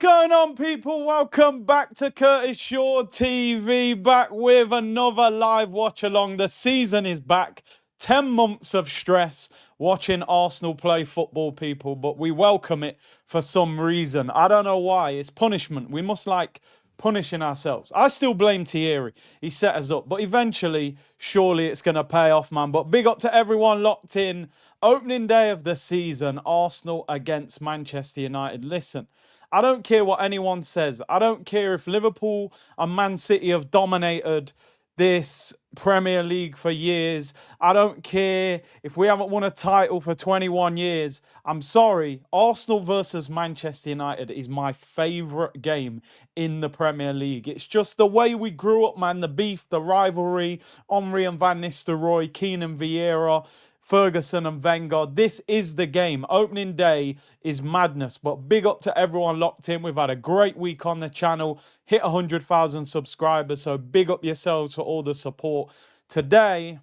going on, people? Welcome back to Curtis Shaw TV, back with another live watch along. The season is back. 10 months of stress watching Arsenal play football, people, but we welcome it for some reason. I don't know why. It's punishment. We must like punishing ourselves. I still blame Thierry. He set us up, but eventually, surely it's going to pay off, man. But big up to everyone locked in. Opening day of the season, Arsenal against Manchester United. Listen, I don't care what anyone says. I don't care if Liverpool and Man City have dominated this Premier League for years. I don't care if we haven't won a title for 21 years. I'm sorry. Arsenal versus Manchester United is my favourite game in the Premier League. It's just the way we grew up, man. The beef, the rivalry, Henry and Van Nistelrooy, Keane and Vieira, Ferguson and Wenger. This is the game. Opening day is madness, but big up to everyone locked in. We've had a great week on the channel, hit 100,000 subscribers, so big up yourselves for all the support. Today,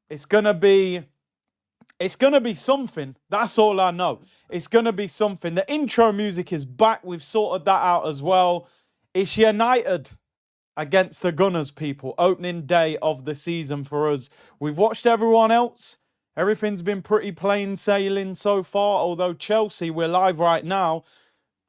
it's gonna be something. That's all I know. It's gonna be something. The intro music is back. We've sorted that out as well. It's United against the Gunners, people. Opening day of the season for us. We've watched everyone else. Everything's been pretty plain sailing so far, although Chelsea, we're live right now.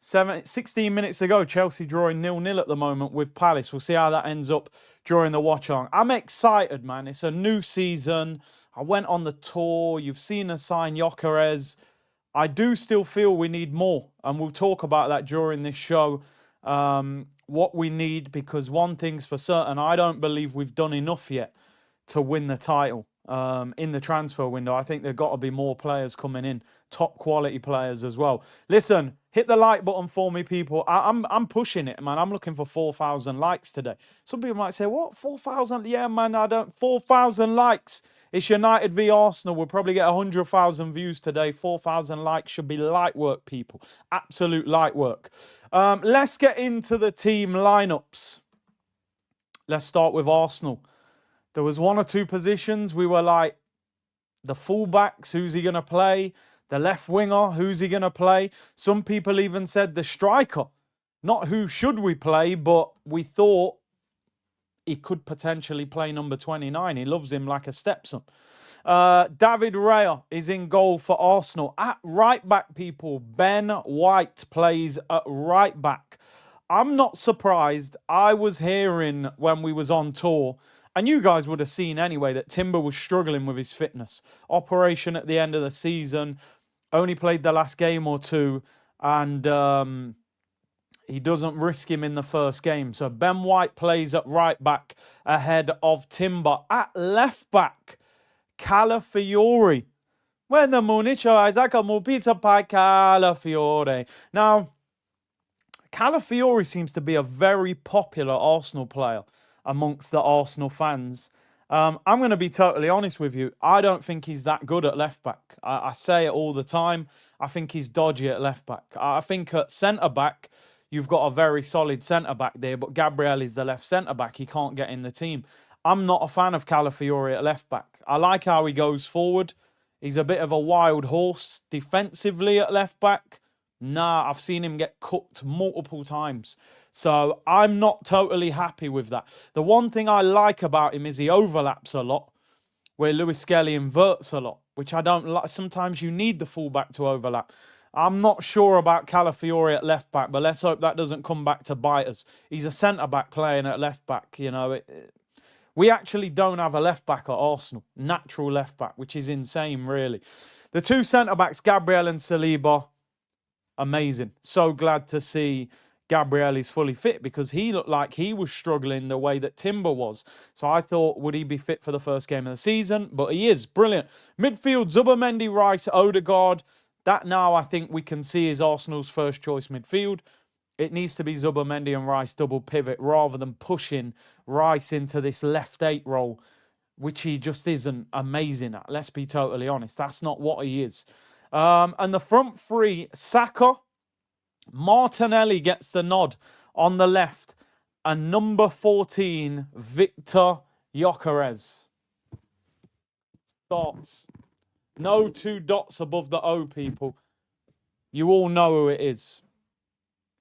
16 minutes ago, Chelsea drawing 0-0 at the moment with Palace. We'll see how that ends up during the watch-on. I'm excited, man. It's a new season. I went on the tour. You've seen us sign Gyökeres. I do still feel we need more, and we'll talk about that during this show. What we need, because one thing's for certain, I don't believe we've done enough yet to win the title in the transfer window. I think there've got to be more players coming in, top quality players as well. Listen, hit the like button for me, people. I'm pushing it, man. I'm looking for 4,000 likes today. Some people might say, what, 4,000? Yeah, man, 4,000 likes. It's United v Arsenal. We'll probably get 100,000 views today. 4,000 likes should be light work, people. Absolute light work. Let's get into the team lineups. Let's start with Arsenal. There was one or two positions we were like, the fullbacks, who's he going to play? The left winger, who's he going to play? Some people even said the striker. Not who should we play, but we thought he could potentially play number 29. He loves him like a stepson. David Raya is in goal for Arsenal. At right back, people, Ben White plays at right back. I'm not surprised. I was hearing when we was on tour, and you guys would have seen anyway, that Timber was struggling with his fitness. Operation at the end of the season, only played the last game or two, and he doesn't risk him in the first game. So Ben White plays at right back ahead of Timber. At left back, Calafiori. When the Municho Isaac pizza pie Calafiori. Now, Calafiori seems to be a very popular Arsenal player amongst the Arsenal fans. I'm going to be totally honest with you. I don't think he's that good at left back. I say it all the time. I think he's dodgy at left back. I think at centre back, you've got a very solid centre back there, but Gabriel is the left centre back. He can't get in the team. I'm not a fan of Calafiori at left back. I like how he goes forward. He's a bit of a wild horse defensively at left back. Nah, I've seen him get cooked multiple times. So I'm not totally happy with that. The one thing I like about him is he overlaps a lot, where Lewis Skelly inverts a lot, which I don't like. Sometimes you need the fullback to overlap. I'm not sure about Calafiori at left back, but let's hope that doesn't come back to bite us. He's a centre back playing at left back. You know, we actually don't have a left back at Arsenal, natural left back, which is insane, really. The two centre backs, Gabriel and Saliba, amazing. So glad to see Gabriel is fully fit, because he looked like he was struggling the way that Timber was. So I thought, would he be fit for the first game of the season? But he is. Brilliant. Midfield, Zubimendi, Rice, Odegaard. That now I think we can see is Arsenal's first choice midfield. It needs to be Zubimendi and Rice double pivot rather than pushing Rice into this left 8 role, which he just isn't amazing at. Let's be totally honest. That's not what he is. And the front three, Saka, Martinelli gets the nod on the left, and number 14, Victor Gyökeres. Dots. No 2 dots above the O, people. You all know who it is.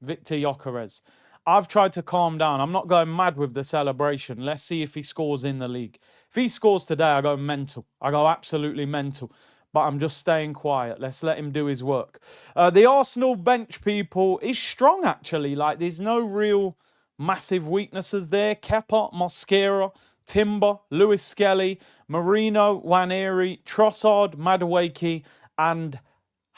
Victor Gyökeres. I've tried to calm down. I'm not going mad with the celebration. Let's see if he scores in the league. If he scores today, I go mental. I go absolutely mental. But I'm just staying quiet. Let's let him do his work. The Arsenal bench, people, is strong, actually. Like, there's no real massive weaknesses there. Kepa, Mosquera, Timber, Lewis Skelly, Marino, Waneri, Trossard, Madueke, and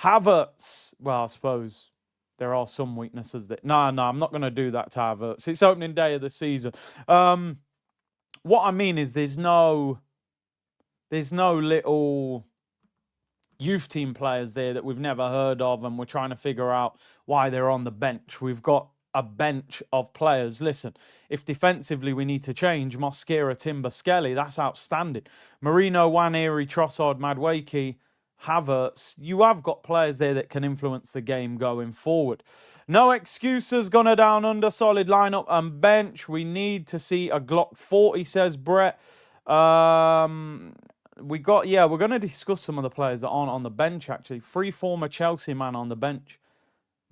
Havertz. Well, I suppose there are some weaknesses that. No, I'm not going to do that to Havertz. It's opening day of the season. What I mean is there's no little youth team players there that we've never heard of, and we're trying to figure out why they're on the bench. We've got a bench of players. Listen, if defensively we need to change, Mosquera, Timber, Skelly, that's outstanding. Marino, Waneri, Trossard, Madueke, Havertz, you have got players there that can influence the game going forward. No excuses, Gunner Down Under, solid lineup and bench. We need to see a Glock 40, says Brett. We're going to discuss some of the players that aren't on the bench, actually. 3 former Chelsea man on the bench.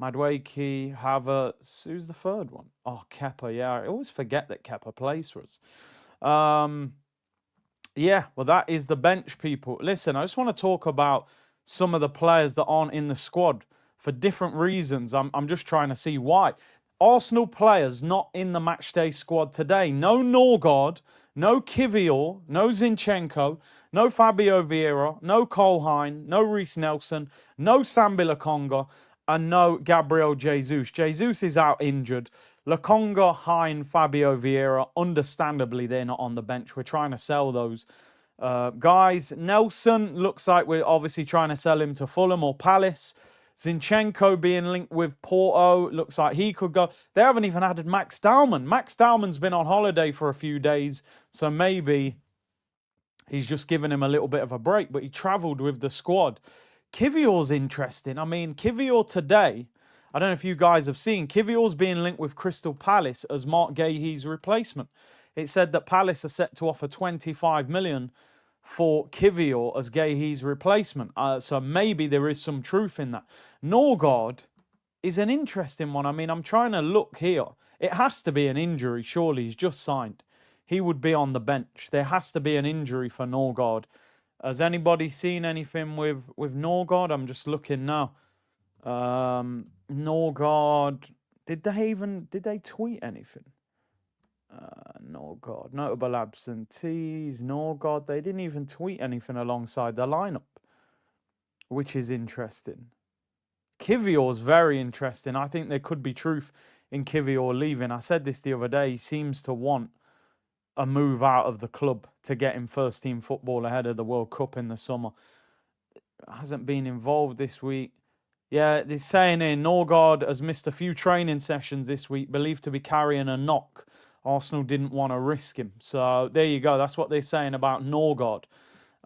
Madueke, Havertz. Who's the third one? Oh, Kepa. Yeah, I always forget that Kepa plays for us. Yeah, well, that is the bench, people. Listen, I just want to talk about some of the players that aren't in the squad for different reasons. I'm just trying to see why. Arsenal players not in the matchday squad today. No Norgard, no Kivior, no Zinchenko, no Fabio Vieira, no Colhine, no Reece Nelson, no Sambi Lokonga, and no Gabriel Jesus. Jesus is out injured. Lokonga, Hine, Fabio Vieira, understandably, they're not on the bench. We're trying to sell those guys. Nelson, looks like we're obviously trying to sell him to Fulham or Palace. Zinchenko being linked with Porto. Looks like he could go. They haven't even added Max Dowman. Max Dowman's been on holiday for a few days, so maybe he's just given him a little bit of a break, but he travelled with the squad. Kivior's interesting. I mean, Kivior today, I don't know if you guys have seen, Kivior's being linked with Crystal Palace as Mark Gahey's replacement. It said that Palace are set to offer 25 million for Kivior as Gahey's replacement. So maybe there is some truth in that. Norgard is an interesting one. I mean, I'm trying to look here. It has to be an injury, surely. He's just signed. He would be on the bench. There has to be an injury for Norgard. Has anybody seen anything with Norgard? I'm just looking now. Norgard, did they tweet anything? Norgard, notable absentees, Norgard, they didn't even tweet anything alongside the lineup, which is interesting. Kivior's very interesting. I think there could be truth in Kivior leaving. I said this the other day. He seems to want a move out of the club to get him first team football ahead of the World Cup in the summer. Hasn't been involved this week. Yeah, they're saying here Norgard has missed a few training sessions this week, believed to be carrying a knock. Arsenal didn't want to risk him. So there you go. That's what they're saying about Norgard.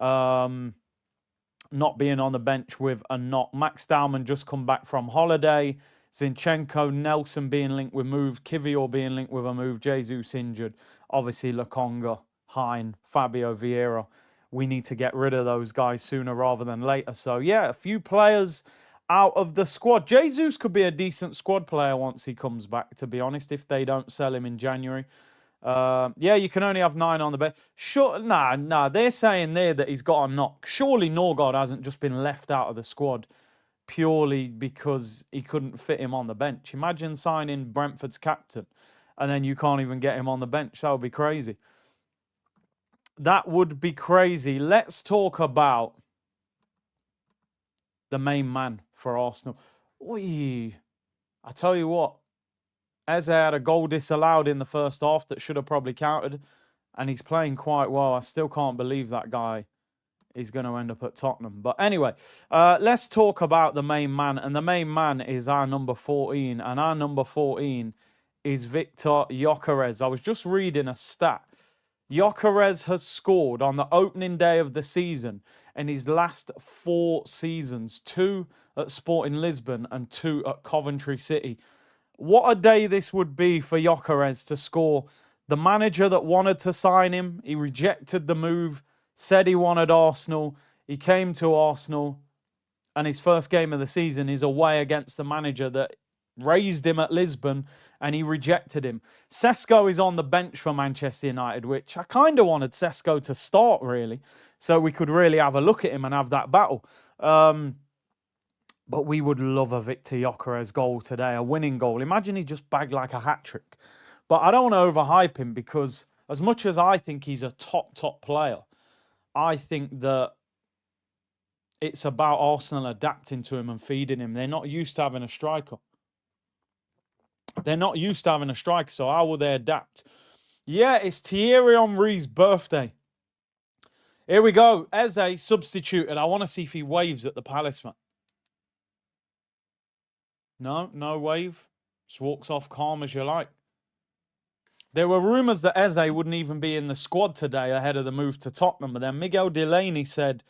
Not being on the bench with a knock. Max Dowman just come back from holiday. Zinchenko, Nelson being linked with move. Kivior being linked with a move. Jesus injured. Obviously, Lokonga, Hine, Fabio Vieira. We need to get rid of those guys sooner rather than later. So, yeah, a few players out of the squad. Jesus could be a decent squad player once he comes back, to be honest, if they don't sell him in January. Yeah, you can only have 9 on the bench. Sure, nah. They're saying there that he's got a knock. Surely Norgard hasn't just been left out of the squad purely because he couldn't fit him on the bench. Imagine signing Brentford's captain and then you can't even get him on the bench. That would be crazy. That would be crazy. Let's talk about the main man for Arsenal. Oy, I tell you what, Eze had a goal disallowed in the first half that should have probably counted, and he's playing quite well. I still can't believe that guy is going to end up at Tottenham. But anyway, let's talk about the main man, and the main man is our number 14, and our number 14 is Victor Gyökeres. I was just reading a stat. Gyökeres has scored on the opening day of the season in his last 4 seasons, 2 at Sporting Lisbon and 2 at Coventry City. What a day this would be for Gyökeres to score. The manager that wanted to sign him, he rejected the move, said he wanted Arsenal. He came to Arsenal, and his first game of the season is away against the manager that raised him at Lisbon and he rejected him. Sesko is on the bench for Manchester United, which I kind of wanted Sesko to start, really, so we could really have a look at him and have that battle. But we would love a Victor Gyökeres goal today, a winning goal. Imagine he just bagged like a hat-trick. But I don't want to overhype him, because as much as I think he's a top player, I think that it's about Arsenal adapting to him and feeding him. They're not used to having a striker. They're not used to having a striker, so how will they adapt? Yeah, it's Thierry Henry's birthday. Here we go. Eze substituted. I want to see if he waves at the Palace fan. No wave. Just walks off calm as you like. There were rumours that Eze wouldn't even be in the squad today ahead of the move to Tottenham, but then Miguel Delaney said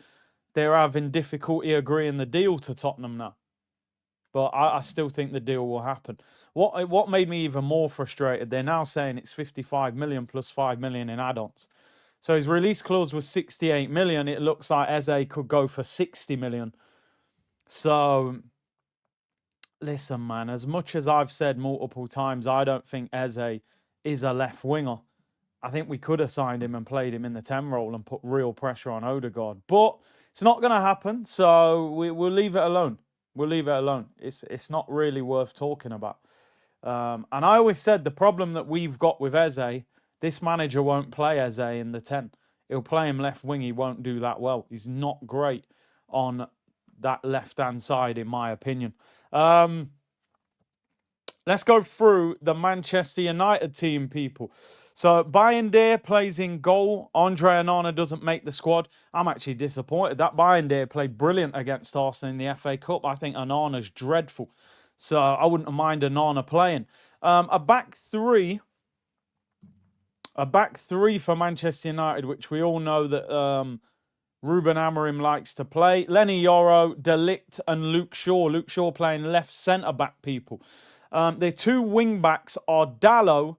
they're having difficulty agreeing the deal to Tottenham now. But I still think the deal will happen. What made me even more frustrated, they're now saying it's 55 million plus 5 million in add-ons. So his release clause was 68 million. It looks like Eze could go for 60 million. So, listen, man, as much as I've said multiple times, I don't think Eze is a left winger. I think we could have signed him and played him in the 10 role and put real pressure on Odegaard. But it's not going to happen, so we'll leave it alone. We'll leave it alone. It's not really worth talking about. And I always said the problem that we've got with Eze, this manager won't play Eze in the 10. He'll play him left wing. He won't do that well. He's not great on that left-hand side, in my opinion. Let's go through the Manchester United team, people. So Bayindir plays in goal. Andre Onana doesn't make the squad. I'm actually disappointed. That Bayindir played brilliant against Arsenal in the FA Cup. I think Onana's dreadful. So I wouldn't mind Onana playing. A back three for Manchester United, which we all know that Ruben Amorim likes to play. Lenny Yoro, De Ligt and Luke Shaw. Luke Shaw playing left centre-back, people. Their two wing-backs are Dalot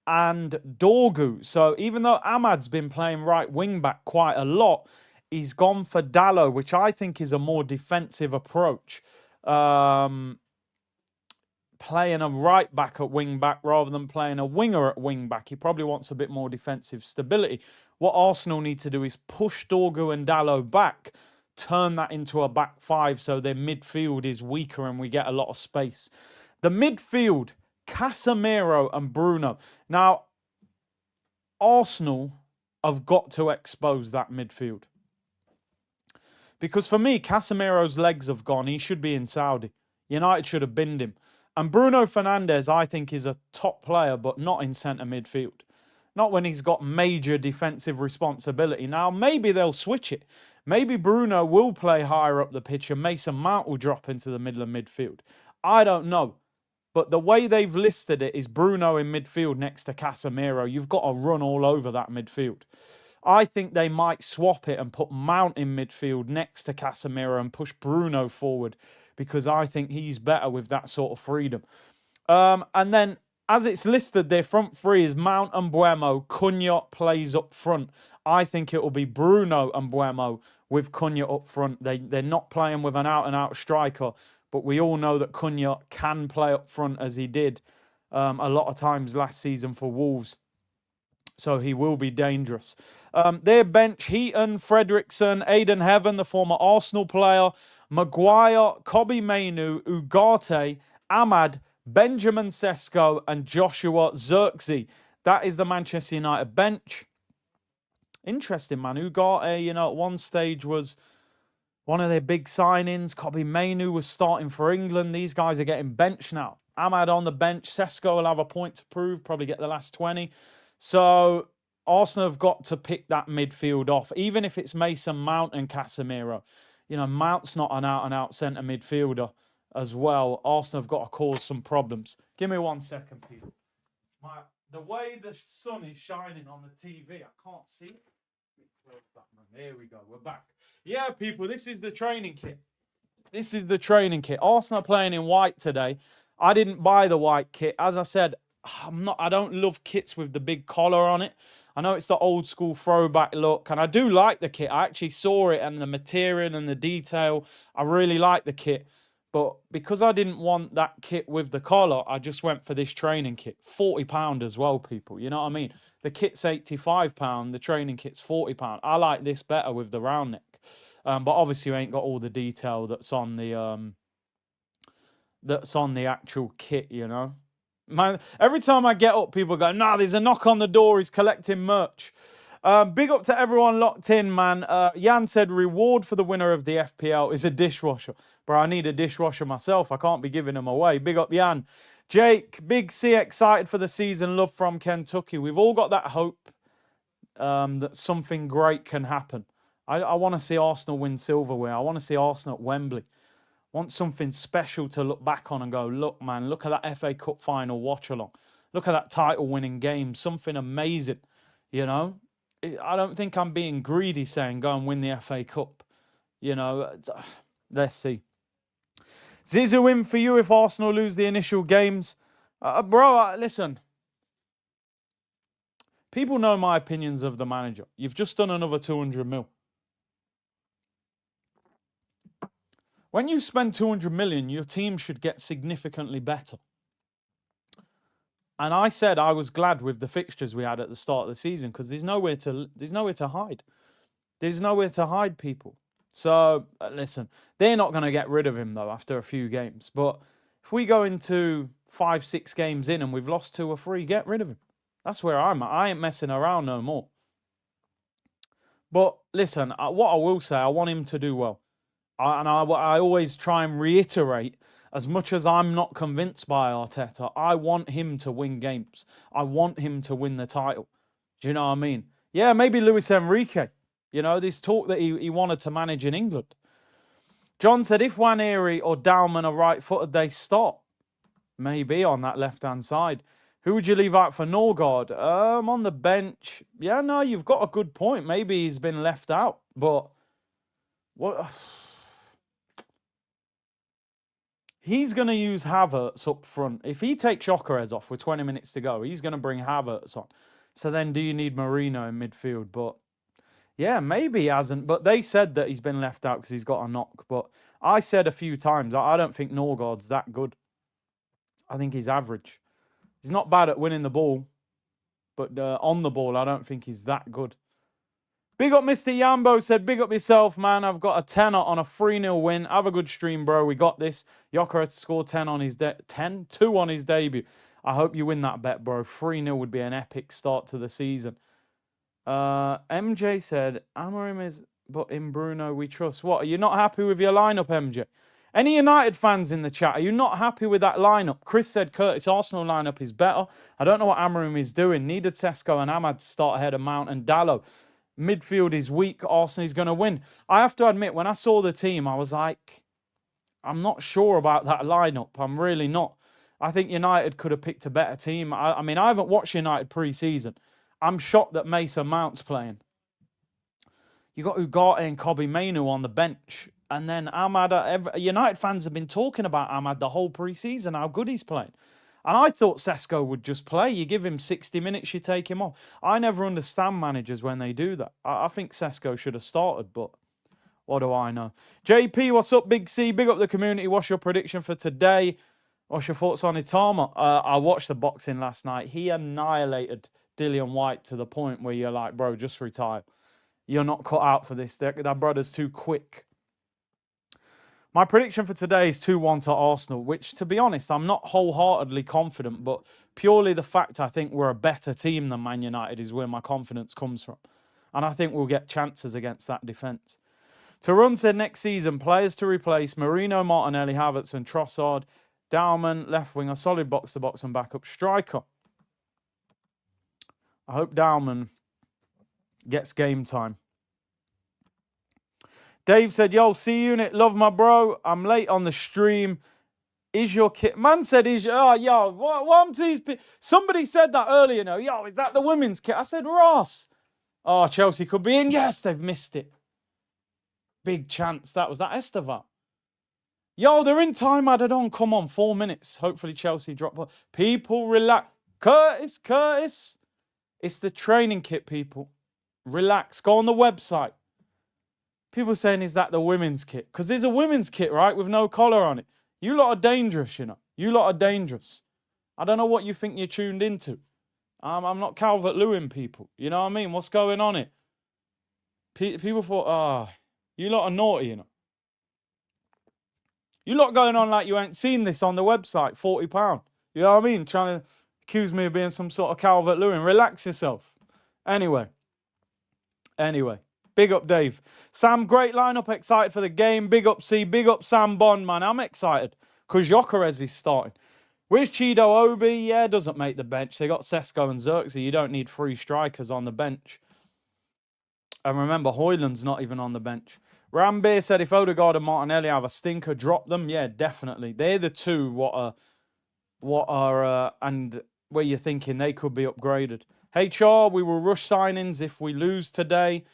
and Dorgu. So even though Ahmad's been playing right wing-back quite a lot, he's gone for Dalot, which I think is a more defensive approach. Playing a right back at wing back rather than playing a winger at wing back. He probably wants a bit more defensive stability. What Arsenal need to do is push Dorgu and Dalot back, turn that into a back five so their midfield is weaker and we get a lot of space. The midfield, Casemiro and Bruno. Now, Arsenal have got to expose that midfield. Because for me, Casemiro's legs have gone. He should be in Saudi. United should have binned him. And Bruno Fernandes, I think, is a top player, but not in centre midfield. Not when he's got major defensive responsibility. Now, maybe they'll switch it. Maybe Bruno will play higher up the pitch and Mason Mount will drop into the middle of midfield. I don't know. But the way they've listed it is Bruno in midfield next to Casemiro. You've got to run all over that midfield. I think they might swap it and put Mount in midfield next to Casemiro and push Bruno forward, because I think he's better with that sort of freedom. And then, as it's listed, their front three is Mount and Buemo. Cunha plays up front. I think it will be Bruno and Buemo with Cunha up front. They're not playing with an out-and-out striker, but we all know that Cunha can play up front, as he did a lot of times last season for Wolves. So he will be dangerous. Their bench, Heaton, Fredrickson, Aidan Heaven, the former Arsenal player, Maguire, Kobbie Mainoo, Ugarte, Ahmad, Benjamin Sesko, and Joshua Zirkzee. That is the Manchester United bench. Interesting, man. Ugarte, at one stage was one of their big signings. Kobbie Mainoo was starting for England. These guys are getting benched now. Ahmad on the bench. Sesko will have a point to prove, probably get the last 20. So Arsenal have got to pick that midfield off, even if it's Mason Mount and Casemiro. Mount's not an out-and-out centre midfielder as well. Arsenal have got to cause some problems. Give me 1 second, people. The way the sun is shining on the TV, I can't see it. There we go. We're back. Yeah, people, this is the training kit. This is the training kit. Arsenal are playing in white today. I didn't buy the white kit. As I said, I don't love kits with the big collar on it. I know it's the old school throwback look, and I do like the kit. I actually saw it and the material and the detail. I really like the kit. But because I didn't want that kit with the collar, I just went for this training kit. £40 as well, people. You know what I mean? The kit's £85, the training kit's £40. I like this better with the round neck. But obviously you ain't got all the detail that's on the actual kit, you know. Man, every time I get up, people go, "Nah, there's a knock on the door. He's collecting merch." Big up to everyone locked in, man. Jan said reward for the winner of the FPL is a dishwasher. Bro, I need a dishwasher myself. I can't be giving them away. Big up Jan. Jake, Big C, excited for the season. Love from Kentucky. We've all got that hope that something great can happen. I want to see Arsenal win silverware. I want to see Arsenal at Wembley. Want something special to look back on and go, look, man, look at that FA Cup final watch-along. Look at that title-winning game. Something amazing, you know. I don't think I'm being greedy saying go and win the FA Cup. You know, let's see. Zizou in for you if Arsenal lose the initial games. Bro, listen. People know my opinions of the manager. You've just done another 200 mil. When you spend 200 million, your team should get significantly better. And I said I was glad with the fixtures we had at the start of the season because there's nowhere to hide. There's nowhere to hide, people. So listen, they're not going to get rid of him though after a few games. But if we go into 5-6 games in and we've lost 2 or 3, get rid of him. That's where I'm at. I ain't messing around no more. But listen, what I will say, I want him to do well. I always try and reiterate, as much as I'm not convinced by Arteta, I want him to win games. I want him to win the title. Do you know what I mean? Yeah, maybe Luis Enrique. You know, this talk that he wanted to manage in England. John said, if Waneri or Dalman are right-footed, they start. Maybe on that left-hand side. Who would you leave out for Norgard? On the bench. Yeah, no, you've got a good point. Maybe he's been left out. But what... He's going to use Havertz up front. If he takes Gyökeres off with 20 minutes to go, he's going to bring Havertz on. So then do you need Marino in midfield? But yeah, maybe he hasn't. But they said that he's been left out because he's got a knock. But I said a few times, I don't think Norgard's that good. I think he's average. He's not bad at winning the ball. But on the ball, I don't think he's that good. Big up Mr. Yambo said, big up yourself, man. I've got a tenner on a 3-0 win. Have a good stream, bro. We got this. Gyökeres scored 10 on his 2 on his debut. I hope you win that bet, bro. 3-0 would be an epic start to the season. MJ said, Amorim is, but in Bruno we trust. What, are you not happy with your lineup, MJ? Any United fans in the chat, are you not happy with that lineup? Chris said Curtis Arsenal lineup is better. I don't know what Amorim is doing. Needed Tesco and Ahmad to start ahead of Mount and Dallo. Midfield is weak. Arsenal is going to win. I have to admit, when I saw the team, I was like, I'm not sure about that lineup. I'm really not. I think United could have picked a better team. I mean, I haven't watched United pre-season. I'm shocked that Mason Mount's playing. You got Ugarte and Kobe Mainu on the bench. And then Ahmad, United fans have been talking about Ahmad the whole pre-season, how good he's playing. And I thought Sesko would just play. You give him 60 minutes, you take him off. I never understand managers when they do that. I think Sesko should have started, but what do I know? JP, what's up, Big C? Big up the community. What's your prediction for today? What's your thoughts on Itama? I watched the boxing last night. He annihilated Dillian White to the point where you're like, bro, just retire. You're not cut out for this. That brother's too quick. My prediction for today is 2-1 to Arsenal, which, to be honest, I'm not wholeheartedly confident, but purely the fact I think we're a better team than Man United is where my confidence comes from. And I think we'll get chances against that defence. Tarun said next season, players to replace Marino, Martinelli, Havertz and Trossard. Dalman, left wing, a solid box-to-box and backup striker. I hope Dalman gets game time. Dave said, yo, C-Unit, love my bro. I'm late on the stream. Is your kit... Man said, somebody said that earlier, yo, is that the women's kit? I said, Ross. Oh, Chelsea could be in. Yes, they've missed it. Big chance. Was that Estevan? Yo, they're in time added on. Come on, 4 minutes. Hopefully Chelsea drop. People, relax. Curtis. It's the training kit, people. Relax. Go on the website. People saying, is that the women's kit? Because there's a women's kit, right, with no collar on it. You lot are dangerous, you know. You lot are dangerous. I don't know what you think you're tuned into. I'm not Calvert-Lewin people. You know what I mean? What's going on here? People thought, you lot are naughty, you know. You lot going on like you ain't seen this on the website, £40. You know what I mean? Trying to accuse me of being some sort of Calvert-Lewin. Relax yourself. Anyway, big up Dave. Sam, great lineup. Excited for the game. Big up C. Big up Sam Bond, man. I'm excited because Gyökeres is starting. Where's Chido Obi? Yeah, doesn't make the bench. They got Sesko and Xerxes. You don't need 3 strikers on the bench. And remember, Hoyland's not even on the bench. Rambeer said if Odegaard and Martinelli have a stinker, drop them. Yeah, definitely. They're the two and where you're thinking they could be upgraded. HR, we will rush signings if we lose today.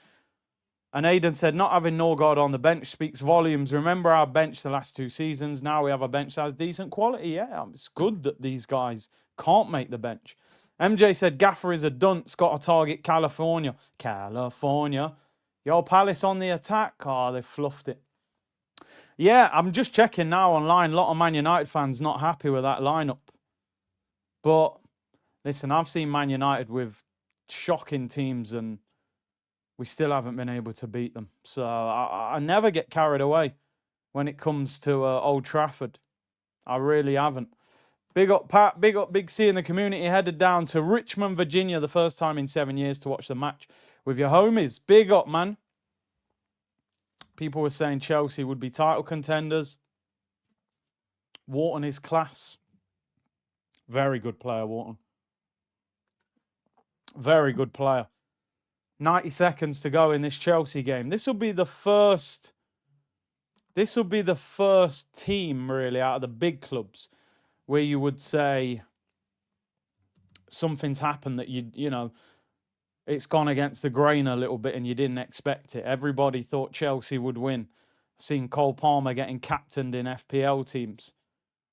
And Aidan said, not having Norgard on the bench speaks volumes. Remember our bench the last 2 seasons. Now we have a bench that has decent quality. Yeah, it's good that these guys can't make the bench. MJ said, Gaffer is a dunce. Got to target California. California. Yo, Palace on the attack. Oh, they fluffed it. Yeah, I'm just checking now online. A lot of Man United fans not happy with that lineup. But, listen, I've seen Man United with shocking teams and we still haven't been able to beat them. So I never get carried away when it comes to Old Trafford. I really haven't. Big up Pat, big up Big C in the community. Headed down to Richmond, Virginia, the first time in 7 years to watch the match with your homies. Big up, man. People were saying Chelsea would be title contenders. Wharton is class. Very good player, Wharton. Very good player. 90 seconds to go in this Chelsea game. This will be the first team, really, out of the big clubs where you would say something's happened that you know, it's gone against the grain a little bit and you didn't expect it. Everybody thought Chelsea would win. I've seen Cole Palmer getting captained in FPL teams.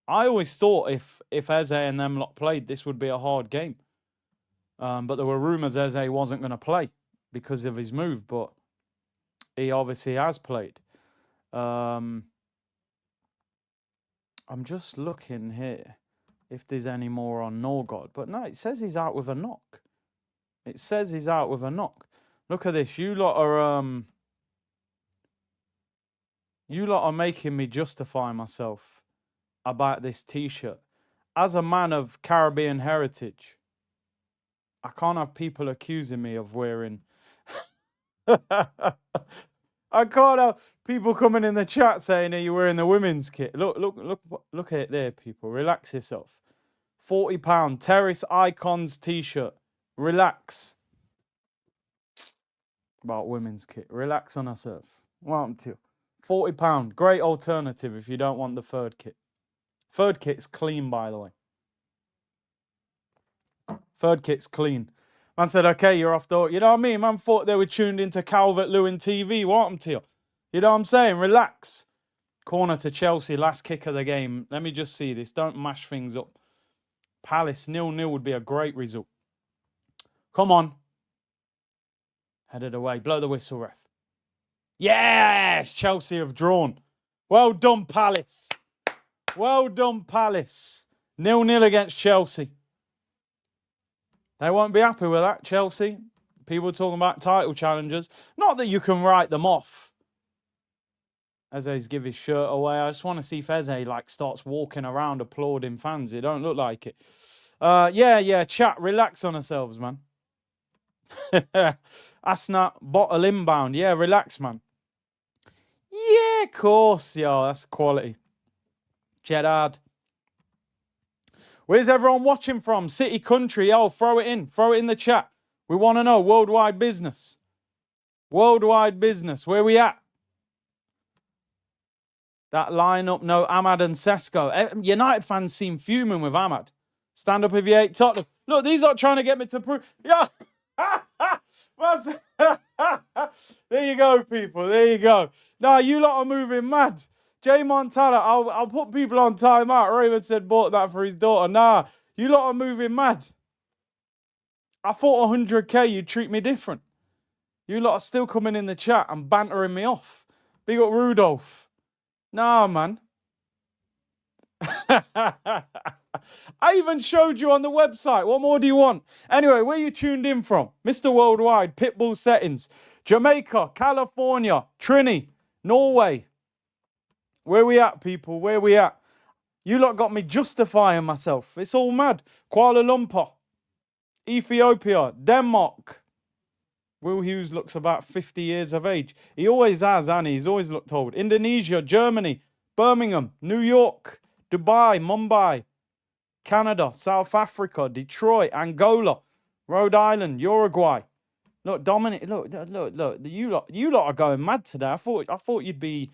I always thought if Eze and them lot played, this would be a hard game. But there were rumours Eze wasn't going to play because of his move, but he obviously has played. I'm just looking here if there's any more on Norgard. But no, it says he's out with a knock. It says he's out with a knock. Look at this. You lot are making me justify myself about this T-shirt. As a man of Caribbean heritage, I can't have people accusing me of wearing... I can't have people coming in the chat saying, are you wearing the women's kit? Look at it there, people. Relax yourself. £40 Terrace Icons T-shirt. Relax. About women's kit. Relax on herself. Welcome to £40. Great alternative if you don't want the third kit. Third kit's clean, by the way. Third kit's clean. Man said, okay, you're off the... You know what I mean? Man thought they were tuned into Calvert-Lewin TV. Welcome to you. You know what I'm saying? Relax. Corner to Chelsea. Last kick of the game. Let me just see this. Don't mash things up. Palace 0-0 would be a great result. Come on. Headed away. Blow the whistle, ref. Yes! Chelsea have drawn. Well done, Palace. Well done, Palace. 0-0 against Chelsea. They won't be happy with that, Chelsea. People talking about title challengers. Not that you can write them off. Eze's give his shirt away. I just want to see if Eze starts walking around applauding fans. It don't look like it. Yeah. Chat, relax on ourselves, man. Asna, bottle inbound. Yeah, relax, man. Yeah, of course. Yo, that's quality. Jedard. Where's everyone watching from? City, country. Yo, throw it in. Throw it in the chat. We want to know. Worldwide business. Worldwide business. Where we at? That lineup. No, Ahmad and Sesko. United fans seem fuming with Ahmad. Stand up if you hate Tottenham. Look, these are trying to get me to prove. Yeah. There you go, people. There you go. No, you lot are moving mad. Jay Montana, I'll put people on timeout. Raymond said bought that for his daughter. Nah, you lot are moving mad. I thought 100k you'd treat me different. You lot are still coming in the chat and bantering me off. Big up Rudolph. Nah, man. I even showed you on the website. What more do you want? Anyway, where you tuned in from? Mr. Worldwide, Pitbull Settings, Jamaica, California, Trini, Norway. Where we at, people? Where we at? You lot got me justifying myself. It's all mad. Kuala Lumpur, Ethiopia, Denmark. Will Hughes looks about 50 years of age. He always has, Annie. He's always looked old. Indonesia, Germany, Birmingham, New York, Dubai, Mumbai, Canada, South Africa, Detroit, Angola, Rhode Island, Uruguay. Look, Dominic, look. You lot are going mad today. I thought you'd be,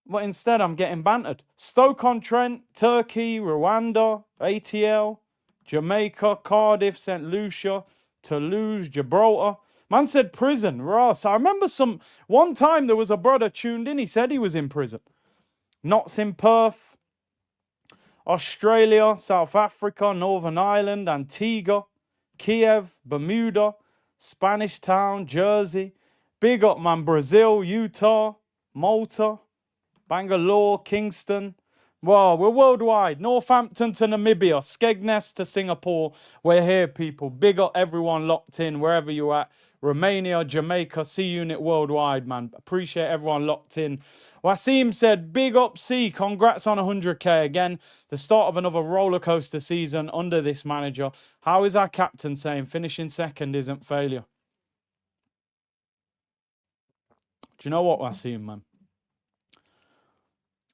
but instead I'm getting bantered. Stoke-on-Trent, Turkey, Rwanda, ATL, Jamaica, Cardiff, St. Lucia, Toulouse, Gibraltar. Man said prison. Ross. I remember one time there was a brother tuned in. He said he was in prison. Notts in Perth, Australia, South Africa, Northern Ireland, Antigua, Kiev, Bermuda, Spanish Town, Jersey. Big up, man. Brazil, Utah, Malta, Bangalore, Kingston. Wow, we're worldwide. Northampton to Namibia, Skegness to Singapore. We're here, people. Big up everyone locked in, wherever you're at. Romania, Jamaica, C Unit worldwide, man. Appreciate everyone locked in. Wasim said, big up C, congrats on 100k again. The start of another roller coaster season under this manager. How is our captain saying finishing second isn't failure? Do you know what, Wasim, man?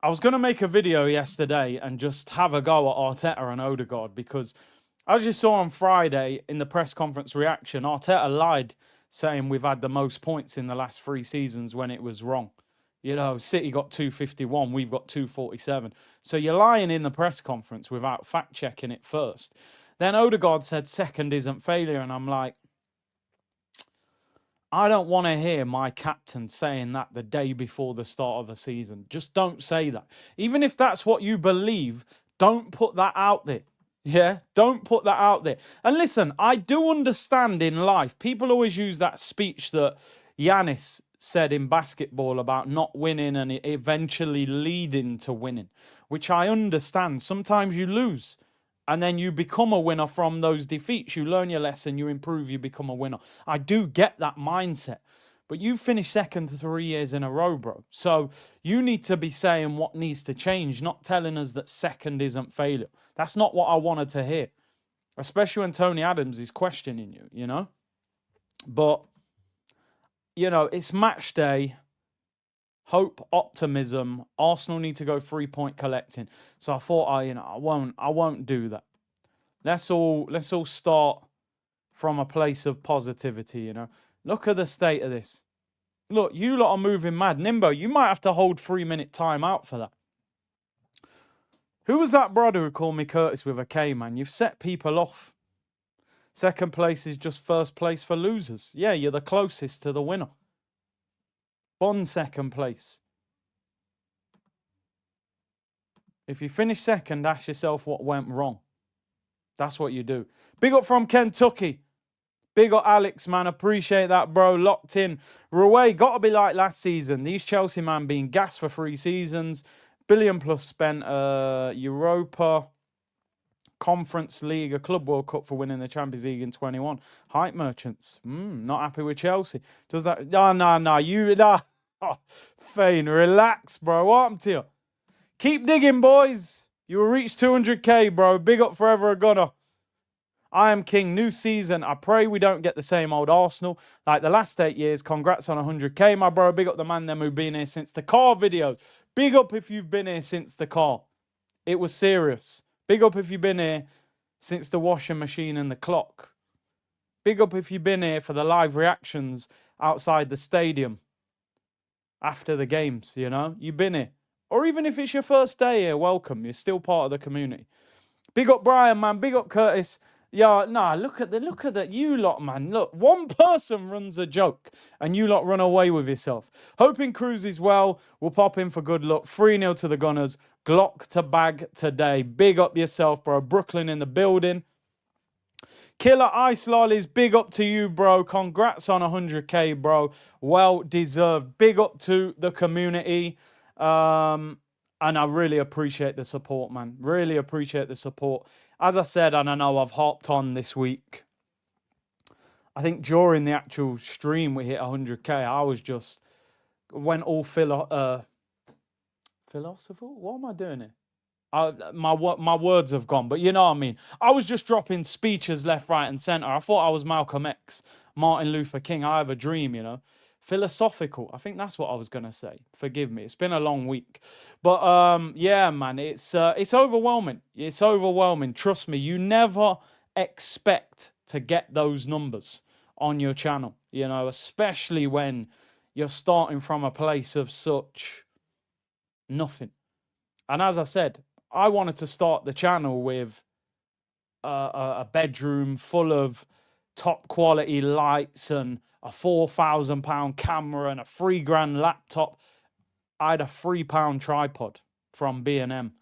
I was going to make a video yesterday and just have a go at Arteta and Odegaard because, as you saw on Friday in the press conference reaction, Arteta lied saying we've had the most points in the last 3 seasons when it was wrong. You know, City got 251, we've got 247. So you're lying in the press conference without fact-checking it first. Then Odegaard said second isn't failure, and I'm like, I don't want to hear my captain saying that the day before the start of the season. Just don't say that. Even if that's what you believe, don't put that out there. Yeah, don't put that out there. And listen, I do understand in life, people always use that speech that Giannis said in basketball about not winning and it eventually leading to winning, which I understand. Sometimes you lose. And then you become a winner from those defeats. You learn your lesson, you improve, you become a winner. I do get that mindset. But you finished second 3 years in a row, bro. So you need to be saying what needs to change, not telling us that second isn't failure. That's not what I wanted to hear. Especially when Tony Adams is questioning you, you know? But, you know, it's match day. Hope, optimism. Arsenal need to go 3-point collecting. So I thought, I won't do that. Let's all start from a place of positivity, you know. Look at the state of this. Look, you lot are moving mad. Nimbo, you might have to hold 3-minute time out for that. Who was that brother who called me Curtis with a K, man? You've set people off. Second place is just first place for losers. Yeah, you're the closest to the winner. Bond second place. If you finish second, ask yourself what went wrong. That's what you do. Big up from Kentucky. Big up Alex, man. Appreciate that, bro. Locked in. Ruway, got to be like last season. These Chelsea, man, being gassed for 3 seasons. Billion plus spent. Europa, Conference League, a Club World Cup for winning the Champions League in 21. Hype merchants. Not happy with Chelsea. Does that... No. You... Nah. Oh, Fane, relax, bro. What happened to you? Keep digging, boys. You will reach 200k, bro. Big up forever a gunner. I am king. New season. I pray we don't get the same old Arsenal like the last 8 years. Congrats on 100k, my bro. Big up the man them who've been here since the car videos. Big up if you've been here since the car. It was serious. Big up if you've been here since the washing machine and the clock. Big up if you've been here for the live reactions outside the stadium after the games, you know. You've been here. Or even if it's your first day here, welcome. You're still part of the community. Big up Brian, man. Big up Curtis. Yeah, nah, look at that. You lot, man. Look, one person runs a joke and you lot run away with yourself. Hoping Cruz is well. We'll pop in for good luck. 3-0 to the Gunners. Glock to bag today. Big up yourself, bro. Brooklyn in the building. Killer Ice Lollies, big up to you, bro. Congrats on 100k, bro. Well deserved. Big up to the community. And I really appreciate the support, man. Really appreciate the support. As I said, and I know I've harped on this week, I think during the actual stream we hit 100k, I was just went all philosophical. What am I doing here? My words have gone, but you know what I mean. I was just dropping speeches left, right, and center. I thought I was Malcolm X, Martin Luther King. I have a dream, you know. Philosophical. I think that's what I was gonna say. Forgive me. It's been a long week, but yeah, man. It's overwhelming. It's overwhelming. Trust me. You never expect to get those numbers on your channel, you know, especially when you're starting from a place of such nothing. And as I said, I wanted to start the channel with a bedroom full of top quality lights and a £4,000 camera and a £3,000 laptop. I had a £3 tripod from B&M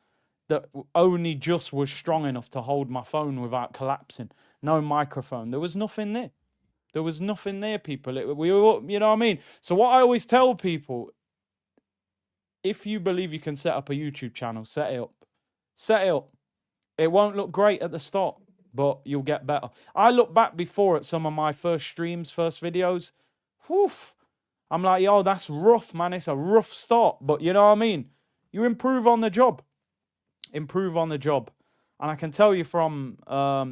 that only just was strong enough to hold my phone without collapsing. No microphone. There was nothing there. There was nothing there, people. We were, you know what I mean? So what I always tell people, if you believe you can set up a YouTube channel, set it up. Set it up. It won't look great at the start, but you'll get better. I look back before at some of my first streams, first videos. Whew, I'm like, yo, that's rough, man. It's a rough start, but you know what I mean? You improve on the job. Improve on the job. And I can tell you from,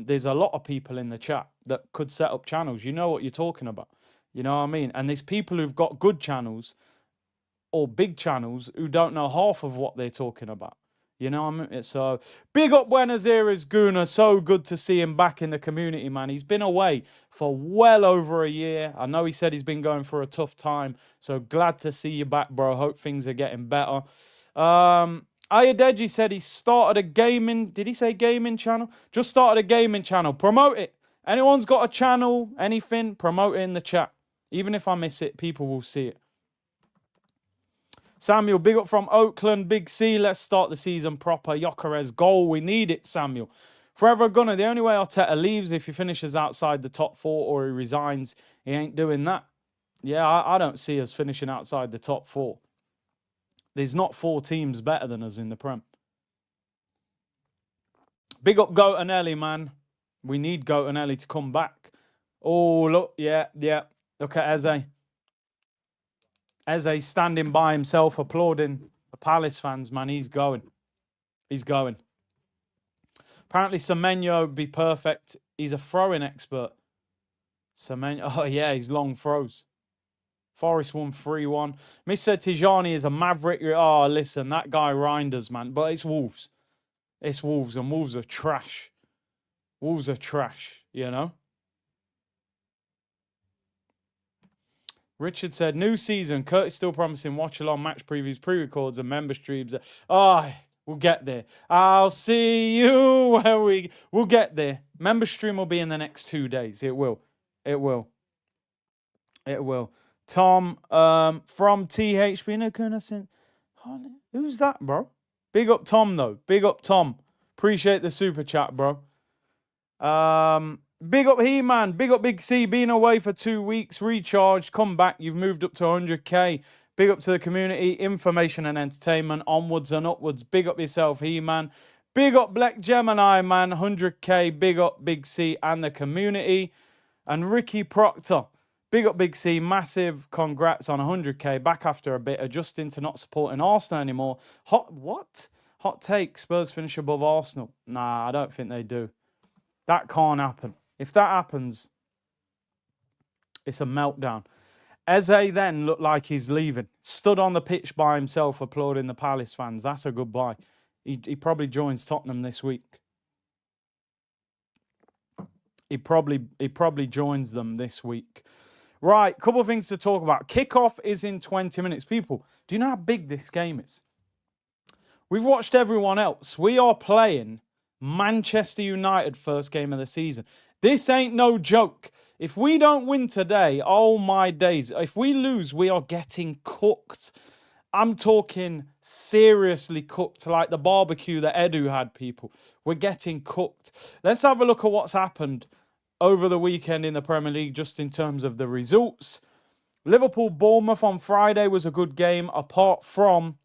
there's a lot of people in the chat that could set up channels. You know what you're talking about. You know what I mean? And there's people who've got good channels or big channels who don't know half of what they're talking about. You know what I mean? So big up Buenos Aires, Guna. So good to see him back in the community, man. He's been away for well over a year. I know he said he's been going through a tough time. So glad to see you back, bro. Hope things are getting better. Ayadeji said he started a gaming, did he say gaming channel? Just started a gaming channel. Promote it. Anyone's got a channel, anything, promote it in the chat. Even if I miss it, people will see it. Samuel, big up from Oakland, Big C. Let's start the season proper. Gyökeres goal. We need it, Samuel. Forever Gunner, the only way Arteta leaves if he finishes outside the top 4 or he resigns. He ain't doing that. Yeah, I don't see us finishing outside the top 4. There's not 4 teams better than us in the Prem. Big up Goatanelli, man. We need Goatanelli to come back. Oh, look. Yeah. Look at Eze. Eze standing by himself, applauding the Palace fans, man. He's going. He's going. Apparently, Semenyo would be perfect. He's a throwing expert. Semenyo. Oh, yeah, he's long throws. Forest won 3-1. Mr. Tijani is a maverick. Oh, listen, that guy Reinders, man. But it's Wolves. It's Wolves, and Wolves are trash. Wolves are trash, you know? Richard said, new season. Kurt is still promising watch-along, match previews, pre-records, and member streams. Oh, we'll get there. I'll see you where we'll get there. Member stream will be in the next 2 days. It will. It will. It will. Tom from THB. Who's that, bro? Big up Tom, though. Big up Tom. Appreciate the super chat, bro. Big up He-Man, big up Big C, been away for 2 weeks, recharged, come back, you've moved up to 100k. Big up to the community, information and entertainment, onwards and upwards. Big up yourself, He-Man. Big up Black Gemini, man, 100k. Big up Big C and the community. And Ricky Proctor, big up Big C, massive congrats on 100k. Back after a bit, adjusting to not supporting Arsenal anymore. What? Hot take, Spurs finish above Arsenal. Nah, I don't think they do. That can't happen. If that happens, it's a meltdown. Eze then looked like he's leaving. Stood on the pitch by himself applauding the Palace fans. That's a goodbye. He probably joins Tottenham this week. He probably joins them this week. Right, couple of things to talk about. Kickoff is in 20 minutes. People, do you know how big this game is? We've watched everyone else. We are playing Manchester United first game of the season. This ain't no joke. If we don't win today, oh my days. If we lose, we are getting cooked. I'm talking seriously cooked, like the barbecue that Edu had, people. We're getting cooked. Let's have a look at what's happened over the weekend in the Premier League, just in terms of the results. Liverpool-Bournemouth on Friday was a good game, apart from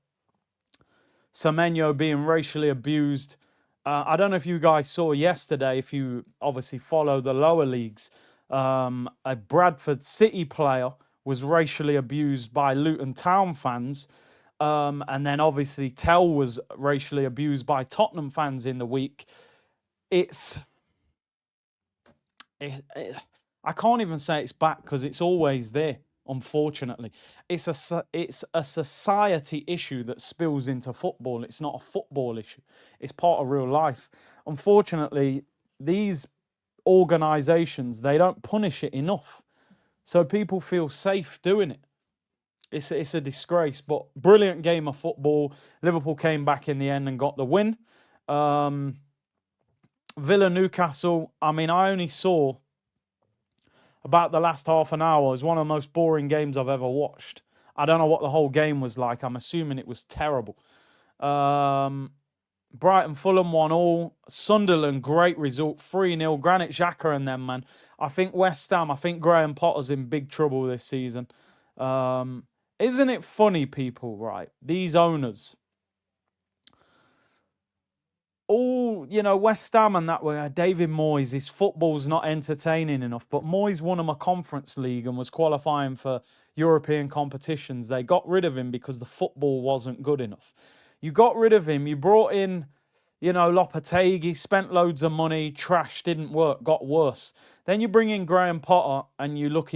Semenyo being racially abused. I don't know if you guys saw yesterday, if you obviously follow the lower leagues, a Bradford City player was racially abused by Luton Town fans. And then obviously Tell was racially abused by Tottenham fans in the week. It's I can't even say it's back because it's always there. Unfortunately, it's a society issue that spills into football. It's not a football issue. It's part of real life. Unfortunately, these organisations, they don't punish it enough, so people feel safe doing it. It's a disgrace, but brilliant game of football. Liverpool came back in the end and got the win. Villa Newcastle. I mean, I only saw about the last half an hour. It was one of the most boring games I've ever watched. I don't know what the whole game was like. I'm assuming it was terrible. Brighton Fulham 1-1. Sunderland, great result, 3-0. Granit Xhaka and them, man. I think West Ham, I think Graham Potter's in big trouble this season. Isn't it funny, people, right? These owners, all, West Ham and that way, David Moyes, his football's not entertaining enough. But Moyes won him a Conference League and was qualifying for European competitions. They got rid of him because the football wasn't good enough. You got rid of him. You brought in, Lopetegui, spent loads of money, trash, didn't work, got worse. Then you bring in Graham Potter and you look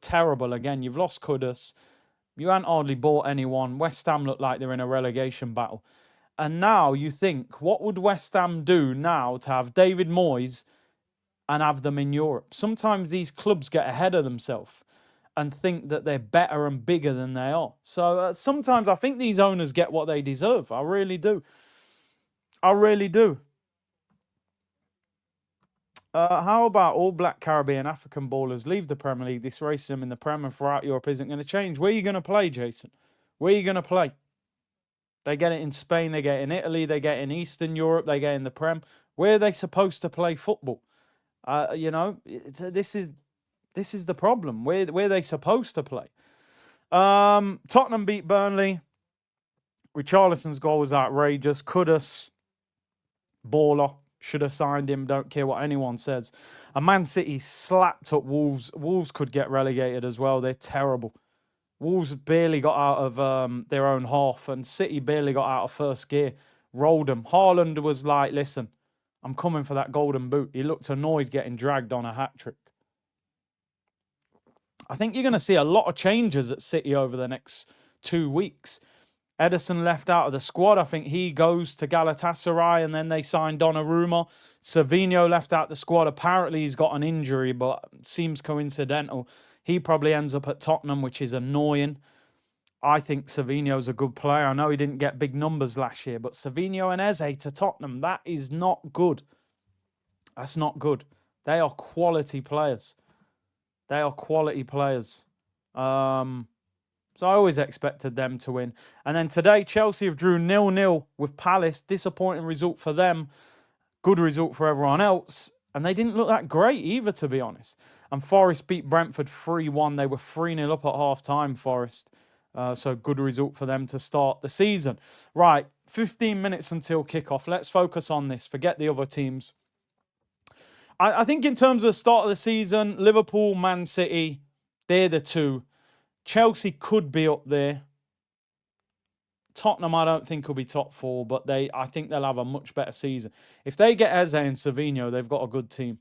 terrible again. You've lost Kudus. You ain't hardly bought anyone. West Ham look like they're in a relegation battle. And now you think, what would West Ham do now to have David Moyes and have them in Europe? Sometimes these clubs get ahead of themselves and think that they're better and bigger than they are. So sometimes I think these owners get what they deserve. I really do. I really do. How about all black Caribbean African ballers leave the Premier League? This racism in the Premier throughout Europe isn't going to change. Where are you going to play, Jason? Where are you going to play? They get it in Spain, they get it in Italy, they get it in Eastern Europe, they get it in the Prem. Where are they supposed to play football? This is the problem. Where are they supposed to play? Tottenham beat Burnley. Richarlison's goal was outrageous. Kudus, baller, should have signed him. Don't care what anyone says. And Man City slapped up Wolves. Wolves could get relegated as well. They're terrible. Wolves barely got out of their own half, and City barely got out of first gear. Rolled them. Haaland was like, listen, I'm coming for that golden boot. He looked annoyed getting dragged on a hat-trick. I think you're going to see a lot of changes at City over the next 2 weeks. Ederson left out of the squad. I think he goes to Galatasaray, and then they signed Donnarumma. Savinho left out the squad. Apparently he's got an injury, but it seems coincidental. He probably ends up at Tottenham, which is annoying. I think Savinho's a good player. I know he didn't get big numbers last year, but Savinho and Eze to Tottenham, that is not good. That's not good. They are quality players. They are quality players. So I always expected them to win. And then today, Chelsea have drew 0-0 with Palace. Disappointing result for them. Good result for everyone else. And they didn't look that great either, to be honest. And Forest beat Brentford 3-1. They were 3-0 up at half-time, Forest. So good result for them to start the season. Right, 15 minutes until kickoff. Let's focus on this. Forget the other teams. I think in terms of the start of the season, Liverpool, Man City, they're the two. Chelsea could be up there. Tottenham, I don't think will be top four, but I think they'll have a much better season. If they get Eze and Savinho, they've got a good team.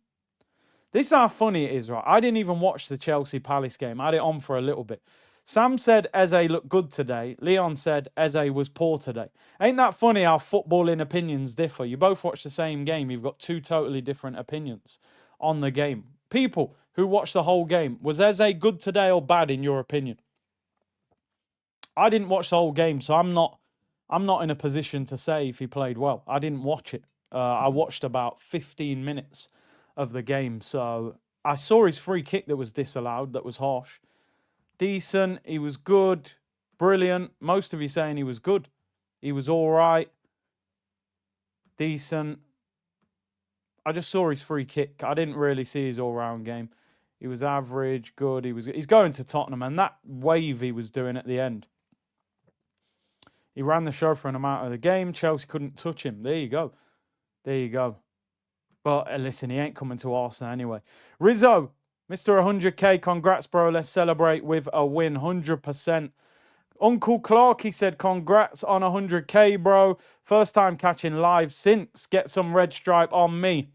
This is how funny it is, right? I didn't even watch the Chelsea Palace game. I had it on for a little bit. Sam said Eze looked good today. Leon said Eze was poor today. Ain't that funny how footballing opinions differ? You both watch the same game. You've got two totally different opinions on the game. People who watched the whole game, was Eze good today or bad in your opinion? I didn't watch the whole game, so I'm not in a position to say if he played well. I didn't watch it. I watched about 15 minutes of the game, so I saw his free kick that was disallowed, that was harsh. Decent, he was good, brilliant. Most of you saying he was good. He was all right, decent. I just saw his free kick. I didn't really see his all-round game. He was average, good. He's going to Tottenham, and that wave he was doing at the end. He ran the show for an amount of the game. Chelsea couldn't touch him. There you go. There you go. But listen, he ain't coming to Arsenal anyway. Rizzo, Mr. 100k, congrats, bro. Let's celebrate with a win, 100%. Uncle Clark, he said, congrats on 100k, bro. First time catching live since. Get some red stripe on me.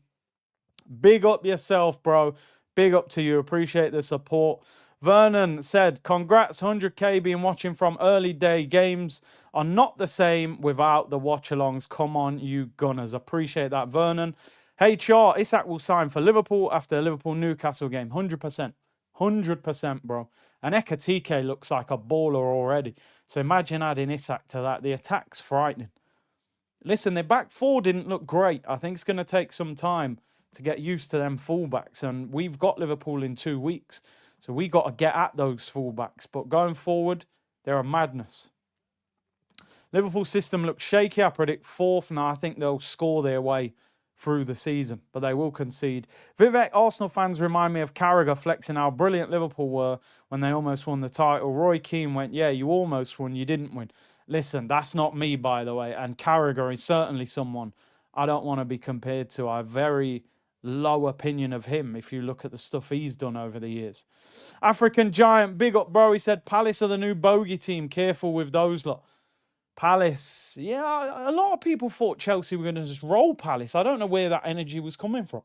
Big up yourself, bro. Big up to you. Appreciate the support. Vernon said, congrats, 100k. Been watching from early day. Games are not the same without the watch-alongs. Come on, you Gunners. Appreciate that, Vernon. HR, Isak will sign for Liverpool after the Liverpool-Newcastle game. 100%. 100%, bro. And Ekatike looks like a baller already. So imagine adding Isak to that. The attack's frightening. Listen, their back four didn't look great. I think it's going to take some time to get used to them fullbacks. And we've got Liverpool in 2 weeks. So we got to get at those fullbacks. But going forward, they're a madness. Liverpool system looks shaky. I predict fourth. Now I think they'll score their way through the season, but they will concede. Vivek, Arsenal fans remind me of Carragher flexing how brilliant Liverpool were when they almost won the title. Roy Keane went, yeah, you almost won, you didn't win. Listen, that's not me, by the way, and Carragher is certainly someone I don't want to be compared to. I have very low opinion of him if you look at the stuff he's done over the years. African Giant, big up, bro. He said, Palace are the new bogey team. Careful with those lot. Palace, yeah, a lot of people thought Chelsea were going to just roll Palace. I don't know where that energy was coming from.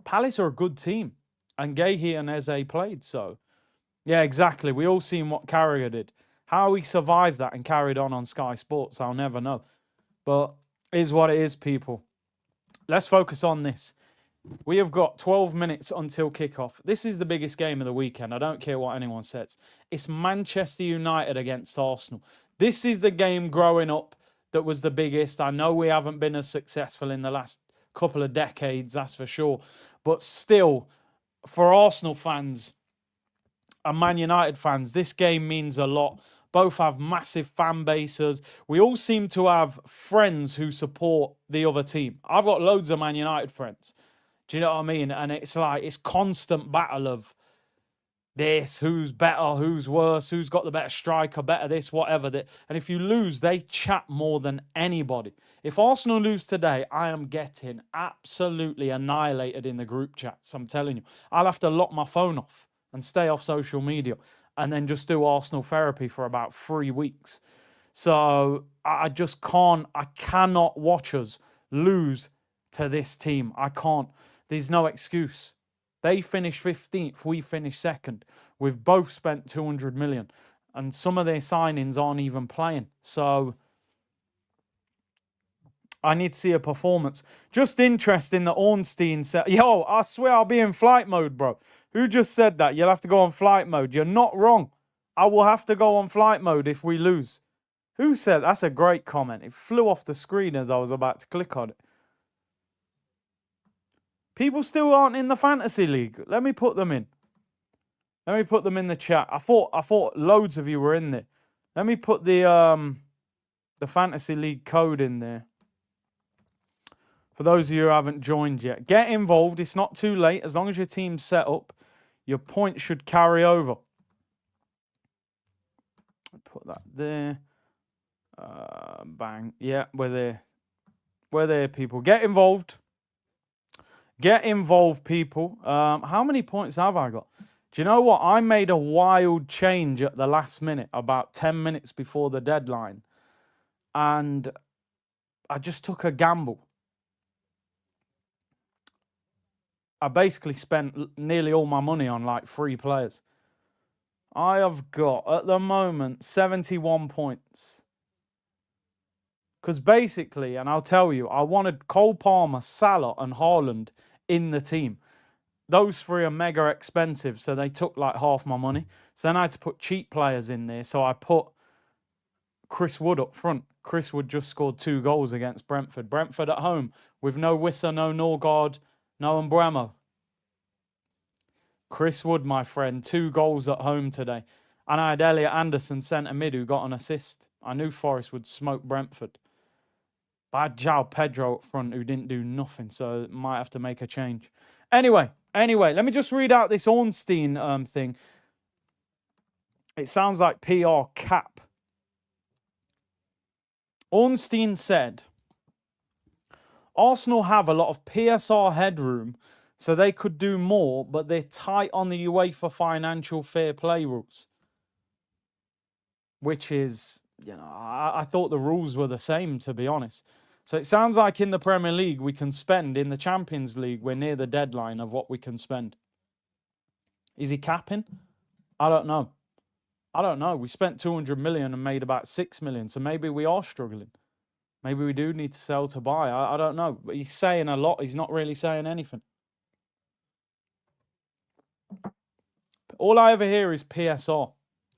Palace are a good team, and Guehi and Eze played, so yeah, exactly. We all seen what Carragher did. How he survived that and carried on Sky Sports, I'll never know. But it is what it is, people. Let's focus on this. We have got 12 minutes until kickoff. This is the biggest game of the weekend. I don't care what anyone says. It's Manchester United against Arsenal. This is the game growing up that was the biggest. I know we haven't been as successful in the last couple of decades, that's for sure. But still, for Arsenal fans and Man United fans, this game means a lot. Both have massive fan bases. We all seem to have friends who support the other team. I've got loads of Man United friends. Do you know what I mean? And it's like, it's constant battle of this, who's better, who's worse, who's got the better striker, better this, whatever. And if you lose, they chat more than anybody. If Arsenal lose today, I am getting absolutely annihilated in the group chats. I'm telling you. I'll have to lock my phone off and stay off social media and then just do Arsenal therapy for about 3 weeks. So I just can't, I cannot watch us lose to this team. I can't. There's no excuse. They finished 15th, we finished second. We've both spent 200 million, and some of their signings aren't even playing. So I need to see a performance. Just interesting that Ornstein said, yo, I swear I'll be in flight mode, bro. Who just said that? You'll have to go on flight mode. You're not wrong. I will have to go on flight mode if we lose. Who said? That's a great comment. It flew off the screen as I was about to click on it. People still aren't in the fantasy league. Let me put them in. Let me put them in the chat. I thought loads of you were in there. Let me put the fantasy league code in there. For those of you who haven't joined yet, get involved. It's not too late. As long as your team's set up, your points should carry over. Put that there. Bang. Yeah, we're there. We're there, people. Get involved. Get involved, people. How many points have I got? Do you know what? I made a wild change at the last minute, about 10 minutes before the deadline. And I just took a gamble. I basically spent nearly all my money on like 3 players. I have got, at the moment, 71 points. Because basically, and I'll tell you, I wanted Cole Palmer, Salah, and Haaland in the team. Those 3 are mega expensive, so they took like half my money. So then I had to put cheap players in there. So I put Chris Wood up front. Chris Wood just scored 2 goals against Brentford. Brentford at home with no Wissa, no Norgard, no Mbramo. Chris Wood, my friend, 2 goals at home today. And I had Elliot Anderson, centre mid, who got an assist. I knew Forest would smoke Brentford. But I had João Pedro up front, who didn't do nothing, so might have to make a change. Anyway, let me just read out this Ornstein thing. It sounds like PR cap. Ornstein said, Arsenal have a lot of PSR headroom, so they could do more, but they're tight on the UEFA financial fair play rules. Which is, I thought the rules were the same, to be honest. So it sounds like in the Premier League we can spend, in the Champions League we're near the deadline of what we can spend. Is he capping? I don't know. We spent 200 million and made about 6 million, so maybe we are struggling. Maybe we do need to sell to buy. I don't know. But he's saying a lot. He's not really saying anything. All I ever hear is PSR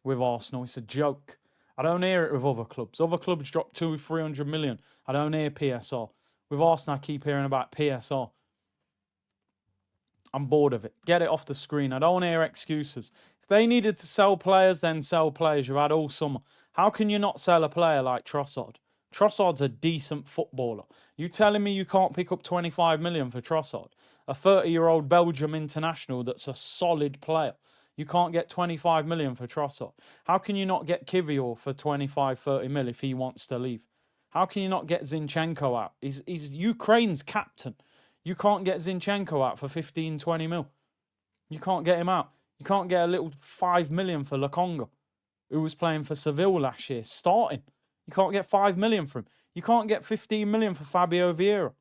with Arsenal. It's a joke. I don't hear it with other clubs. Other clubs drop 200-300 million. I don't hear PSR. With Arsenal, I keep hearing about PSR. I'm bored of it. Get it off the screen. I don't want to hear excuses. If they needed to sell players, then sell players. You've had all summer. How can you not sell a player like Trossard? Trossard's a decent footballer. You telling me you can't pick up 25 million for Trossard? A 30-year-old Belgium international that's a solid player. You can't get 25 million for Trossard. How can you not get Kivior for 25, 30 mil if he wants to leave? How can you not get Zinchenko out? He's Ukraine's captain. You can't get Zinchenko out for 15, 20 mil. You can't get him out. You can't get a little 5 million for Lokonga, who was playing for Seville last year, starting. You can't get 5 million for him. You can't get 15 million for Fabio Vieira,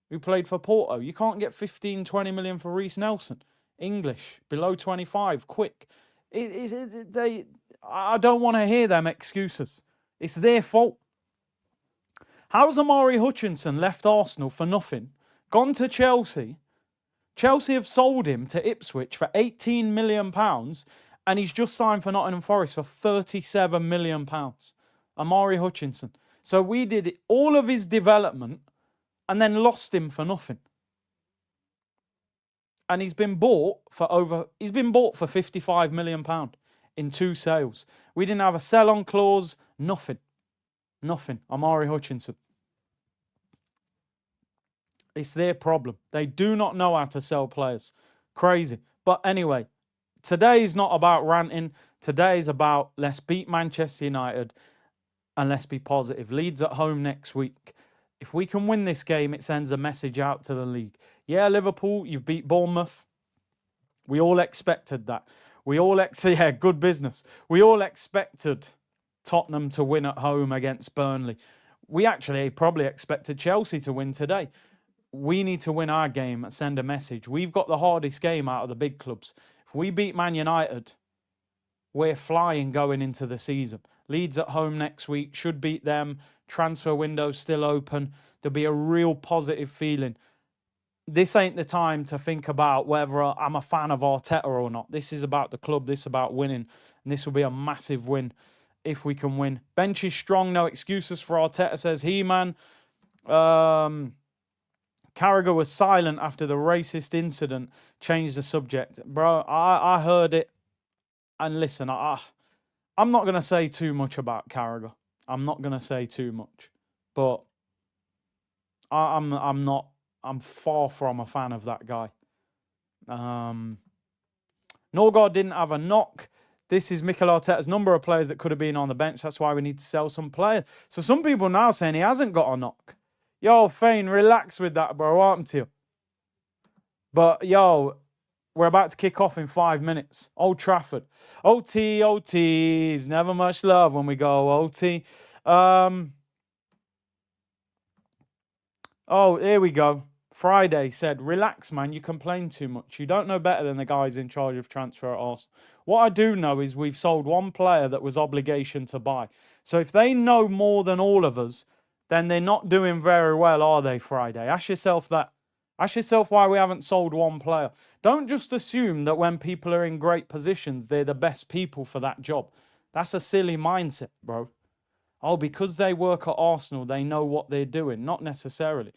who played for Porto. You can't get 15, 20 million for Reece Nelson. English, below 25, quick. I don't want to hear them excuses. It's their fault. How's Amari Hutchinson left Arsenal for nothing, gone to Chelsea? Chelsea have sold him to Ipswich for £18 million, and he's just signed for Nottingham Forest for £37 million. Amari Hutchinson. So we did all of his development and then lost him for nothing. And he's been bought for £55 million in 2 sales. We didn't have a sell-on clause, nothing. Nothing. Amari Hutchinson. It's their problem. They do not know how to sell players. Crazy. But anyway, today is not about ranting. Today is about let's beat Manchester United and let's be positive. Leeds at home next week. If we can win this game, it sends a message out to the league. Yeah, Liverpool, you've beat Bournemouth. We all expected that. Yeah, good business. We all expected Tottenham to win at home against Burnley. We actually probably expected Chelsea to win today. We need to win our game and send a message. We've got the hardest game out of the big clubs. If we beat Man United, we're flying going into the season. Leeds at home next week, should beat them. Transfer window still open. There'll be a real positive feeling. This ain't the time to think about whether I'm a fan of Arteta or not. This is about the club. This is about winning. And this will be a massive win if we can win. Bench is strong. No excuses for Arteta, says He-Man. Carragher was silent after the racist incident. Changed the subject. Bro, I heard it. And listen, I'm not going to say too much about Carragher. I'm not going to say too much. But I'm far from a fan of that guy. Norgard didn't have a knock. This is Mikel Arteta's number of players that could have been on the bench. That's why we need to sell some players. So some people now saying he hasn't got a knock. Yo, Fane, relax with that, bro. What happened to you? But, yo, we're about to kick off in 5 minutes. Old Trafford. OTs. Never much love when we go OT. Oh, here we go. Friday said, relax, man. You complain too much. You don't know better than the guys in charge of transfer at Arsenal. What I do know is we've sold one player that was obligation to buy. So if they know more than all of us, then they're not doing very well, are they, Friday? Ask yourself that. Ask yourself why we haven't sold one player. Don't just assume that when people are in great positions, they're the best people for that job. That's a silly mindset, bro. Oh, because they work at Arsenal, they know what they're doing. Not necessarily.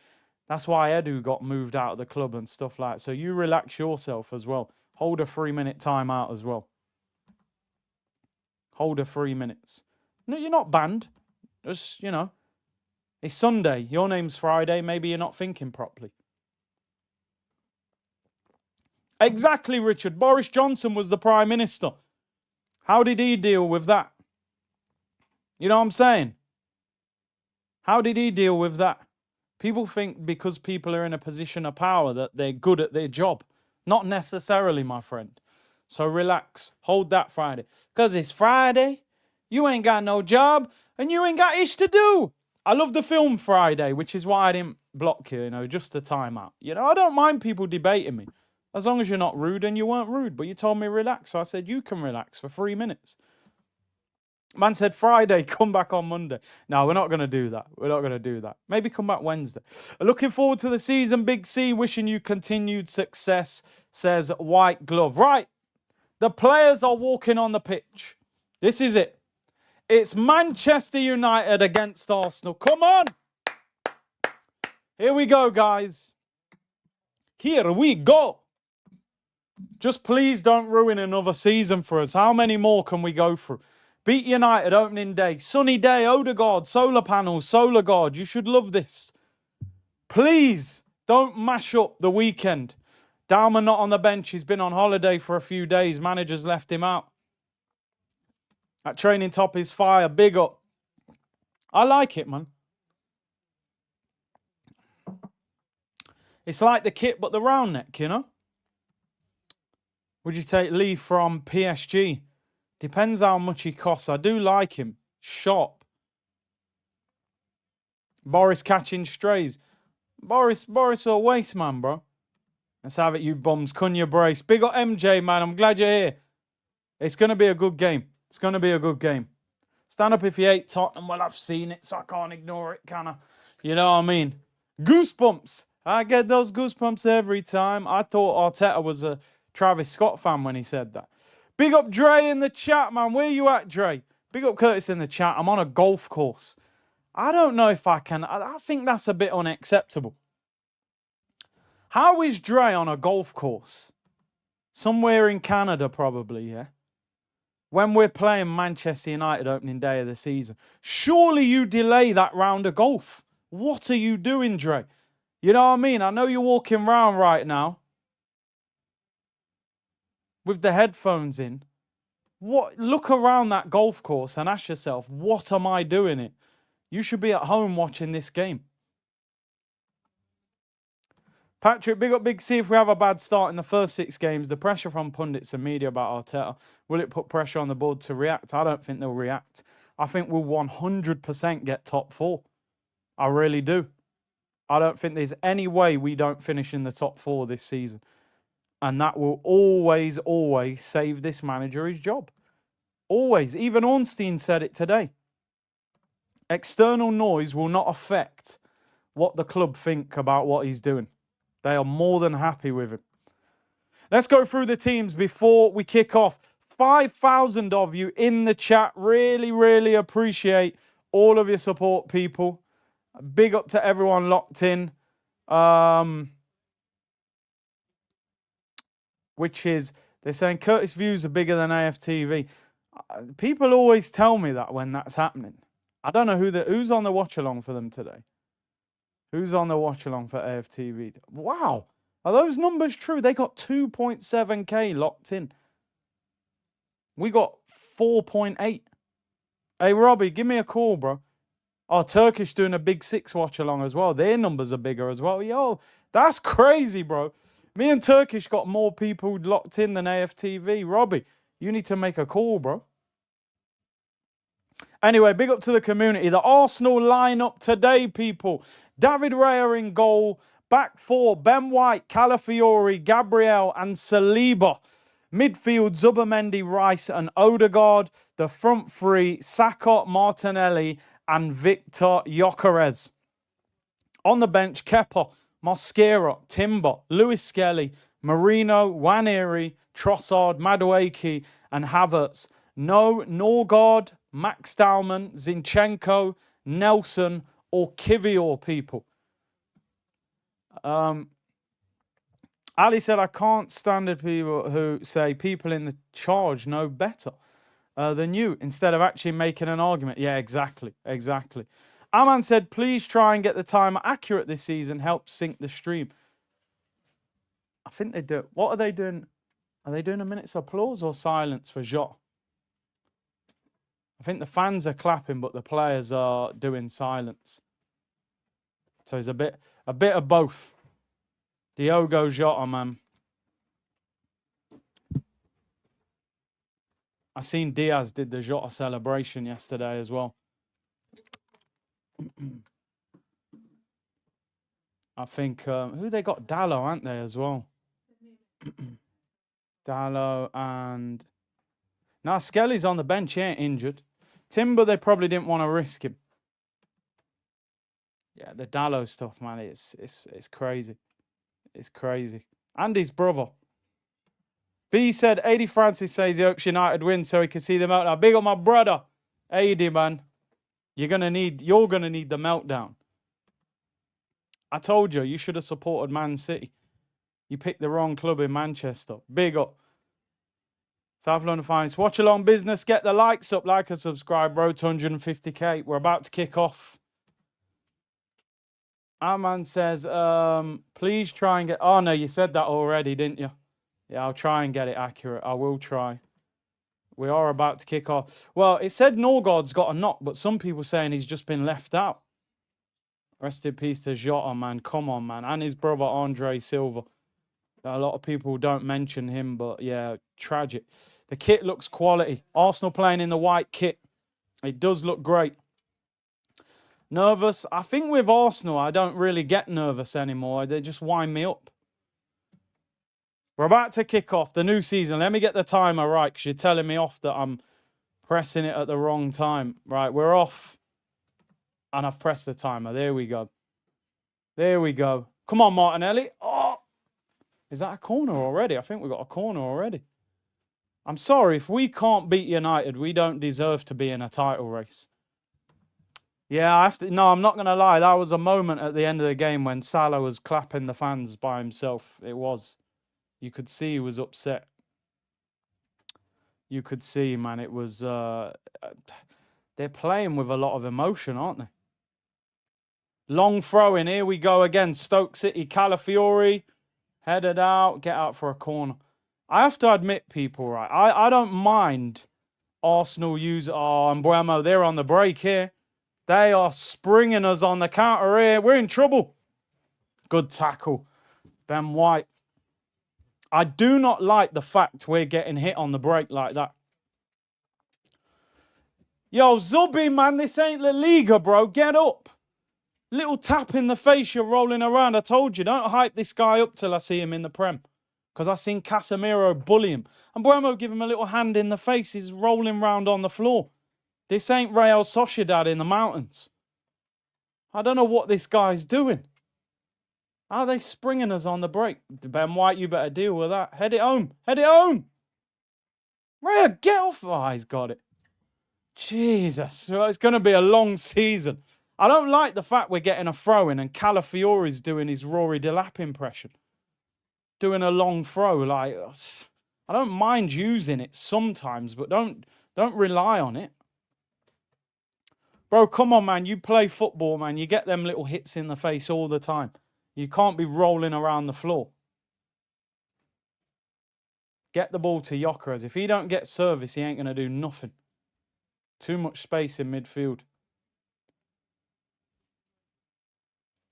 That's why Edu got moved out of the club and stuff like that. So you relax yourself as well. Hold a 3-minute timeout as well. Hold a 3 minutes. No, you're not banned. Just, it's Sunday. Your name's Friday. Maybe you're not thinking properly. Exactly, Richard. Boris Johnson was the Prime Minister. How did he deal with that? You know what I'm saying? How did he deal with that? People think because people are in a position of power that they're good at their job. Not necessarily, my friend. So relax. Hold that Friday. Because it's Friday. You ain't got no job. And you ain't got ish to do. I love the film Friday, which is why I didn't block you, just a timeout. I don't mind people debating me. As long as you're not rude, and you weren't rude. But you told me relax. So I said, you can relax for 3 minutes. Man said Friday, come back on Monday. No, we're not going to do that. We're not going to do that. Maybe come back Wednesday. Looking forward to the season, Big C. Wishing you continued success, says White Glove. Right. The players are walking on the pitch. This is it. It's Manchester United against Arsenal. Come on. Here we go, guys. Here we go. Just please don't ruin another season for us. How many more can we go through? Beat United opening day. Sunny day, Odegaard, solar panels, solar guard. You should love this. Please don't mash up the weekend. Dalman not on the bench. He's been on holiday for a few days. Manager's left him out. That training top is fire. Big up. I like it, man. It's like the kit, but the round neck, Would you take Lee from PSG? Depends how much he costs. I do like him. Shop. Boris catching strays. Boris a waste man, bro. Let's have it, you bums. Cunha brace. Big up MJ, man. I'm glad you're here. It's going to be a good game. It's going to be a good game. Stand up if you hate Tottenham. Well, I've seen it, so I can't ignore it, can I? You know what I mean? Goosebumps. I get those goosebumps every time. I thought Arteta was a Travis Scott fan when he said that. Big up Dre in the chat, man. Where you at, Dre? Big up Curtis in the chat. I'm on a golf course. I don't know if I can. I think that's a bit unacceptable. How is Dre on a golf course? Somewhere in Canada, probably, yeah? When we're playing Manchester United opening day of the season. Surely you delay that round of golf. What are you doing, Dre? You know what I mean? I know you're walking around right now with the headphones in. Look around that golf course and ask yourself, what am I doing it? You should be at home watching this game. Patrick, big up Big C. If we have a bad start in the first 6 games, the pressure from pundits and media about Arteta, will it put pressure on the board to react? I don't think they'll react. I think we'll 100% get top 4. I really do. I don't think there's any way we don't finish in the top 4 this season. And that will always, always save this manager his job. Always. Even Ornstein said it today. External noise will not affect what the club think about what he's doing. They are more than happy with him. Let's go through the teams before we kick off. 5,000 of you in the chat. Really, really appreciate all of your support, people. Big up to everyone locked in. Which is, they're saying Curtis views are bigger than AFTV. People always tell me that when that's happening. I don't know who's on the watch along for them today. Who's on the watch along for AFTV? Wow. Are those numbers true? They got 2.7K locked in. We got 4.8. Hey, Robbie, give me a call, bro. Oh, Turkish doing a big 6 watch along as well. Their numbers are bigger as well. Yo, that's crazy, bro. Me and Turkish got more people locked in than AFTV. Robbie, you need to make a call, bro. Anyway, big up to the community. The Arsenal lineup today, people. David Raya in goal. Back 4, Ben White, Calafiori, Gabriel and Saliba. Midfield, Zubimendi, Rice and Odegaard. The front 3, Saka, Martinelli and Victor Gyökeres. On the bench, Kepa, Mosquera, Timber, Lewis Skelly, Marino, Waneri, Trossard, Madueke and Havertz. No Norgard, Max Dalman, Zinchenko, Nelson or Kivior, people. Ali said, I can't stand the people who say people in the charge know better than you instead of actually making an argument. Yeah, exactly. Exactly. Aman said, please try and get the timer accurate this season. Help sync the stream. I think they do. What are they doing? Are they doing a minute's applause or silence for Jot? I think the fans are clapping, but the players are doing silence. So it's a bit of both. Diogo Jota, man. I seen Diaz did the Jota celebration yesterday as well. I think who they got? Dallo, aren't they, as well? Dallo and now Skelly's on the bench. He ain't injured. Timber, they probably didn't want to risk him. Yeah, the Dallo stuff, man. It's crazy. It's crazy. And his brother. B said, 80 Francis says he hopes United win so he can see the meltdown. Big up my brother. 80, man. You're gonna need the meltdown. I told you, you should have supported Man City. You picked the wrong club in Manchester. Big up. South London Finest. Watch along business. Get the likes up. Like and subscribe. Road to 150k. We're about to kick off. Our man says, please try and get... Oh, no, you said that already, didn't you? Yeah, I'll try and get it accurate. I will try. We are about to kick off. Well, it said Norgard's got a knock, but some people saying he's just been left out. Rest in peace to Jota, man. Come on, man. And his brother, Andre Silva. A lot of people don't mention him, but yeah, tragic. The kit looks quality. Arsenal playing in the white kit. It does look great. Nervous? I think with Arsenal, I don't really get nervous anymore. They just wind me up. We're about to kick off the new season. Let me get the timer right, because you're telling me off that I'm pressing it at the wrong time. Right, we're off. And I've pressed the timer. There we go. There we go. Come on, Martinelli. Oh! Is that a corner already? I think we've got a corner already. I'm sorry, if we can't beat United, we don't deserve to be in a title race. Yeah, I have to. No, I'm not going to lie. That was a moment at the end of the game when Salah was clapping the fans by himself. It was. You could see he was upset. You could see, man, it was... they're playing with a lot of emotion, aren't they? Long throw in. Here we go again. Stoke City. Calafiori. Headed out. Get out for a corner. I have to admit, people, right? I don't mind Arsenal use... Oh, and Mbuemo, they're on the break here. They are springing us on the counter here. We're in trouble. Good tackle. Ben White. I do not like the fact we're getting hit on the break like that. Yo, Zubi, man, this ain't La Liga, bro. Get up. Little tap in the face, you're rolling around. I told you, don't hype this guy up till I see him in the Prem. Because I seen Casemiro bully him. And Mbuemo give him a little hand in the face. He's rolling round on the floor. This ain't Real Sociedad in the mountains. I don't know what this guy's doing. Are they springing us on the break? Ben White, you better deal with that. Head it home. Head it home. Raya, get off. Oh, he's got it. Jesus. Well, it's going to be a long season. I don't like the fact we're getting a throw-in and Calafiori's doing his Rory Delap impression. Doing a long throw. Like, I don't mind using it sometimes, but don't rely on it. Bro, come on, man. You play football, man. You get them little hits in the face all the time. You can't be rolling around the floor. Get the ball to Gyökeres. If he don't get service, he ain't going to do nothing. Too much space in midfield.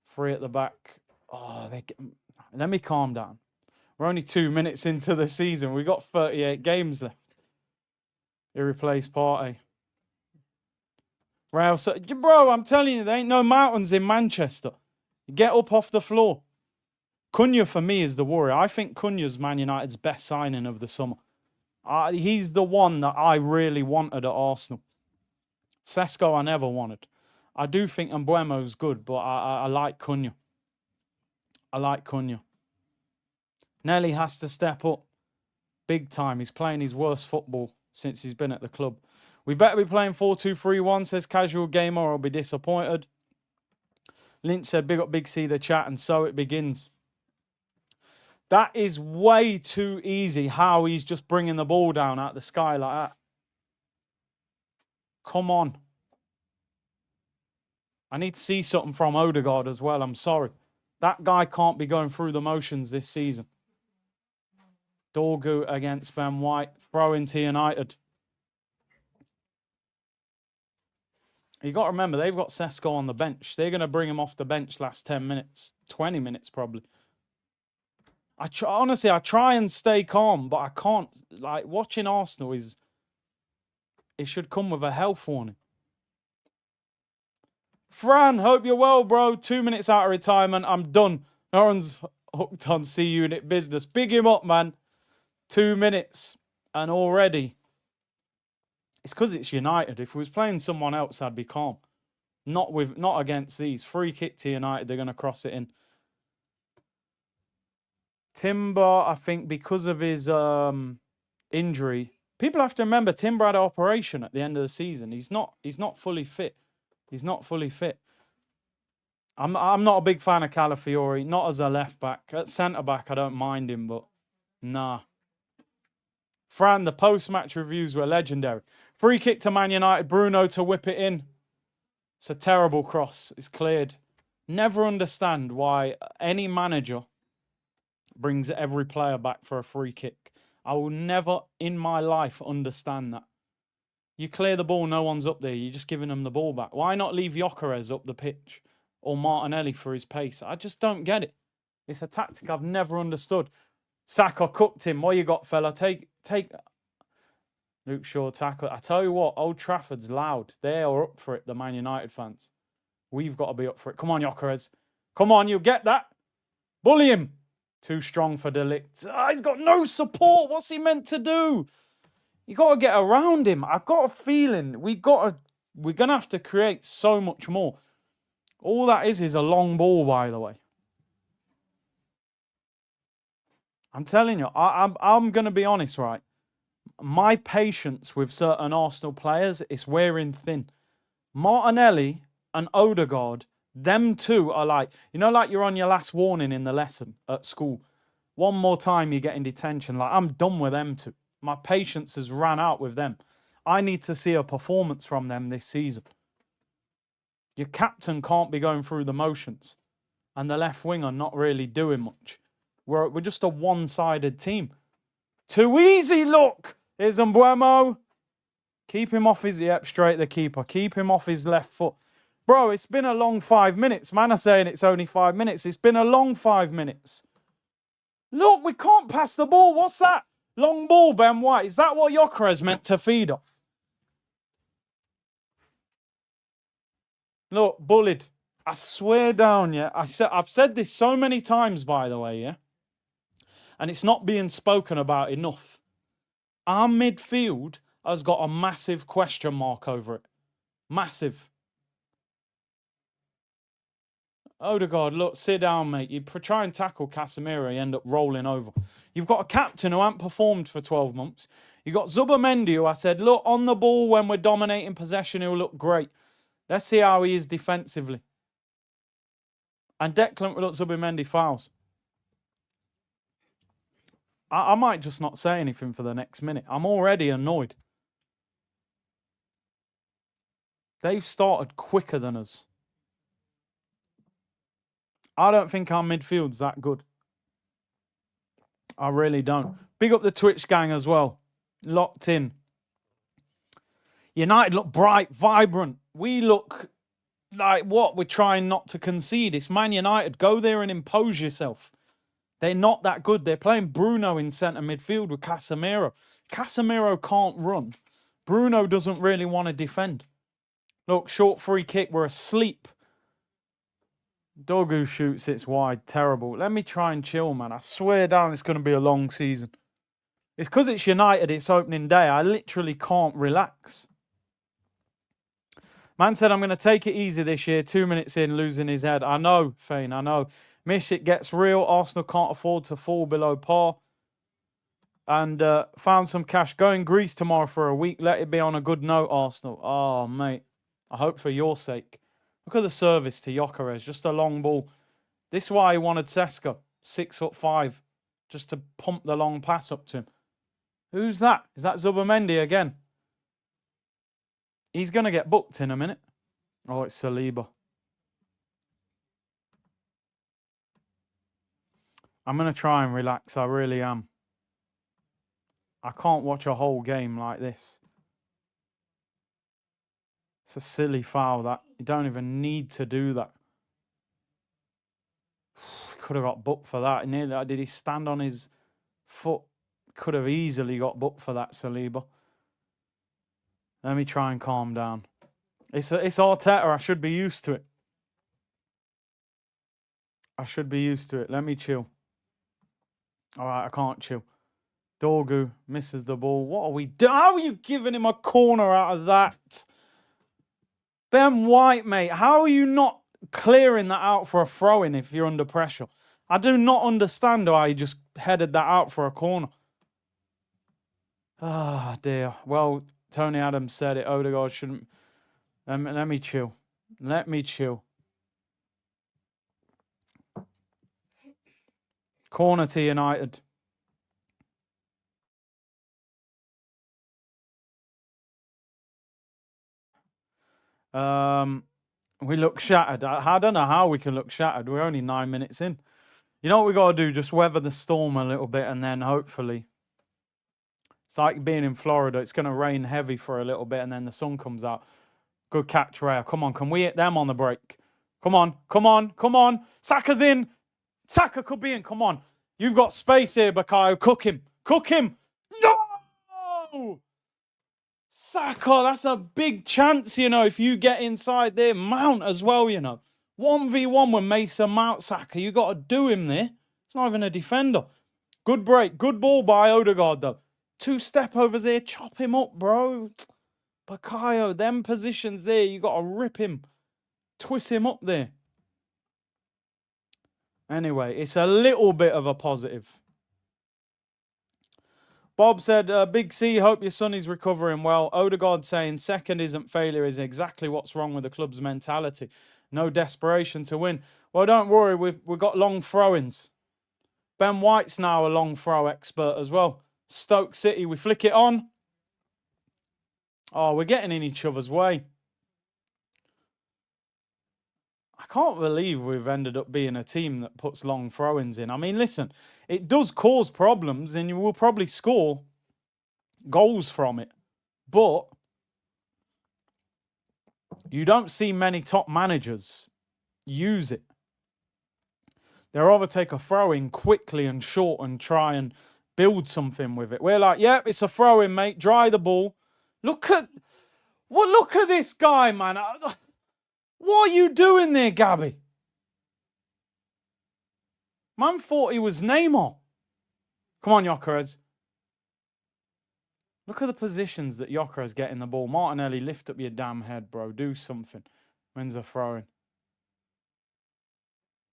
Free at the back. Oh, let me calm down. We're only 2 minutes into the season. We've got 38 games left. Irreplaceable party. Bro, I'm telling you, there ain't no mountains in Manchester. Get up off the floor. Cunha, for me, is the worry. I think Cunha's Man United's best signing of the summer. He's the one that I really wanted at Arsenal. Sesko I never wanted. I do think Mbuemo's good, but I like Cunha. I like Cunha. Nelly has to step up. Big time. He's playing his worst football since he's been at the club. We better be playing 4-2-3-1, says Casual Gamer, or I'll be disappointed. Lynch said, big up Big C, the chat, and so it begins. That is way too easy how he's just bringing the ball down out the sky like that. Come on. I need to see something from Odegaard as well. I'm sorry. That guy can't be going through the motions this season. Dorgu against Ben White. Throw into United. You got to remember, they've got Sesko on the bench. They're going to bring him off the bench last 10 minutes, 20 minutes probably. Honestly, I try and stay calm, but I can't. Like, watching Arsenal it should come with a health warning. Fran, hope you're well, bro. 2 minutes out of retirement. I'm done. No one's hooked on C Unit business. Big him up, man. 2 minutes. And already. It's because it's United. If we was playing someone else, I'd be calm. Not against these. Free kick to United. They're going to cross it in. Timber, I think because of his injury. People have to remember Timber had an operation at the end of the season. He's not fully fit. He's not fully fit. I'm not a big fan of Calafiori, not as a left back. At centre back, I don't mind him, but nah. Fran, the post-match reviews were legendary. Free kick to Man United, Bruno to whip it in. It's a terrible cross. It's cleared. Never understand why any manager brings every player back for a free kick. I will never in my life understand that. You clear the ball, no one's up there. You're just giving them the ball back. Why not leave Gyökeres up the pitch? Or Martinelli for his pace? I just don't get it. It's a tactic I've never understood. Saka cooked him. What you got, fella? Take Luke Shaw tackle. I tell you what, Old Trafford's loud. They are up for it, the Man United fans. We've got to be up for it. Come on, Gyökeres. Come on, you'll get that. Bully him. Too strong for De Ligt. He's got no support. What's he meant to do? You got to get around him. I've got a feeling we're going to have to create so much more. All that is a long ball, by the way. I'm telling you, I'm going to be honest, right? My patience with certain Arsenal players is wearing thin. Martinelli and Odegaard, them two are like, like you're on your last warning in the lesson at school. One more time you get in detention. Like, I'm done with them two. My patience has ran out with them. I need to see a performance from them this season. Your captain can't be going through the motions. And the left winger not really doing much. We're just a one-sided team. Too easy, look! Here's Mbuemo. Keep him off his... Yep, straight the keeper. Keep him off his left foot. Bro, it's been a long 5 minutes. Man are saying it's only 5 minutes. It's been a long 5 minutes. Look, we can't pass the ball. What's that? Long ball, Ben White. Is that what Gyökeres meant to feed off? Look, bullied. I swear down, yeah. I've said this so many times, by the way, yeah. And it's not being spoken about enough. Our midfield has got a massive question mark over it. Massive. Odegaard, look, sit down, mate. You try and tackle Casemiro, you end up rolling over. You've got a captain who hasn't performed for 12 months. You've got Zubimendi, who I said, look, on the ball when we're dominating possession, he'll look great. Let's see how he is defensively. And Declan, look, Zubimendi fouls. I might just not say anything for the next minute. I'm already annoyed. They've started quicker than us. I don't think our midfield's that good. I really don't. Big up the Twitch gang as well. Locked in. United look bright, vibrant. We look like what? We're trying not to concede. It's Man United. Go there and impose yourself. They're not that good. They're playing Bruno in centre midfield with Casemiro. Casemiro can't run. Bruno doesn't really want to defend. Look, short free kick. We're asleep. Dogu shoots, it's wide. Terrible. Let me try and chill, man. I swear down it's going to be a long season. It's because it's United, it's opening day. I literally can't relax. Man said, I'm going to take it easy this year. 2 minutes in, losing his head. I know, Fane, I know. Mish, it gets real. Arsenal can't afford to fall below par. And found some cash. Going Greece tomorrow for a week. Let it be on a good note, Arsenal. Oh, mate. I hope for your sake. Look at the service to Gyökeres. Just a long ball. This is why he wanted Sesko, 6'5", just to pump the long pass up to him. Who's that? Is that Zubimendi again? He's going to get booked in a minute. Oh, it's Saliba. I'm going to try and relax. I really am. I can't watch a whole game like this. It's a silly foul, that. You don't even need to do that. Could have got booked for that. Did he stand on his foot? Could have easily got booked for that, Saliba. Let me try and calm down. It's Arteta. I should be used to it. I should be used to it. Let me chill. All right, I can't chill. Dorgu misses the ball. What are we doing? How are you giving him a corner out of that? Ben White, mate. How are you not clearing that out for a throw-in if you're under pressure? I do not understand why he just headed that out for a corner. Ah, dear. Well, Tony Adams said it. Odegaard shouldn't. Let me chill. Let me chill. Corner to United. We look shattered. I don't know how we can look shattered. We're only 9 minutes in. You know what we got to do? Just weather the storm a little bit, and then hopefully, it's like being in Florida. It's going to rain heavy for a little bit, and then the sun comes out. Good catch, Raya. Come on, can we hit them on the break? Come on, come on, come on. Saka's in. Saka could be in. Come on. You've got space here, Bakayo. Cook him. Cook him. No! Saka, that's a big chance, you know, if you get inside there. Mount as well, you know. 1v1 with Mason Mount, Saka. You got to do him there. It's not even a defender. Good break. Good ball by Odegaard, though. 2 step overs there. Chop him up, bro. Bakayo, them positions there, you got to rip him. Twist him up there. Anyway, it's a little bit of a positive. Bob said, Big C, hope your son is recovering well. Odegaard saying second isn't failure is exactly what's wrong with the club's mentality. No desperation to win. Well, don't worry, we've got long throw-ins. Ben White's now a long throw expert as well. Stoke City, we flick it on. Oh, we're getting in each other's way. I can't believe we've ended up being a team that puts long throw-ins in. I mean, listen, it does cause problems and you will probably score goals from it. But you don't see many top managers use it. They'll rather take a throw-in quickly and short and try and build something with it. We're like, yep, it's a throw-in, mate. Dry the ball. Look at this guy, man. What are you doing there, Gabby? Man thought he was Neymar. Come on, Gyökeres. Look at the positions that Gyökeres getting the ball. Martinelli, lift up your damn head, bro. Do something. When's a throw-in?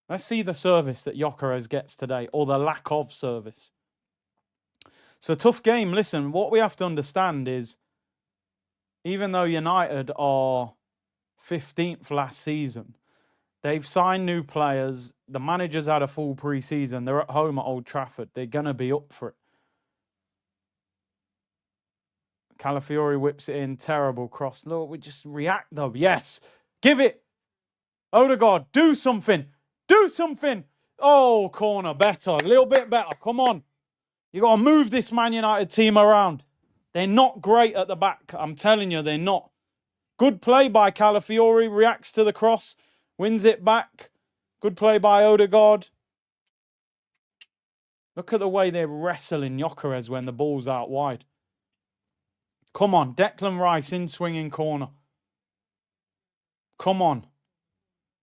Let's see the service that Gyökeres gets today, or the lack of service. It's a tough game. Listen, what we have to understand is, even though United are 15th last season, they've signed new players. The manager's had a full pre-season. They're at home at Old Trafford. They're going to be up for it. Calafiori whips it in. Terrible cross. Look, we just react, though. Yes. Give it. Odegaard, do something. Do something. Oh, corner. Better. A little bit better. Come on. You got to move this Man United team around. They're not great at the back. I'm telling you, they're not. Good play by Calafiori. Reacts to the cross. Wins it back. Good play by Odegaard. Look at the way they're wrestling Gyökeres when the ball's out wide. Come on. Declan Rice in swinging corner. Come on.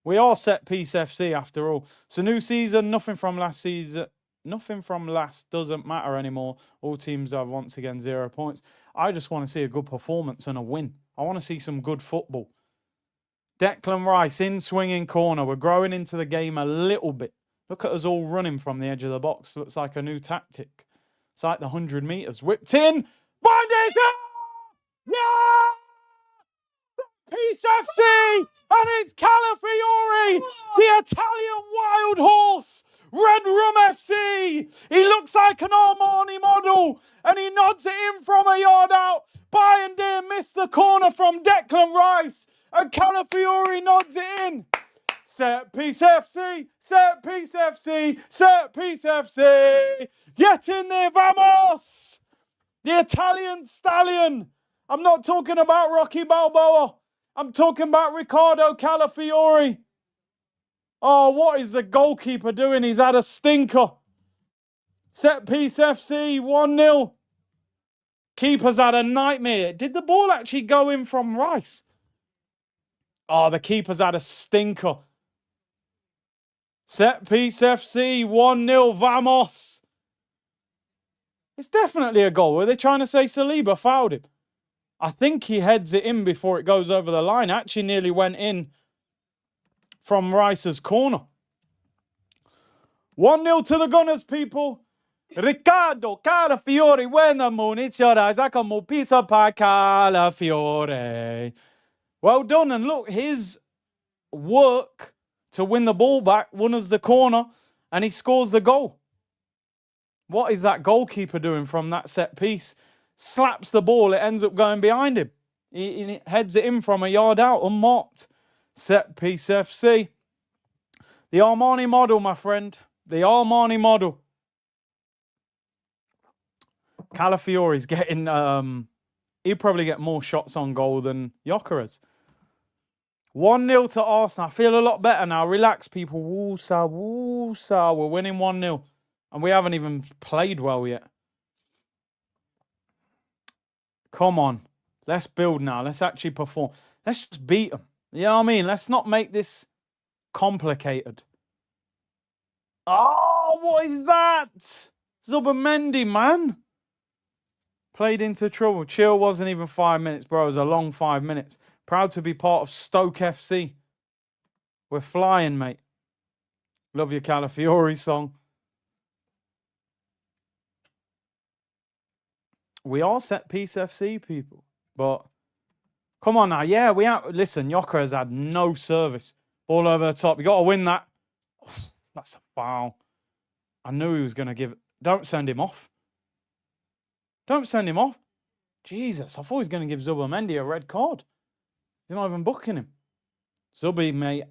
We are set piece FC after all. So new season, nothing from last season. Nothing from last doesn't matter anymore. All teams have once again 0 points. I just want to see a good performance and a win. I want to see some good football. Declan Rice in swinging corner. We're growing into the game a little bit. Look at us all running from the edge of the box. Looks like a new tactic. It's like the 100 meters. Whipped in. Binders! Yeah! Piece FC! And it's Calafiori! The Italian wild horse! Red Rum FC! He looks like an Armani model! And he nods it in from a yard out. Bayern missed the corner from Declan Rice. And Calafiori nods it in. Set piece FC! Set piece FC! Set piece FC! Get in there, vamos! The Italian stallion! I'm not talking about Rocky Balboa. I'm talking about Ricardo Calafiori. Oh, what is the goalkeeper doing? He's had a stinker. Set piece FC, 1-0. Keeper's had a nightmare. Did the ball actually go in from Rice? Oh, the keeper's had a stinker. Set piece FC, 1-0, vamos. It's definitely a goal. Were they trying to say Saliba fouled him? I think he heads it in before it goes over the line. Actually nearly went in from Rice's corner. 1-0 to the Gunners, people. Riccardo Calafiori, when the moon hits your eyes, I come pizza pie Calafiori. Well done. And look, his work to win the ball back won us the corner, and he scores the goal. What is that goalkeeper doing from that set piece? Slaps the ball, it ends up going behind him. He heads it in from a yard out, unmarked. Set piece FC. The Armani model, my friend. The Armani model. Calafiori's getting, he'd probably get more shots on goal than Gyökeres. 1-0 to Arsenal. I feel a lot better now. Relax, people. Woosa, woosa. We're winning 1-0. And we haven't even played well yet. Come on. Let's build now. Let's actually perform. Let's just beat them. You know what I mean? Let's not make this complicated. Oh, what is that? Zubimendi, man. Played into trouble. Chill wasn't even 5 minutes, bro. It was a long 5 minutes. Proud to be part of Stoke FC. We're flying, mate. Love your Calafiori song. We are set piece FC, people. But come on now. Yeah, we are. Listen, Gyökeres had no service. Ball over the top. You got to win that. That's a foul. I knew he was going to give it. Don't send him off. Don't send him off. Jesus, I thought he was going to give Zubimendi a red card. He's not even booking him. Zubi, mate,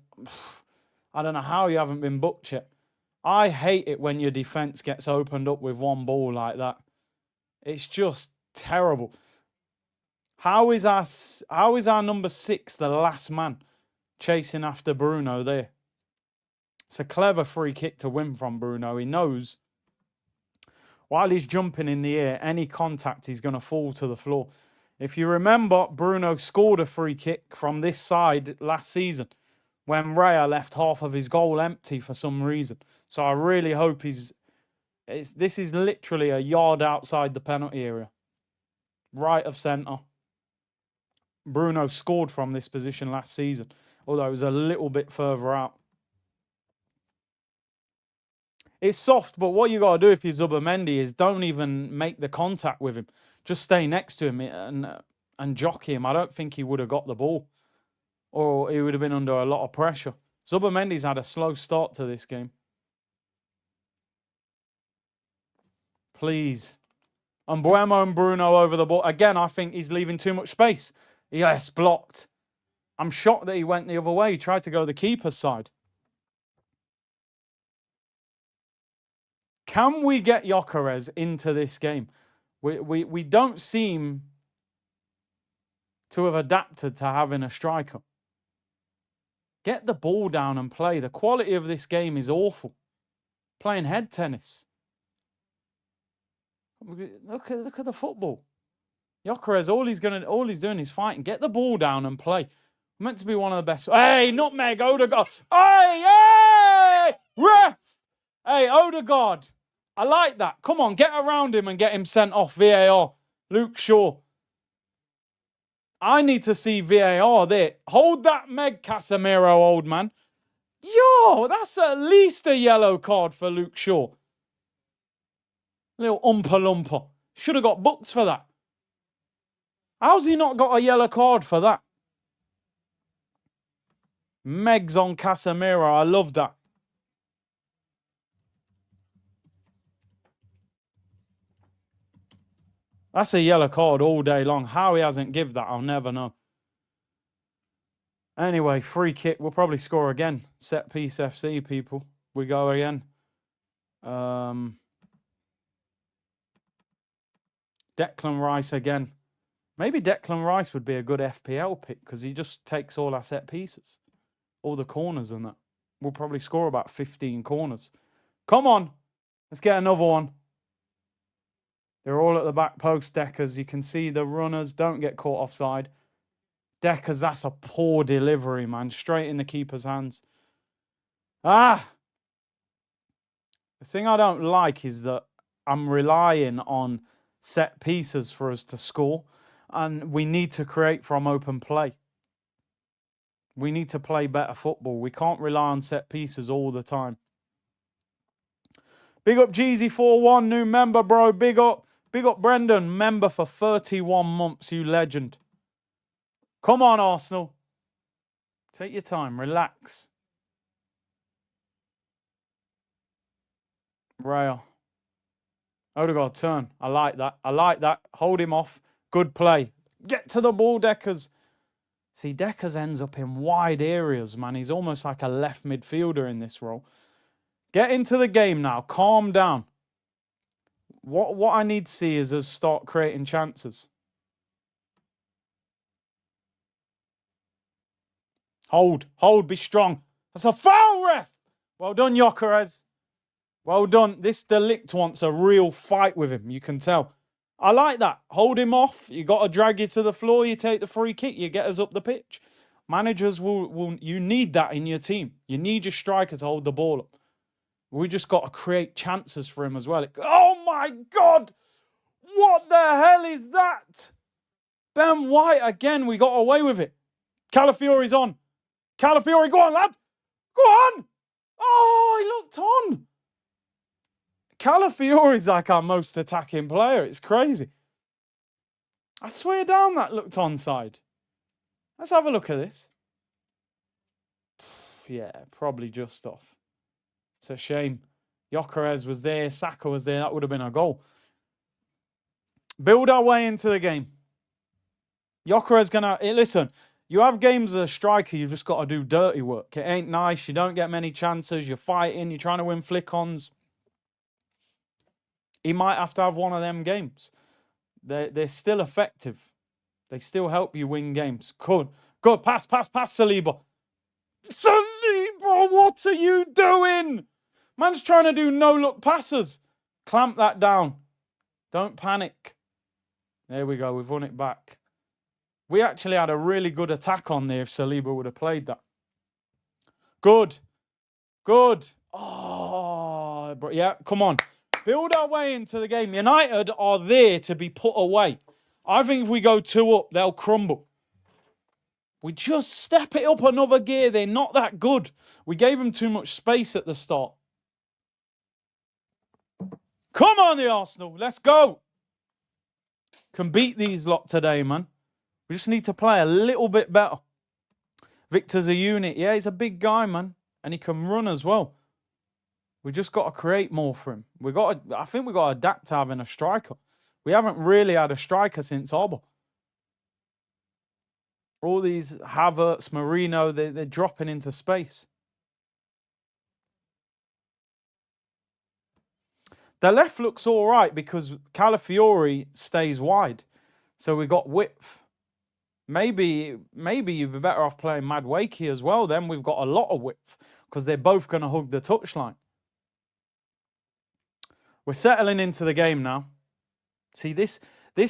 I don't know how you haven't been booked yet. I hate it when your defence gets opened up with one ball like that. It's just terrible. How is our number 6 the last man chasing after Bruno there? It's a clever free kick to win from Bruno. He knows while he's jumping in the air, any contact, he's going to fall to the floor. If you remember, Bruno scored a free kick from this side last season when Raya left half of his goal empty for some reason. So I really hope this is literally a yard outside the penalty area. Right of centre. Bruno scored from this position last season, although it was a little bit further out. It's soft, but what you got to do if you're Zubimendi is don't even make the contact with him. Just stay next to him and jockey him. I don't think he would have got the ball, or he would have been under a lot of pressure. Zubimendi's had a slow start to this game. Please. And Buemo and Bruno over the ball. Again, I think he's leaving too much space. Yes, blocked. I'm shocked that he went the other way. He tried to go the keeper's side. Can we get Gyökeres into this game? We don't seem to have adapted to having a striker. Get the ball down and play. The quality of this game is awful. Playing head tennis. Look at the football. Gyökeres, all he's doing is fighting. Get the ball down and play. Meant to be one of the best. Hey, nutmeg, Odegaard. Hey! Ref! Hey, Odegaard. I like that. Come on, get around him and get him sent off VAR. Luke Shaw. I need to see VAR there. Hold that Meg, Casemiro, old man. Yo, that's at least a yellow card for Luke Shaw. Little umpa-lumpa. Should have got booked for that. How's he not got a yellow card for that? Megs on Casemiro. I love that. That's a yellow card all day long. How he hasn't give that, I'll never know. Anyway, free kick. We'll probably score again. Set piece FC, people. We go again. Declan Rice again. Maybe Declan Rice would be a good FPL pick because he just takes all our set pieces, all the corners and that. We'll probably score about 15 corners. Come on, let's get another one. They're all at the back post, Deckers. You can see the runners don't get caught offside. Deckers, that's a poor delivery, man. Straight in the keeper's hands. Ah! The thing I don't like is that I'm relying on set pieces for us to score, and we need to create from open play. We need to play better football. We can't rely on set pieces all the time. Big up Jeezy41, new member, bro. Big up Brendan, member for 31 months, you legend. Come on, Arsenal. Take your time, relax. Rail. Odegaard, turn. I like that. I like that. Hold him off. Good play. Get to the ball, Deckers. See, Deckers ends up in wide areas, man. He's almost like a left midfielder in this role. Get into the game now. Calm down. What I need to see is us start creating chances. Hold, be strong. That's a foul, ref. Well done, Gyökeres. Well done. This Delict wants a real fight with him. You can tell. I like that. Hold him off. You got to drag you to the floor. You take the free kick. You get us up the pitch. Managers will. You need that in your team. You need your striker to hold the ball up. We just got to create chances for him as well. Oh my God! What the hell is that? Ben White again. We got away with it. Calafiori's on. Calafiori, go on, lad. Go on. Oh, he looked on. Calafiori's like our most attacking player. It's crazy. I swear down that looked onside. Let's have a look at this. Yeah, probably just off. It's a shame. Gyökeres was there. Saka was there. That would have been a goal. Build our way into the game. Gyökeres gonna... Listen, you have games as a striker, you've just got to do dirty work. It ain't nice. You don't get many chances. You're fighting. You're trying to win flick-ons. He might have to have one of them games. They're still effective. They still help you win games. Good. Pass, Saliba. Saliba, what are you doing? Man's trying to do no-look passes. Clamp that down. Don't panic. There we go. We've won it back. We actually had a really good attack on there if Saliba would have played that. Good. Oh, yeah, come on. Build our way into the game. United are there to be put away. I think if we go 2 up, they'll crumble. We just step it up another gear. They're not that good. We gave them too much space at the start. Come on, the Arsenal. Let's go. Can beat these lot today, man. We just need to play a little bit better. Victor's a unit. Yeah, he's a big guy, man. And he can run as well. We just got to create more for him. I think we got to adapt to having a striker. We haven't really had a striker since Oba. All these Havertz, Marino, they're dropping into space. The left looks all right because Calafiori stays wide. So we got width. Maybe you'd be better off playing Madueke as well. Then we've got a lot of width because they're both going to hug the touchline. We're settling into the game now. See, this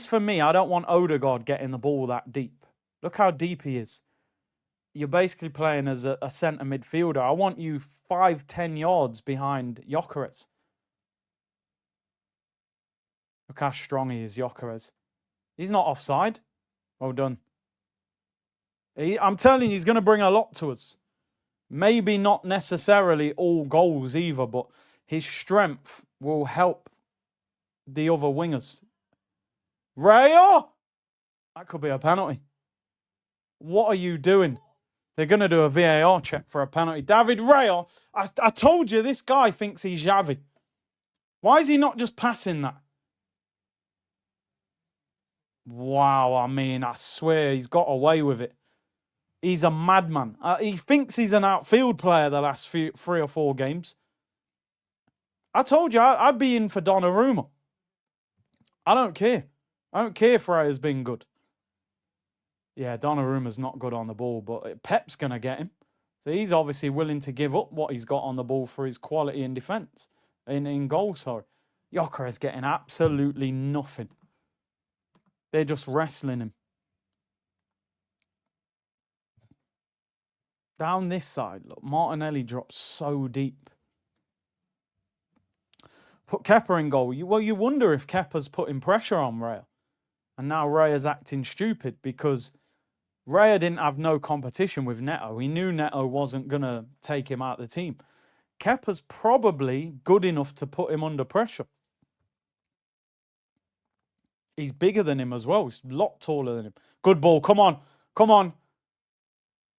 for me, I don't want Odegaard getting the ball that deep. Look how deep he is. You're basically playing as a centre midfielder. I want you 5-10 yards behind Gyökeres. Look how strong he is, Gyökeres. He's not offside. Well done. I'm telling you, he's going to bring a lot to us. Maybe not necessarily all goals either, but his strength will help the other wingers. Raya! That could be a penalty. What are you doing? They're going to do a VAR check for a penalty. David Raya, I told you this guy thinks he's Xavi. Why is he not just passing that? Wow, I mean, I swear he's got away with it. He's a madman. He thinks he's an outfield player the last 3 or 4 games. I told you, I'd be in for Donnarumma. I don't care. I don't care if Raya's been good. Yeah, Donnarumma's not good on the ball, but Pep's going to get him. So he's obviously willing to give up what he's got on the ball for his quality in defence. In goal, sorry. Gyökeres getting absolutely nothing. They're just wrestling him. Down this side, look, Martinelli drops so deep. Put Kepa in goal. You wonder if Kepa's putting pressure on Raya. And now Raya's acting stupid because Raya didn't have no competition with Neto. He knew Neto wasn't going to take him out of the team. Kepa's probably good enough to put him under pressure. He's bigger than him as well. He's a lot taller than him. Good ball. Come on. Come on.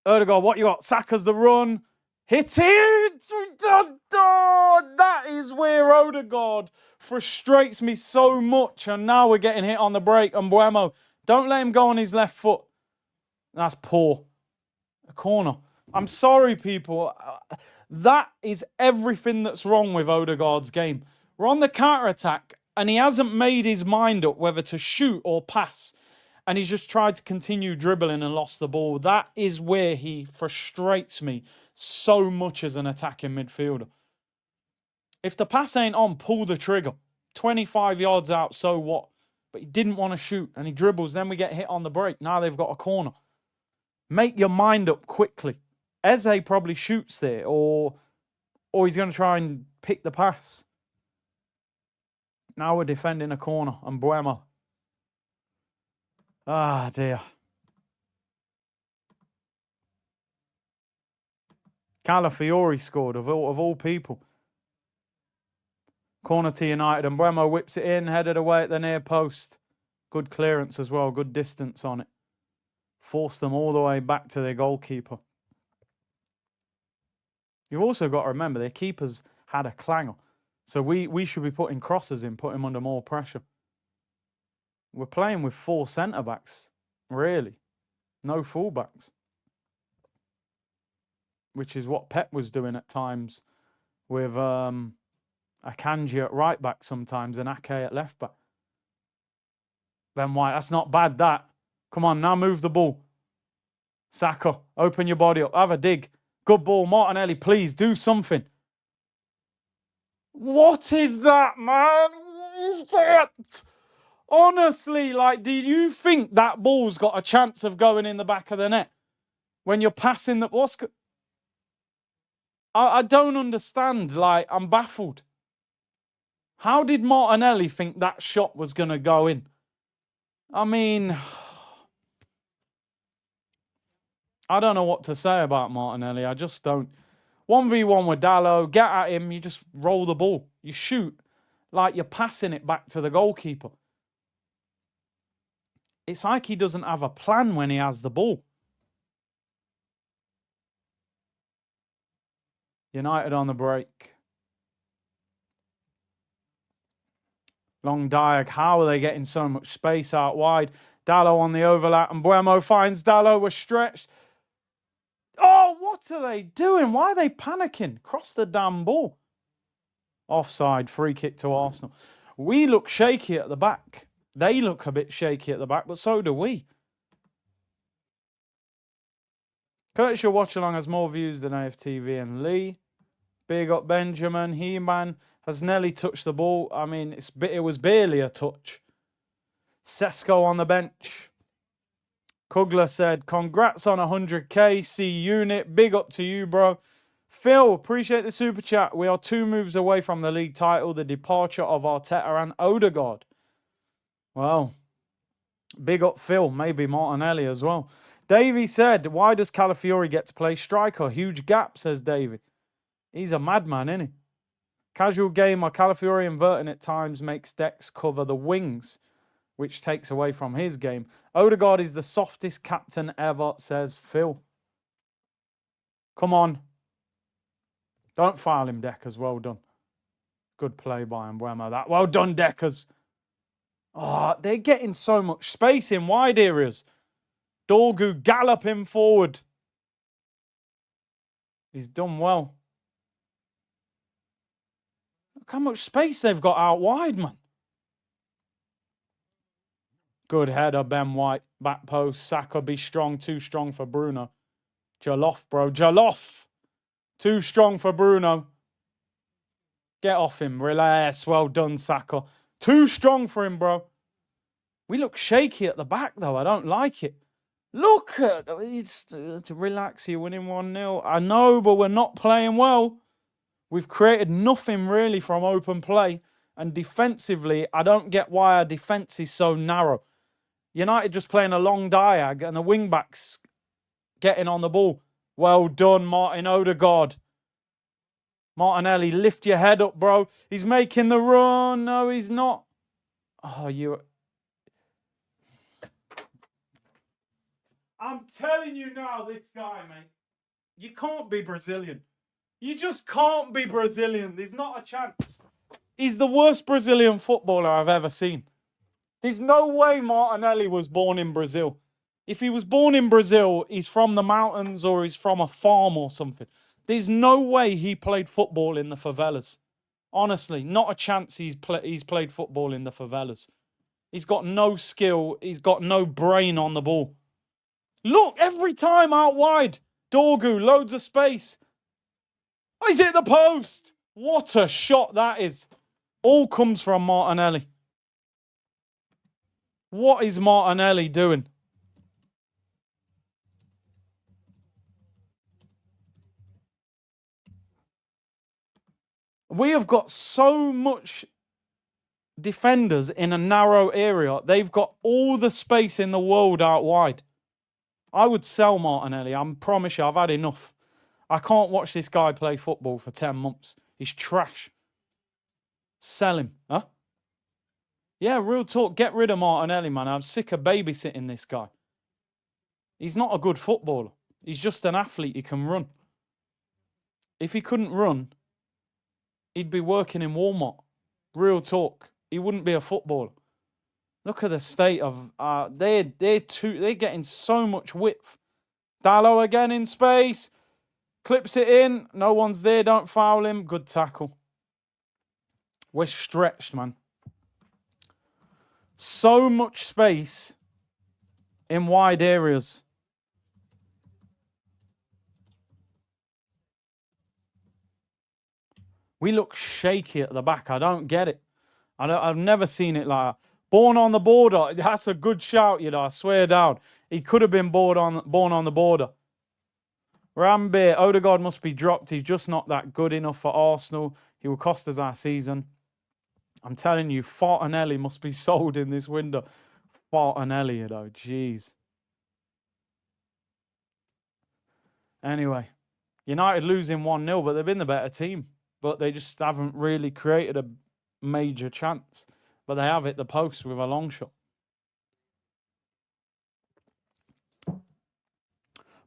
Erdegaard, what you got? Saka's the run. Hit it! That is where Odegaard frustrates me so much. And now we're getting hit on the break. And Mbeumo, don't let him go on his left foot. That's poor. A corner. I'm sorry, people. That is everything that's wrong with Odegaard's game. We're on the counter-attack, and he hasn't made his mind up whether to shoot or pass. And he's just tried to continue dribbling and lost the ball. That is where he frustrates me so much as an attacking midfielder. If the pass ain't on, pull the trigger. 25 yards out, so what? But he didn't want to shoot, and he dribbles. Then we get hit on the break. Now they've got a corner. Make your mind up quickly. Eze probably shoots there, or he's going to try and pick the pass. Now we're defending a corner, and Mbeumo. Ah, dear. Calafiori scored, of all people. Corner to United, and Mbeumo whips it in, headed away at the near post. Good clearance as well, good distance on it. Forced them all the way back to their goalkeeper. You've also got to remember, their keeper's had a clanger. So we should be putting crosses in, put him under more pressure. We're playing with 4 centre-backs, really. No full-backs. Which is what Pep was doing at times with Akanji at right-back sometimes and Ake at left-back. Ben White, that's not bad, that. Come on, now move the ball. Saka, open your body up. Have a dig. Good ball. Martinelli, please, do something. What is that, man? What is that? Honestly, like, do you think that ball's got a chance of going in the back of the net? When you're passing the... I don't understand. Like, I'm baffled. How did Martinelli think that shot was going to go in? I mean... I don't know what to say about Martinelli. I just don't. 1v1 with Dalot, get at him, you just roll the ball. You shoot like you're passing it back to the goalkeeper. It's like he doesn't have a plan when he has the ball. United on the break. Long diag. How are they getting so much space out wide? Dalot on the overlap, and Mbeumo finds Dalot. We're stretched. Oh, what are they doing? Why are they panicking? Cross the damn ball. Offside, free kick to Arsenal. We look shaky at the back. They look a bit shaky at the back, but so do we. Curtis, your watch-along has more views than AFTV and Lee. Big up Benjamin. He-Man has nearly touched the ball. I mean, it was barely a touch. Sesko on the bench. Kugler said, congrats on 100k, C unit. Big up to you, bro. Phil, appreciate the super chat. We are 2 moves away from the league title, the departure of Arteta and Odegaard. Well, big up Phil, maybe Martinelli as well. Davey said, why does Calafiori get to play striker? Huge gap, says Davey. He's a madman, isn't he? Casual gamer, Calafiori inverting at times makes Dex cover the wings, which takes away from his game. Odegaard is the softest captain ever, says Phil. Come on. Don't foul him, Deckers. Well done. Good play by Mbeumo. That well done, Deckers. Oh, they're getting so much space in wide areas. Dorgu, gallop him forward. He's done well. Look how much space they've got out wide, man. Good header, Ben White. Back post. Saka be strong. Too strong for Bruno. Jaloff, bro. Jaloff. Too strong for Bruno. Get off him. Relax. Well done, Saka. Too strong for him, bro. We look shaky at the back, though. I don't like it. Look at it's to relax. You're winning 1-0. I know, but we're not playing well. We've created nothing really from open play. And defensively, I don't get why our defence is so narrow. United just playing a long diag and the wing-backs getting on the ball. Well done, Martin Odegaard. Martinelli, lift your head up, bro. He's making the run. No, he's not. Oh, you... I'm telling you now, this guy, mate. You can't be Brazilian. You just can't be Brazilian. There's not a chance. He's the worst Brazilian footballer I've ever seen. There's no way Martinelli was born in Brazil. If he was born in Brazil, he's from the mountains or he's from a farm or something. There's no way he played football in the favelas. Honestly, not a chance he's played football in the favelas. He's got no skill. He's got no brain on the ball. Look, every time out wide. Dorgu, loads of space. Oh, he's hit the post. What a shot that is. All comes from Martinelli. What is Martinelli doing? We have got so much defenders in a narrow area. They've got all the space in the world out wide. I would sell Martinelli. I promise you, I've had enough. I can't watch this guy play football for 10 months. He's trash. Sell him. Huh? Yeah, real talk. Get rid of Martinelli, man. I'm sick of babysitting this guy. He's not a good footballer. He's just an athlete. He can run. If he couldn't run, he'd be working in Walmart. Real talk. He wouldn't be a footballer. Look at the state of they're getting so much width. Dallo again in space. Clips it in. No one's there. Don't foul him. Good tackle. We're stretched, man. So much space in wide areas. We look shaky at the back. I don't get it. I've never seen it like that. Born on the border. That's a good shout, you know. I swear down. He could have been born on the border. Rambir, Odegaard must be dropped. He's just not that good enough for Arsenal. He will cost us our season. I'm telling you, Martinelli must be sold in this window. Martinelli, you know, jeez. Anyway, United losing 1-0, but they've been the better team. But they just haven't really created a major chance. But they have hit the post with a long shot.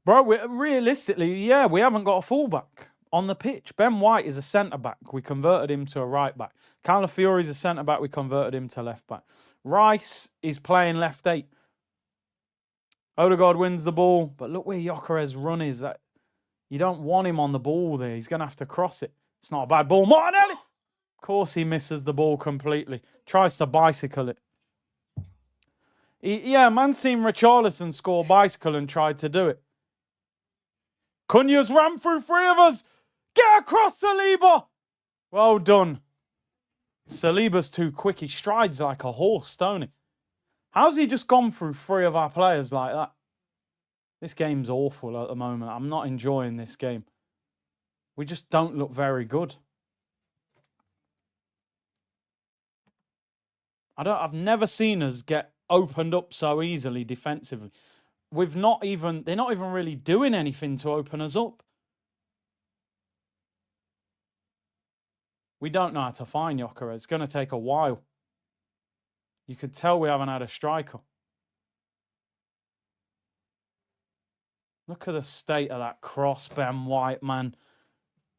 Bro, realistically, yeah, we haven't got a fullback on the pitch. Ben White is a centre-back. We converted him to a right-back. Calafiori is a centre-back. We converted him to left-back. Rice is playing left 8. Odegaard wins the ball. But look where Gyökeres' run is. That you don't want him on the ball there. He's going to have to cross it. It's not a bad ball. Martinelli! Of course he misses the ball completely. Tries to bicycle it. Yeah, man seen Richarlison score bicycle and tried to do it. Cunha's ran through 3 of us. Get across, Saliba. Well done. Saliba's too quick. He strides like a horse, don't he? How's he just gone through 3 of our players like that? This game's awful at the moment. I'm not enjoying this game. We just don't look very good. I've never seen us get opened up so easily defensively. They're not even really doing anything to open us up. We don't know how to find Gyökeres. It's going to take a while. You could tell we haven't had a striker. Look at the state of that cross, Ben White, man.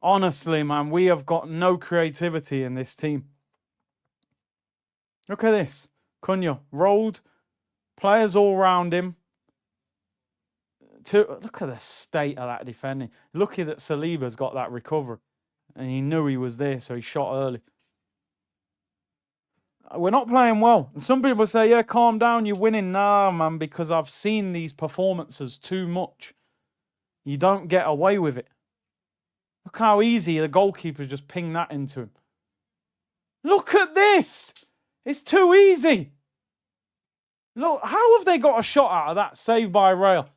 Honestly, man, we have got no creativity in this team. Look at this. Cunha rolled. Players all round him. Look at the state of that defending. Lucky that Saliba's got that recovery. And he knew he was there, so he shot early. We're not playing well. Some people say, yeah, calm down, you're winning. Nah, man, because I've seen these performances too much. You don't get away with it. Look how easy the goalkeeper just pinged that into him. Look at this. It's too easy. Look, how have they got a shot out of that? Saved by Rail.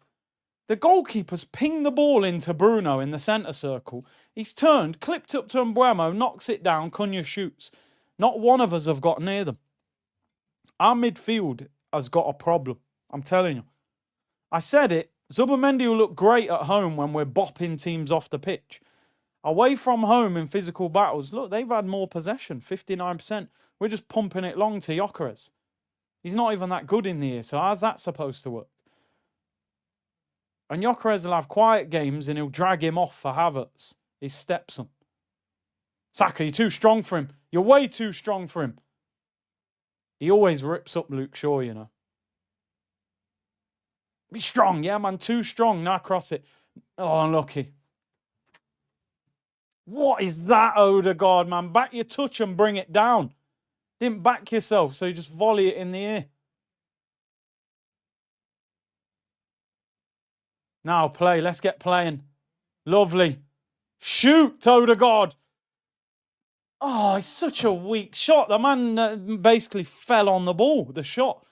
The goalkeeper's pinged the ball into Bruno in the centre circle. He's turned, clipped up to Mbuemo, knocks it down, Cunha shoots. Not one of us have got near them. Our midfield has got a problem. I'm telling you. I said it. Zubimendi will look great at home when we're bopping teams off the pitch. Away from home in physical battles, look, they've had more possession, 59%. We're just pumping it long to Gyökeres. He's not even that good in the air, so how's that supposed to work? And Gyökeres will have quiet games and he'll drag him off for Havertz, his stepson. Saka, you're too strong for him. You're way too strong for him. He always rips up Luke Shaw, you know. Be strong, yeah, man, too strong. Now cross it. Oh, unlucky. What is that, Odegaard, man? Back your touch and bring it down. Didn't back yourself, so you just volley it in the air. Now play. Let's get playing. Lovely. Shoot, Odegaard. Oh, it's such a weak shot. The man basically fell on the ball, the shot.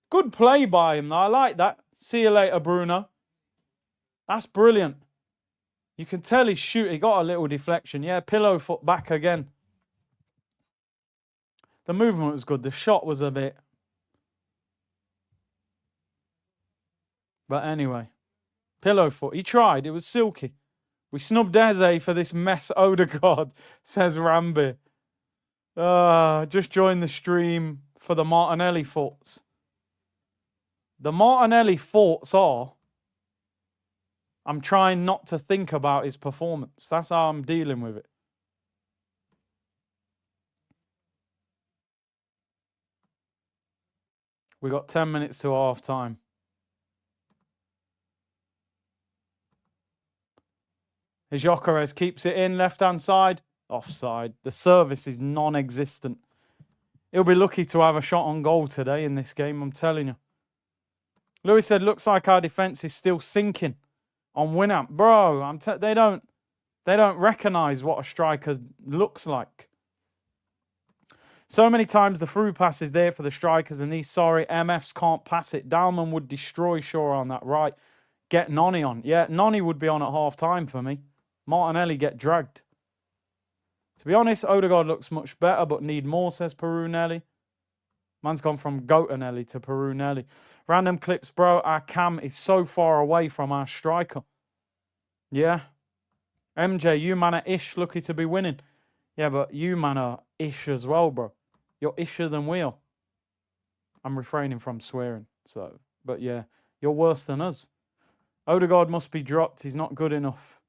Good play by him, though. I like that. See you later, Bruno. That's brilliant. You can tell he's shooting. He got a little deflection. Yeah, pillow foot back again. The movement was good. The shot was a bit... But anyway. Pillow foot. He tried. It was silky. We snubbed Eze for this mess. Odegaard, says Rambi. Just joined the stream for the Martinelli thoughts. The Martinelli thoughts are... I'm trying not to think about his performance. That's how I'm dealing with it. We got 10 minutes to half time. Gyökeres keeps it in, left-hand side. Offside. The service is non-existent. He'll be lucky to have a shot on goal today in this game, I'm telling you. Louis said, looks like our defence is still sinking on Winamp. Bro, they don't recognise what a striker looks like. So many times the through pass is there for the strikers and these sorry MFs can't pass it. Dalman would destroy Shaw on that right. Get Noni on. Yeah, Noni would be on at half time for me. Martinelli get dragged. To be honest, Odegaard looks much better, but need more, says Perunelli. Man's gone from Goatanelli to Perunelli. Random clips, bro. Our cam is so far away from our striker. Yeah. MJ, you man are ish, lucky to be winning. Yeah, but you man are ish as well, bro. You're isher than we are. I'm refraining from swearing, so. But yeah, you're worse than us. Odegaard must be dropped. He's not good enough.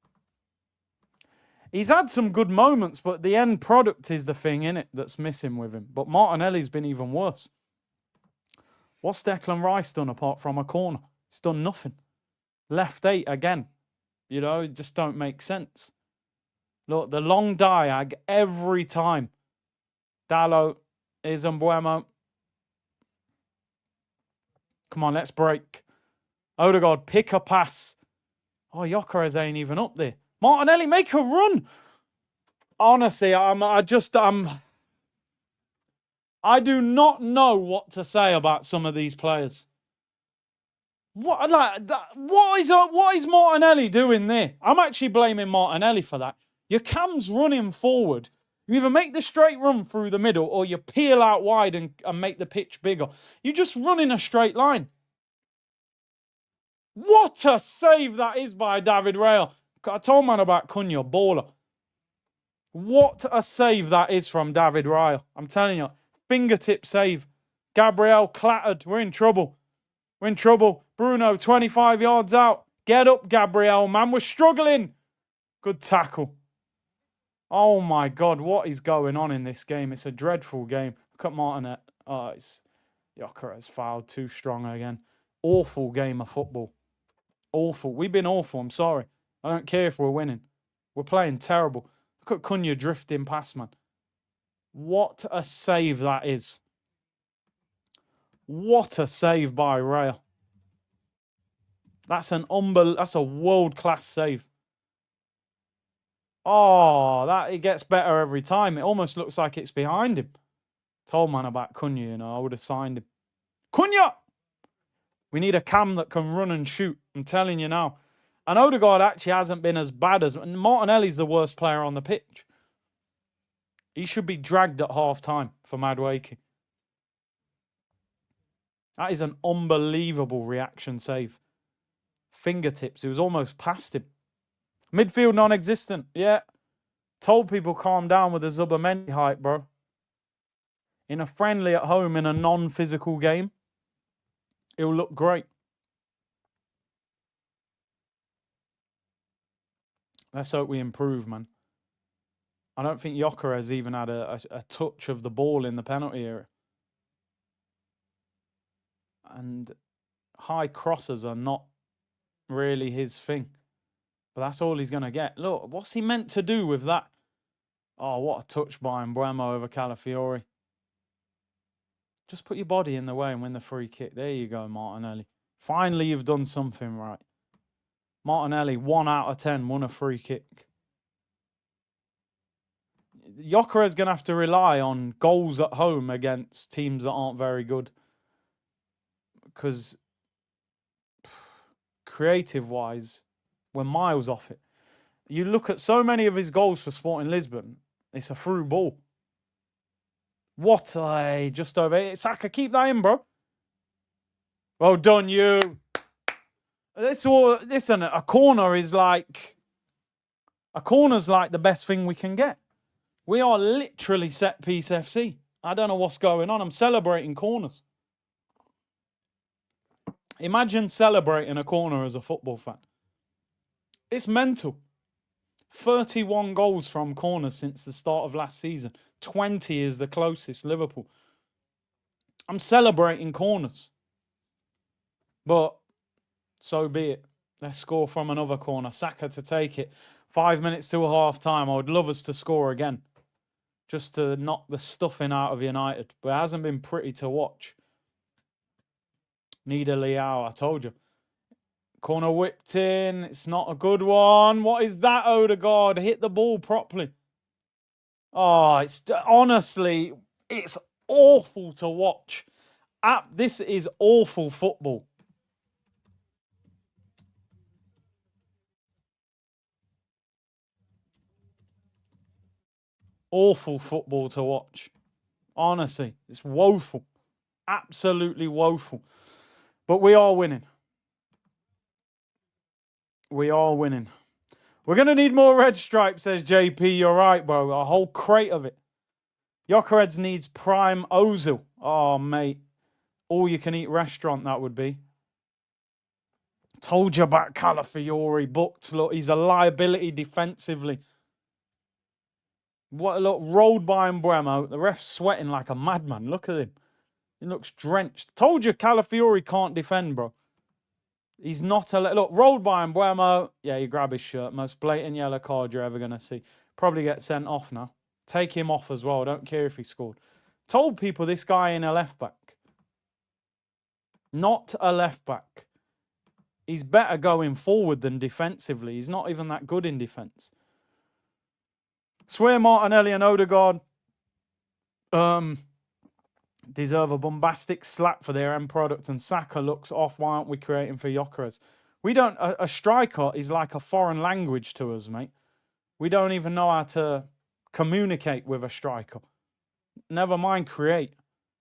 He's had some good moments, but the end product is the thing, innit, that's missing with him. But Martinelli's been even worse. What's Declan Rice done apart from a corner? He's done nothing. Left 8 again. You know, it just don't make sense. Look, the long diag every time. Dallo is Mbuemo. Come on, let's break. Odegaard, pick a pass. Oh, Gyökeres ain't even up there. Martinelli, make a run. Honestly, I do not know what to say about some of these players. What is Martinelli doing there? I'm actually blaming Martinelli for that. Your cam's running forward. You either make the straight run through the middle or you peel out wide and make the pitch bigger. You just run in a straight line. What a save that is by David Rail. I told man about Cunha, baller. What a save that is from David Rail. I'm telling you, fingertip save. Gabriel clattered. We're in trouble. We're in trouble. Bruno, 25 yards out. Get up, Gabriel, man. We're struggling. Good tackle. Oh, my God. What is going on in this game? It's a dreadful game. Look at Martinet. Oh, it's... Gyökeres fouled too strong again. Awful game of football. Awful. We've been awful. I'm sorry. I don't care if we're winning. We're playing terrible. Look at Cunha drifting past, man. What a save that is. What a save by Rail. That's that's a world-class save. Oh, it gets better every time. It almost looks like it's behind him. Told man about Cunha, you know, I would have signed him. Cunha! We need a cam that can run and shoot. I'm telling you now. And Odegaard actually hasn't been as bad as... Martinelli's the worst player on the pitch. He should be dragged at half-time for Madueke. That is an unbelievable reaction save. Fingertips. It was almost past him. Midfield non-existent. Yeah. Told people calm down with the Zubamendi hype, bro. In a friendly at home, in a non-physical game, it'll look great. Let's hope we improve, man. I don't think Gyökeres even had a touch of the ball in the penalty area. And high crosses are not really his thing. But that's all he's going to get. Look, what's he meant to do with that? Oh, what a touch by Mbeumo over Calafiori. Just put your body in the way and win the free kick. There you go, Martinelli. Finally, you've done something right. Martinelli, 1 out of 10, won a free kick. Gyökeres going to have to rely on goals at home against teams that aren't very good. Because creative-wise, we're miles off it. You look at so many of his goals for Sporting Lisbon, it's a through ball. What a... Just over 8. Saka, keep that in, bro. Well done, you. Listen, a corner is like... A corner's like the best thing we can get. We are literally set-piece FC. I don't know what's going on. I'm celebrating corners. Imagine celebrating a corner as a football fan. It's mental. 31 goals from corners since the start of last season. 20 is the closest, Liverpool. I'm celebrating corners. But so be it. Let's score from another corner. Saka to take it. 5 minutes to half time. I would love us to score again. Just to knock the stuffing out of United. But it hasn't been pretty to watch. Need a Leao, I told you. Corner whipped in. It's not a good one. What is that, Odegaard? Hit the ball properly. Oh, it's honestly, it's awful to watch. This is awful football. Awful football to watch. Honestly, it's woeful. Absolutely woeful. But we are winning. We are winning. We're going to need more red stripes, says JP. You're right, bro. A whole crate of it. Gyökeres needs prime Ozil. Oh, mate. All you can eat restaurant, that would be. Told you about Calafiori. Booked. Look, he's a liability defensively. What? Look, rolled by Mbeumo. The ref's sweating like a madman. Look at him. He looks drenched. Told you Calafiori can't defend, bro. He's not a... Look, rolled by Mbeumo. Yeah, you grab his shirt. Most blatant yellow card you're ever going to see. Probably get sent off now. Take him off as well. Don't care if he scored. Told people this guy ain't a left back. Not a left back. He's better going forward than defensively. He's not even that good in defense. Swear Martinelli and Odegaard deserve a bombastic slap for their end product, and Saka looks off. Why aren't we creating for Gyökeres? We don't... A striker is like a foreign language to us, mate. We don't even know how to communicate with a striker. Never mind create.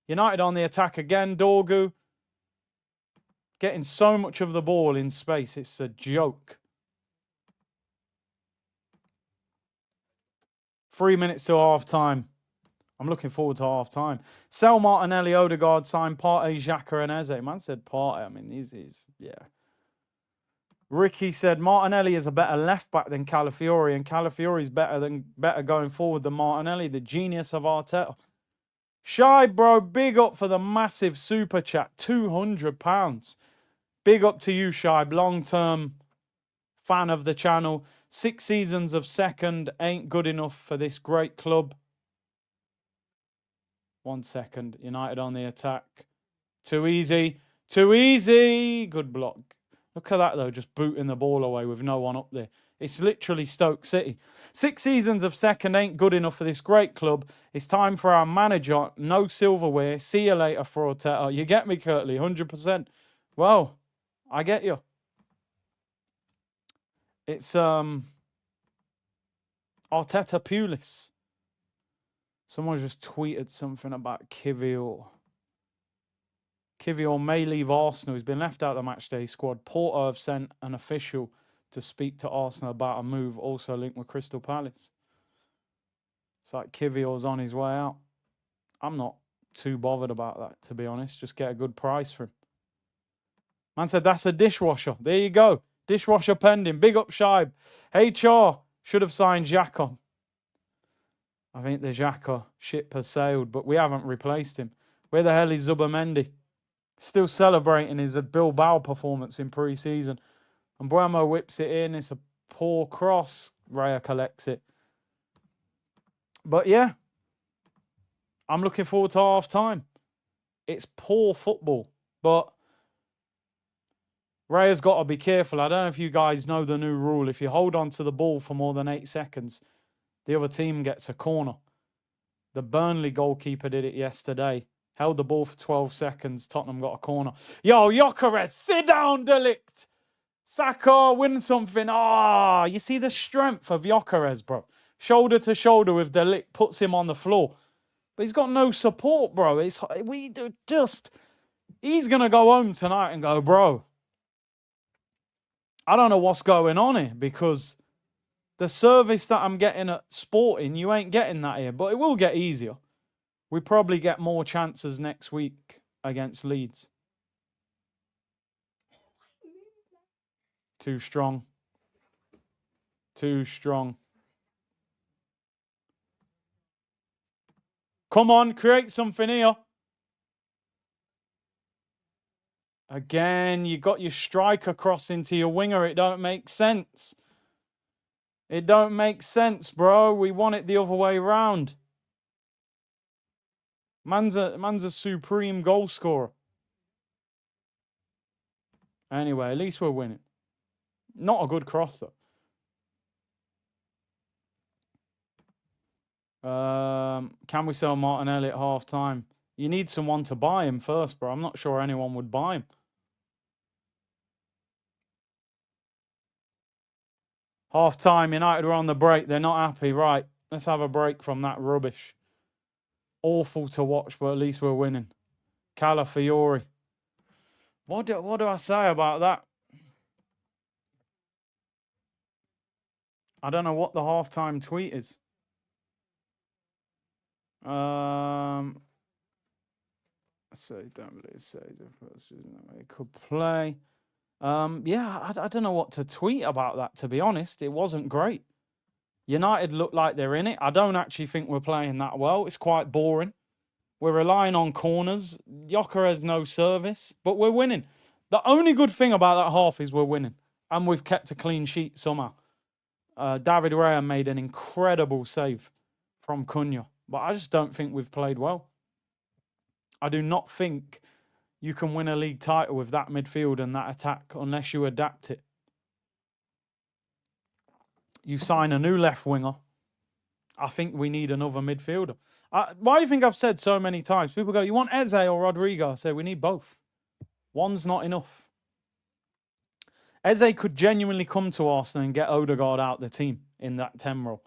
United on the attack again. Dorgu getting so much of the ball in space. It's a joke. 3 minutes to half time. I'm looking forward to half time. Sell Martinelli, Odegaard, sign Partey, Xhaka and Eze. Man said Partey. I mean, yeah. Ricky said Martinelli is a better left back than Calafiori, and Calafiori is better going forward than Martinelli. The genius of Arteta. Shy, bro, big up for the massive super chat. £200. Big up to you, Shy. Long-term fan of the channel. 6 seasons of second ain't good enough for this great club. 1 second. United on the attack. Too easy. Too easy. Good block. Look at that, though, just booting the ball away with no one up there. It's literally Stoke City. 6 seasons of second ain't good enough for this great club. It's time for our manager. No silverware. See you later, Frotetta. You get me, Curtly, 100%. Well, I get you. It's Arteta Pulis. Someone just tweeted something about Kivior. Kivior may leave Arsenal. He's been left out of the matchday squad. Porto have sent an official to speak to Arsenal about a move also linked with Crystal Palace. It's like Kivior's on his way out. I'm not too bothered about that, to be honest. Just get a good price for him. Man said, that's a dishwasher. There you go. Dishwasher pending. Big up, Shibe. HR should have signed Xhaka. I think the Xhaka ship has sailed, but we haven't replaced him. Where the hell is Zubamendi? Still celebrating his Bilbao performance in pre-season. And Buemo whips it in. It's a poor cross. Raya collects it. But yeah, I'm looking forward to half-time. It's poor football, but Raya's got to be careful. I don't know if you guys know the new rule. If you hold on to the ball for more than 8 seconds, the other team gets a corner. The Burnley goalkeeper did it yesterday. Held the ball for 12 seconds. Tottenham got a corner. Yo, Gyökeres, sit down, Delict. Saka, win something. Ah, you see the strength of Gyökeres, bro. Shoulder to shoulder with Delict, puts him on the floor. But he's got no support, bro. He's going to go home tonight and go, bro, I don't know what's going on here, because the service that I'm getting at Sporting, you ain't getting that here. But it will get easier. We probably get more chances next week against Leeds. Too strong. Too strong. Come on, create something here. Again, you got your striker cross into your winger. It don't make sense. It don't make sense, bro. We want it the other way round. Man's a supreme goal scorer. Anyway, at least we're winning. Not a good cross, though. Can we sell Martinelli at half time? You need someone to buy him first, bro. I'm not sure anyone would buy him. Half time, United are on the break. They're not happy. Right, let's have a break from that rubbish. Awful to watch, but at least we're winning. Calafiori. What do I say about that? I don't know what the halftime tweet is. So don't really say it could play. Yeah, I don't know what to tweet about that, to be honest. It wasn't great. United look like they're in it. I don't actually think we're playing that well. It's quite boring. We're relying on corners. Gyökeres no service, but we're winning. The only good thing about that half is we're winning. And we've kept a clean sheet somehow. David Raya made an incredible save from Cunha. But I just don't think we've played well. I do not think you can win a league title with that midfield and that attack unless you adapt it. You sign a new left winger. I think we need another midfielder. Why do you think I've said so many times? People go, you want Eze or Rodrigo? I say, we need both. One's not enough. Eze could genuinely come to Arsenal and get Odegaard out the team in that 10 role.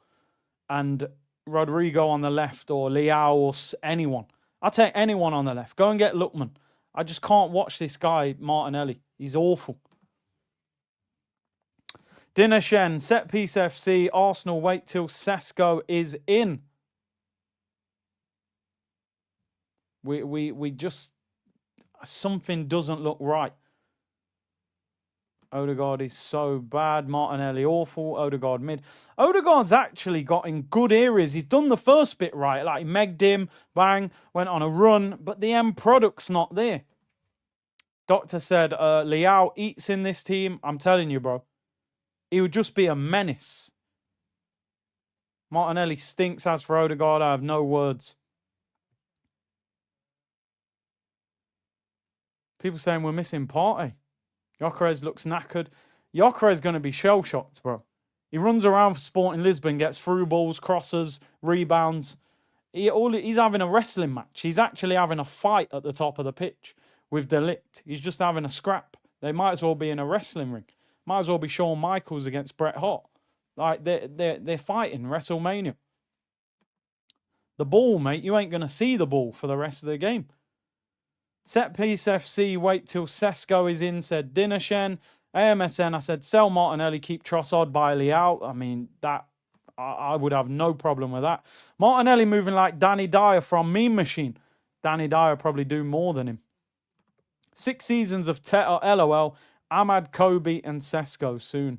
And Rodrigo on the left, or Leao, or anyone. I'll take anyone on the left. Go and get Lookman. I just can't watch this guy, Martinelli. He's awful. Dinner Shen, set piece FC, Arsenal wait till Sesko is in. We just, something doesn't look right. Odegaard is so bad. Martinelli awful. Odegaard mid. Odegaard's actually got in good areas. He's done the first bit right. Like, he megged him, bang, went on a run, but the end product's not there. Doctor said, Leao eats in this team. I'm telling you, bro. He would just be a menace. Martinelli stinks. As for Odegaard, I have no words. People saying we're missing Partey. Gyökeres looks knackered. Gyökeres is going to be shell-shocked, bro. He runs around for Sporting Lisbon, gets through balls, crosses, rebounds. He's having a wrestling match. He's actually having a fight at the top of the pitch with De Ligt. He's just having a scrap. They might as well be in a wrestling ring. Might as well be Shawn Michaels against Bret Hart. Like they're fighting WrestleMania. The ball, mate, you ain't gonna see the ball for the rest of the game. Set piece FC, wait till Sesko is in, said Dinashen. AMSN, I said sell Martinelli, keep Trossard, Bailey out. I mean, that I would have no problem with that. Martinelli moving like Danny Dyer from Meme Machine. Danny Dyer probably do more than him. 6 seasons of Teta, LOL. Ahmad, Kobe, and Sesko soon.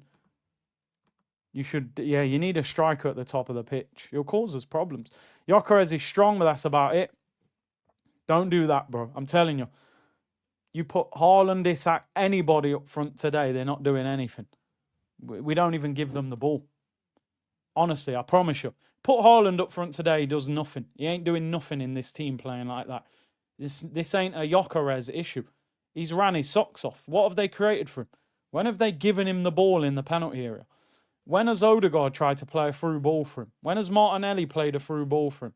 You should, yeah, you need a striker at the top of the pitch. You'll cause us problems. Gyökeres is strong, but that's about it. Don't do that, bro. I'm telling you. You put Haaland, Isak, anybody up front today, they're not doing anything. We don't even give them the ball. Honestly, I promise you. Put Haaland up front today, he does nothing. He ain't doing nothing in this team playing like that. This ain't a Gyökeres issue. He's ran his socks off. What have they created for him? When have they given him the ball in the penalty area? When has Odegaard tried to play a through ball for him? When has Martinelli played a through ball for him?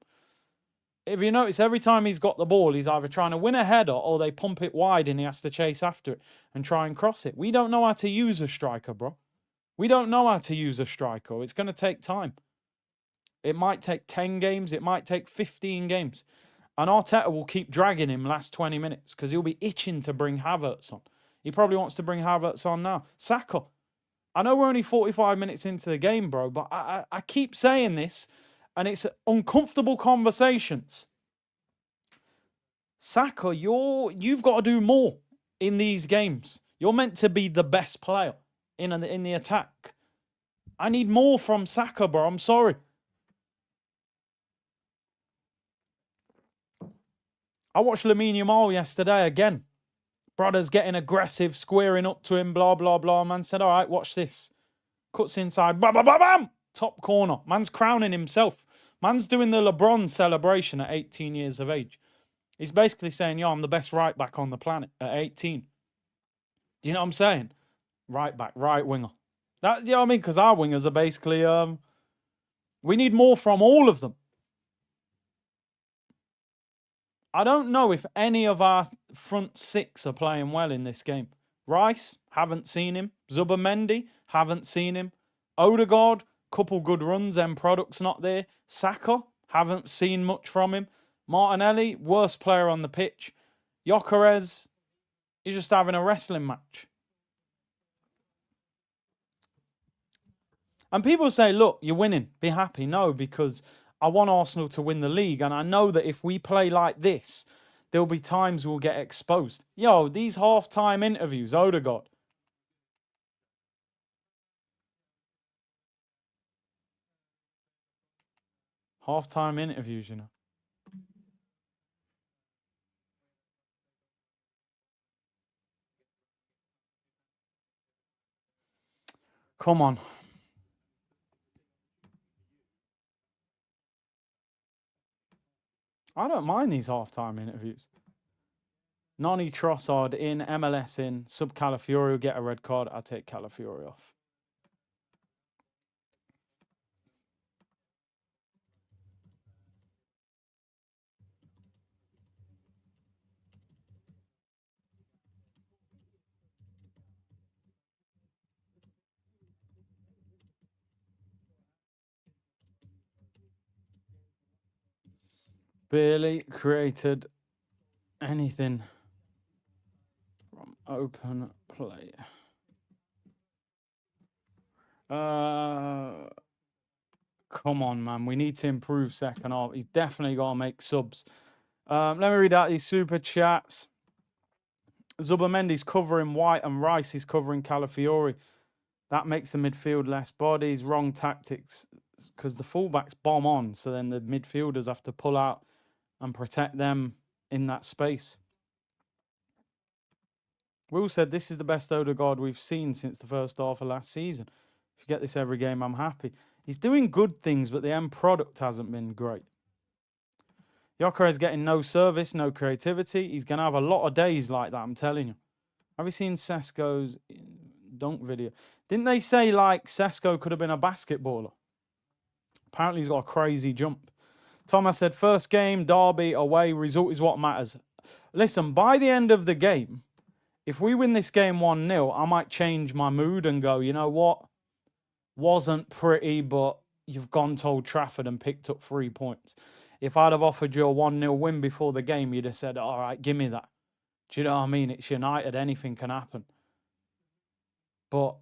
If you notice, every time he's got the ball, he's either trying to win a header or they pump it wide and he has to chase after it and try and cross it. We don't know how to use a striker, bro. We don't know how to use a striker. It's going to take time. It might take 10 games. It might take 15 games. And Arteta will keep dragging him last 20 minutes because he'll be itching to bring Havertz on. He probably wants to bring Havertz on now. Saka. I know we're only 45 minutes into the game, bro, but I keep saying this, and it's uncomfortable conversations. Saka, you've got to do more in these games. You're meant to be the best player in the attack. I need more from Saka, bro. I'm sorry. I watched Lamine Yamal yesterday again. Brother's getting aggressive, squaring up to him, blah, blah, blah. Man said, all right, watch this. Cuts inside, bam, bam, bam, bam. Top corner. Man's crowning himself. Man's doing the LeBron celebration at 18 years of age. He's basically saying, yo, I'm the best right back on the planet at 18. Do you know what I'm saying? Right back, right winger. That, you know what I mean? Because our wingers are basically, we need more from all of them. I don't know if any of our front 6 are playing well in this game. Rice, haven't seen him. Zubimendi, haven't seen him. Odegaard, couple good runs, end product's not there. Saka, haven't seen much from him. Martinelli, worst player on the pitch. Gyökeres, he's just having a wrestling match. And people say, look, you're winning, be happy. No, because I want Arsenal to win the league. And I know that if we play like this, there'll be times we'll get exposed. Yo, these half-time interviews, Odegaard. Half-time interviews, you know. Come on. I don't mind these half-time interviews. Nani Trossard in, MLS in, sub Calafiori will get a red card. I'll take Calafiori off. Barely created anything from open play. Come on, man. We need to improve second half. He's definitely got to make subs. Let me read out these super chats. Zubamendi's covering White and Rice is covering Calafiori. That makes the midfield less bodies. Wrong tactics because the fullbacks bomb on. So then the midfielders have to pull out and protect them in that space. Will said this is the best Odegaard we've seen since the first half of last season. If you get this every game, I'm happy. He's doing good things, but the end product hasn't been great. Gyökeres getting no service, no creativity. He's going to have a lot of days like that, I'm telling you. Have you seen Sesko's dunk video? Didn't they say, like, Sesko could have been a basketballer? Apparently he's got a crazy jump. Thomas said, first game, derby, away, result is what matters. Listen, by the end of the game, if we win this game 1-0, I might change my mood and go, you know what? Wasn't pretty, but you've gone to Old Trafford and picked up 3 points. If I'd have offered you a 1-0 win before the game, you'd have said, all right, give me that. Do you know what I mean? It's United. Anything can happen. But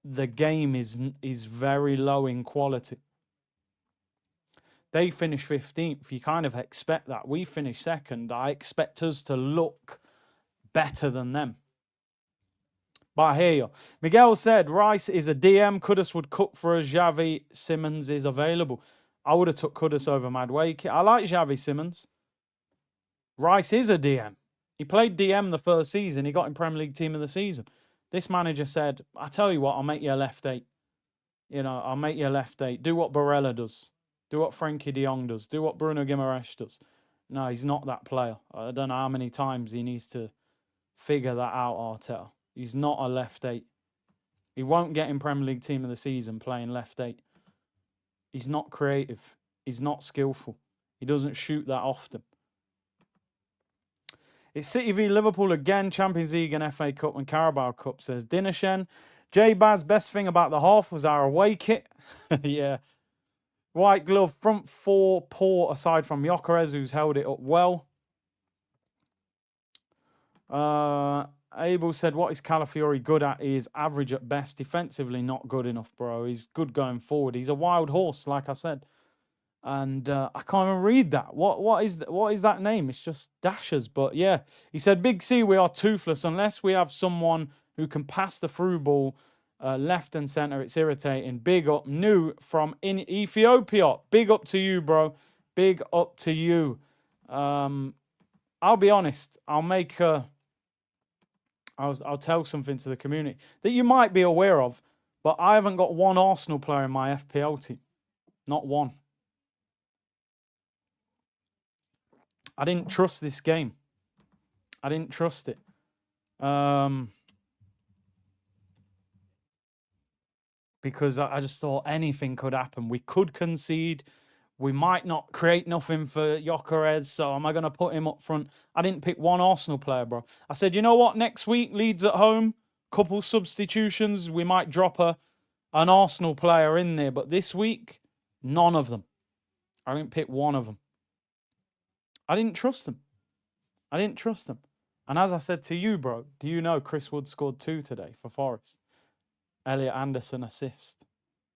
the game is very low in quality. They finished 15th. You kind of expect that. We finished second. I expect us to look better than them. But I hear you. Miguel said, Rice is a DM. Kudus would cook for us. Xavi Simmons is available. I would have took Kudus over Madueke. I like Xavi Simmons. Rice is a DM. He played DM the first season. He got in Premier League Team of the Season. This manager said, I tell you what, I'll make you a left 8. You know, I'll make you a left 8. Do what Barella does. Do what Frankie de Jong does. Do what Bruno Gyökeres does. No, he's not that player. I don't know how many times he needs to figure that out, Arteta. He's not a left 8. He won't get in Premier League Team of the Season playing left 8. He's not creative. He's not skillful. He doesn't shoot that often. It's City v Liverpool again. Champions League and FA Cup and Carabao Cup, says Dinershen. J-Baz, best thing about the half was our away kit. Yeah. White glove, front four, poor aside from Gyökeres, who's held it up well. Abel said, what is Calafiori good at? He is average at best. Defensively, not good enough, bro. He's good going forward. He's a wild horse, like I said. And I can't even read that. What is that name? It's just dashes. But yeah, he said, Big C, we are toothless. Unless we have someone who can pass the through ball left and center, it's irritating. Big up, new from in Ethiopia. Big up to you, bro. Big up to you. I'll be honest. I'll tell something to the community that you might be aware of, but I haven't got one Arsenal player in my FPL team. Not one. I didn't trust this game. I didn't trust it. Because I just thought anything could happen. We could concede. We might not create nothing for Gyökeres, so am I going to put him up front? I didn't pick one Arsenal player, bro. I said, you know what? Next week, Leeds at home, couple substitutions. We might drop an Arsenal player in there. But this week, none of them. I didn't pick one of them. I didn't trust them. I didn't trust them. And as I said to you, bro, do you know Chris Wood scored 2 today for Forest? Elliot Anderson assist.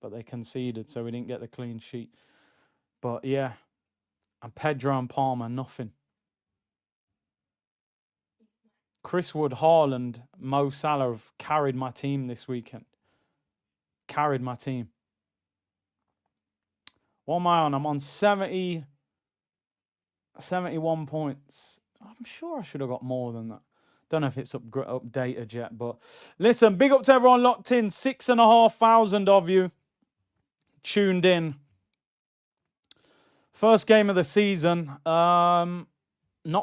But they conceded, so we didn't get the clean sheet. But yeah. And Pedro and Palmer, nothing. Chris Wood, Haaland, Mo Salah have carried my team this weekend. Carried my team. What am I on? I'm on 71 points. I'm sure I should have got more than that. Don't know if it's updated yet, but listen, big up to everyone locked in. 6,500 of you tuned in. First game of the season. Not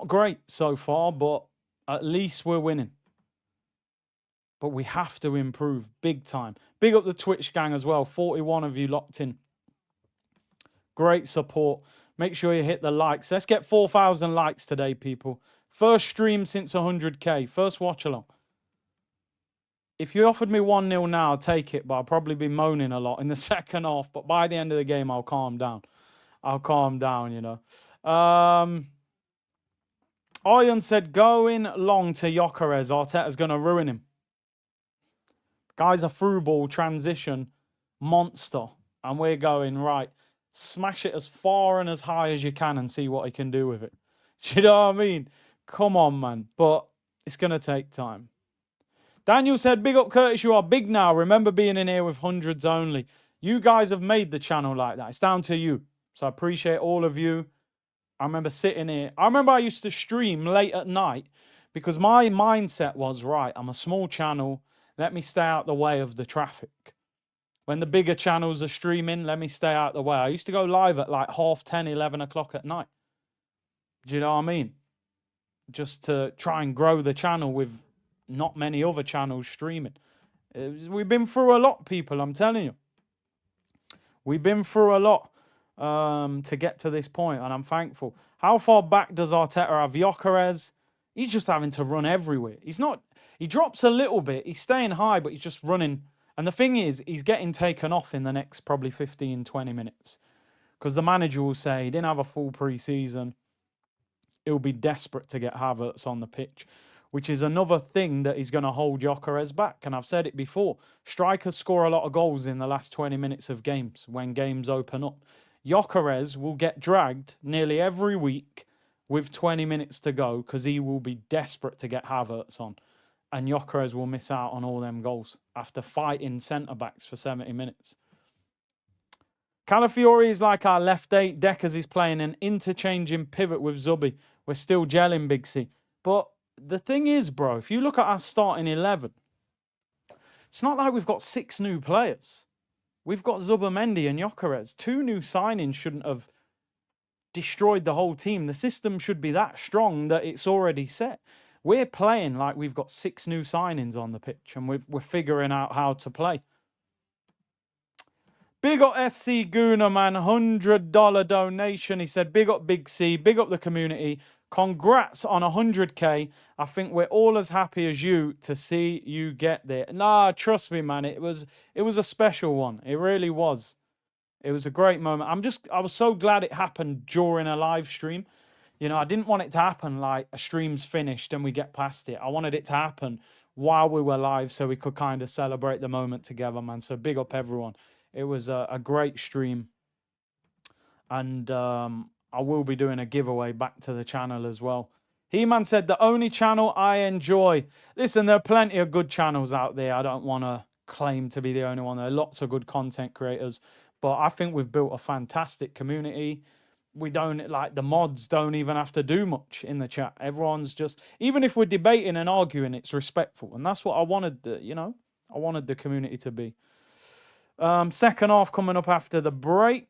great so far, but at least we're winning. But we have to improve big time. Big up the Twitch gang as well. 41 of you locked in. Great support. Make sure you hit the likes. Let's get 4,000 likes today, people. First stream since 100k. First watch along. If you offered me 1-0 now, I'll take it, but I'll probably be moaning a lot in the second half. But by the end of the game, I'll calm down. I'll calm down, you know. Iron said, going long to Gyökeres. Arteta's going to ruin him. Guy's a through ball transition monster. And we're going, right, smash it as far and as high as you can and see what he can do with it. Do you know what I mean? Come on, man. But it's going to take time. Daniel said, big up, Curtis. You are big now. Remember being in here with hundreds only. You guys have made the channel like that. It's down to you. So I appreciate all of you. I remember sitting here. I remember I used to stream late at night because my mindset was, right, I'm a small channel. Let me stay out the way of the traffic. When the bigger channels are streaming, let me stay out the way. I used to go live at like 10:30, 11 o'clock at night. Do you know what I mean? Just to try and grow the channel with not many other channels streaming. We've been through a lot, people, I'm telling you. We've been through a lot to get to this point, and I'm thankful. How far back does Arteta have Gyökeres? He's just having to run everywhere. He's not. He drops a little bit. He's staying high, but he's just running. And the thing is, he's getting taken off in the next probably 15, 20 minutes. Because the manager will say he didn't have a full pre-season. He'll be desperate to get Havertz on the pitch, which is another thing that is going to hold Gyökeres back. And I've said it before, strikers score a lot of goals in the last 20 minutes of games when games open up. Gyökeres will get dragged nearly every week with 20 minutes to go because he will be desperate to get Havertz on. And Gyökeres will miss out on all them goals after fighting centre-backs for 70 minutes. Calafiori is like our left eight. Deckers is playing an interchanging pivot with Zubi. We're still gelling, Big C. But the thing is, bro, if you look at our starting 11, it's not like we've got 6 new players. We've got Zubimendi and Gyökeres. 2 new signings shouldn't have destroyed the whole team. The system should be that strong that it's already set. We're playing like we've got 6 new signings on the pitch and we're figuring out how to play. Big up SC Guna, man. $100 donation. He said, big up Big C. Big up the community. Congrats on 100K. I think we're all as happy as you to see you get there. Nah, trust me, man. It was a special one. It really was. It was a great moment. I was so glad it happened during a live stream. You know, I didn't want it to happen like a stream's finished and we get past it. I wanted it to happen while we were live so we could kind of celebrate the moment together, man. So big up everyone. It was a great stream. And I will be doing a giveaway back to the channel as well. He-Man said, the only channel I enjoy. Listen, there are plenty of good channels out there. I don't want to claim to be the only one. There are lots of good content creators. But I think we've built a fantastic community. We don't, like, the mods don't even have to do much in the chat. Everyone's just, even if we're debating and arguing, it's respectful. And that's what I wanted, I wanted the community to be. Second half coming up after the break.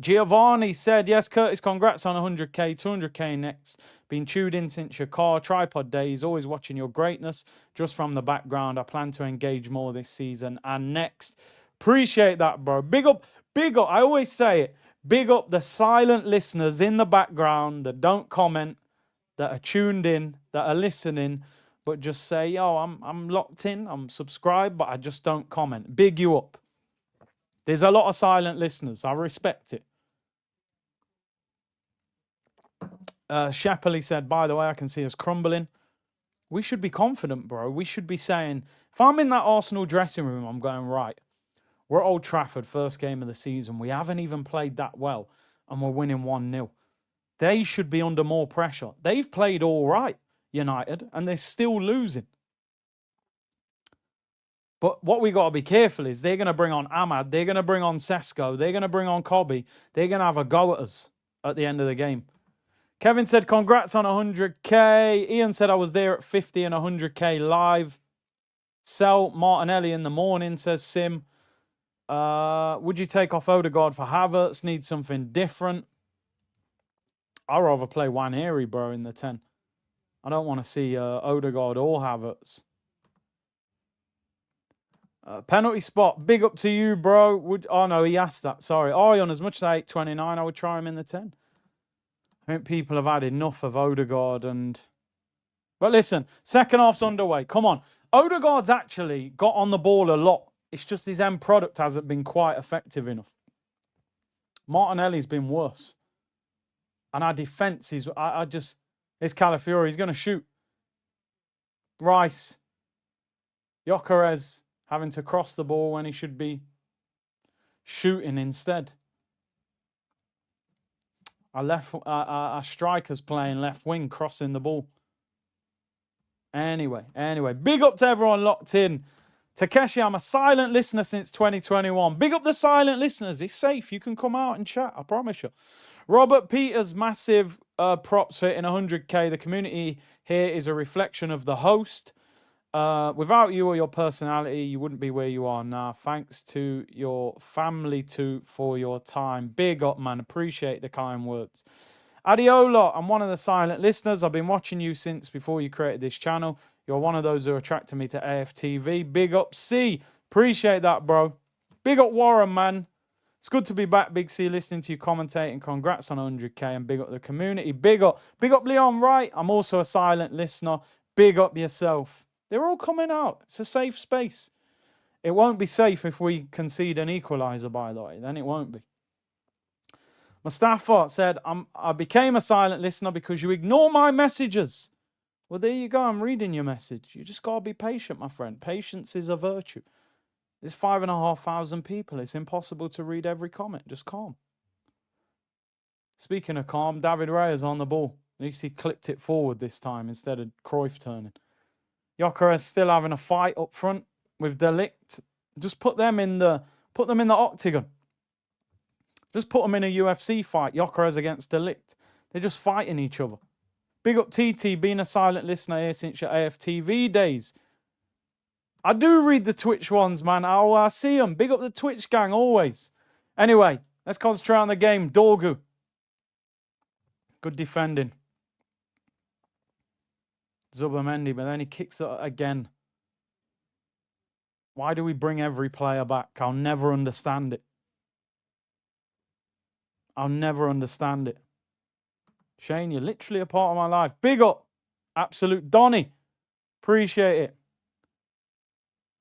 Giovanni said, yes, Curtis, congrats on 100K, 200K next. Been tuned in since your car, tripod days, always watching your greatness. Just from the background, I plan to engage more this season and next. Appreciate that, bro. Big up. I always say it. Big up the silent listeners in the background that don't comment, that are tuned in, that are listening, but just say, yo, I'm locked in, I'm subscribed, but I just don't comment. Big you up. There's a lot of silent listeners. I respect it. Shapley said, by the way, I can see us crumbling. We should be confident, bro. We should be saying, if I'm in that Arsenal dressing room, I'm going, right, we're at Old Trafford, first game of the season. We haven't even played that well, and we're winning 1-0. They should be under more pressure. They've played all right, United, and they're still losing. But what we got to be careful is they're going to bring on Ahmad, they're going to bring on Sesko, they're going to bring on Kobe, they're going to have a go at us at the end of the game. Kevin said, congrats on 100K. Ian said, I was there at 50 and 100K live. Sell Martinelli in the morning, says Sim. Would you take off Odegaard for Havertz? Need something different. I'd rather play Waneri, bro, in the 10. I don't want to see Odegaard or Havertz. Penalty spot. Big up to you, bro. Oh, no, he asked that. Sorry. On as much as 8.29, I would try him in the 10. I think people have had enough of Odegaard and... But listen, second half's underway. Come on. Odegaard's actually got on the ball a lot. It's just his end product hasn't been quite effective enough. Martinelli's been worse. And our defence is... It's Calafiori. He's going to shoot. Rice. Gyökeres having to cross the ball when he should be shooting instead. Our strikers playing left wing, crossing the ball. Anyway, big up to everyone locked in. Takeshi, I'm a silent listener since 2021. Big up the silent listeners. It's safe. You can come out and chat. I promise you. Robert Peters, massive props for hitting 100K. The community here is a reflection of the host. Without you or your personality, you wouldn't be where you are now. Thanks to your family too for your time. Big up, man. Appreciate the kind words. Adiola, I'm one of the silent listeners. I've been watching you since before you created this channel. You're one of those who attracted me to AFTV. Big up C. Appreciate that, bro. Big up Warren, man. It's good to be back, Big C, listening to you commentating. Congrats on 100K and big up the community. Big up Leon Wright. I'm also a silent listener. Big up yourself. They're all coming out. It's a safe space. It won't be safe if we concede an equaliser, by the way. Then it won't be. Mustafa said, I became a silent listener because you ignore my messages. Well, there you go. I'm reading your message. You just got to be patient, my friend. Patience is a virtue. There's 5,500 people. It's impossible to read every comment. Just calm. Speaking of calm, David Reyes on the ball. At least he clipped it forward this time instead of Cruyff turning. Gyökeres still having a fight up front with Delict. Just put them in the octagon. Just put them in a UFC fight. Gyökeres against Delict. They're just fighting each other. Big up TT, being a silent listener here since your AFTV days. I do read the Twitch ones, man. I see them. Big up the Twitch gang, always. Anyway, let's concentrate on the game. Dorgu. Good defending. Zubamendi, but then he kicks it again. Why do we bring every player back? I'll never understand it. I'll never understand it. Shane, you're literally a part of my life. Big up. Absolute Donny. Appreciate it.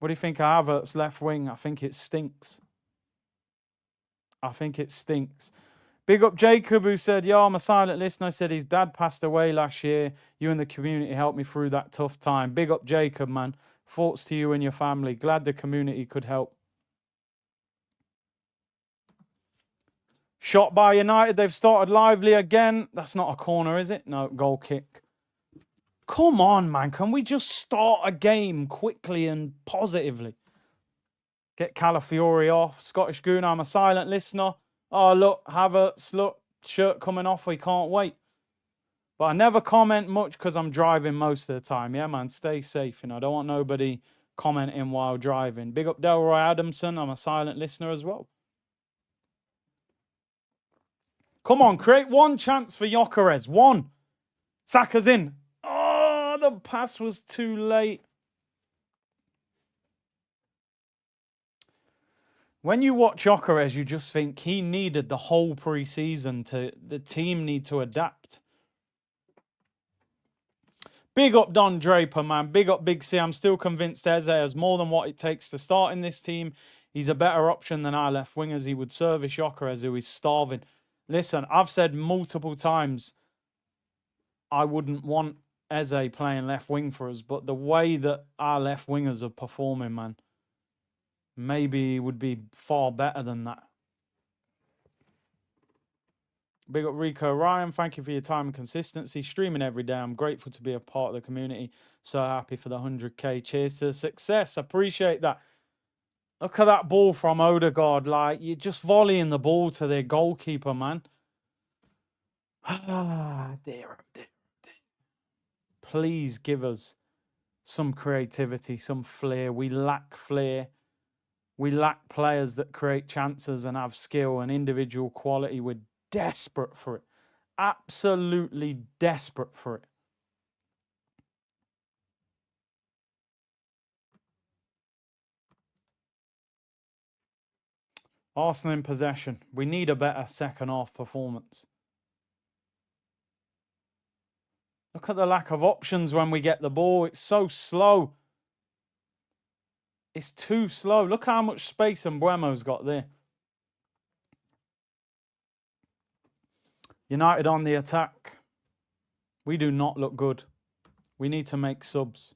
What do you think of Havertz left wing? I think it stinks. I think it stinks. Big up Jacob, who said, yo, I'm a silent listener. I said his dad passed away last year. You and the community helped me through that tough time. Big up Jacob, man. Thoughts to you and your family. Glad the community could help. Shot by United. They've started lively again. That's not a corner, is it? No, goal kick. Come on, man. Can we just start a game quickly and positively? Get Calafiori off. Scottish Goon, I'm a silent listener. Oh, look, Havertz, look, shirt coming off. We can't wait. But I never comment much because I'm driving most of the time. Yeah, man, stay safe. You know, I don't want nobody commenting while driving. Big up Delroy Adamson. I'm a silent listener as well. Come on, create one chance for Gyökeres. One. Saka's in. Oh, the pass was too late. When you watch Gyökeres, you just think he needed the whole pre-season to the team need to adapt. Big up Don Draper, man. Big up Big C. I'm still convinced Eze has more than what it takes to start in this team. He's a better option than our left wingers. He would service Gyökeres, who is starving. Listen, I've said multiple times I wouldn't want Eze playing left wing for us, but the way that our left wingers are performing, man, maybe he would be far better than that. Big up Rico Ryan. Thank you for your time and consistency. Streaming every day. I'm grateful to be a part of the community. So happy for the 100K. Cheers to the success. Appreciate that. Look at that ball from Odegaard. Like, you're just volleying the ball to their goalkeeper, man. Ah, dear, dear. Please give us some creativity, some flair. We lack flair. We lack players that create chances and have skill and individual quality. We're desperate for it. Absolutely desperate for it. Arsenal in possession. We need a better second half performance. Look at the lack of options when we get the ball. It's so slow. It's too slow. Look how much space Mbeumo's got there. United on the attack. We do not look good. We need to make subs.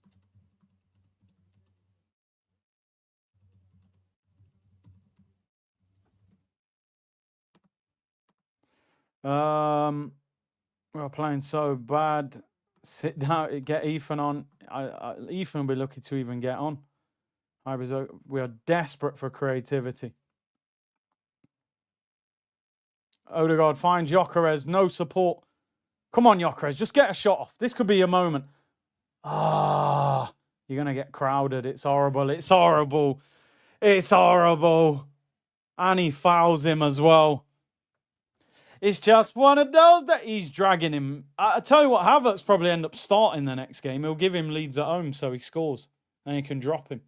We're playing so bad. Sit down, get Ethan on. Ethan will be lucky to even get on. We are desperate for creativity. Odegaard finds Gyökeres. No support. Come on, Gyökeres. Just get a shot off. This could be your moment. Ah, you're going to get crowded. It's horrible. It's horrible. It's horrible. And he fouls him as well. It's just one of those that he's dragging him. I tell you what, Havertz probably end up starting the next game. He'll give him Leeds at home so he scores and he can drop him.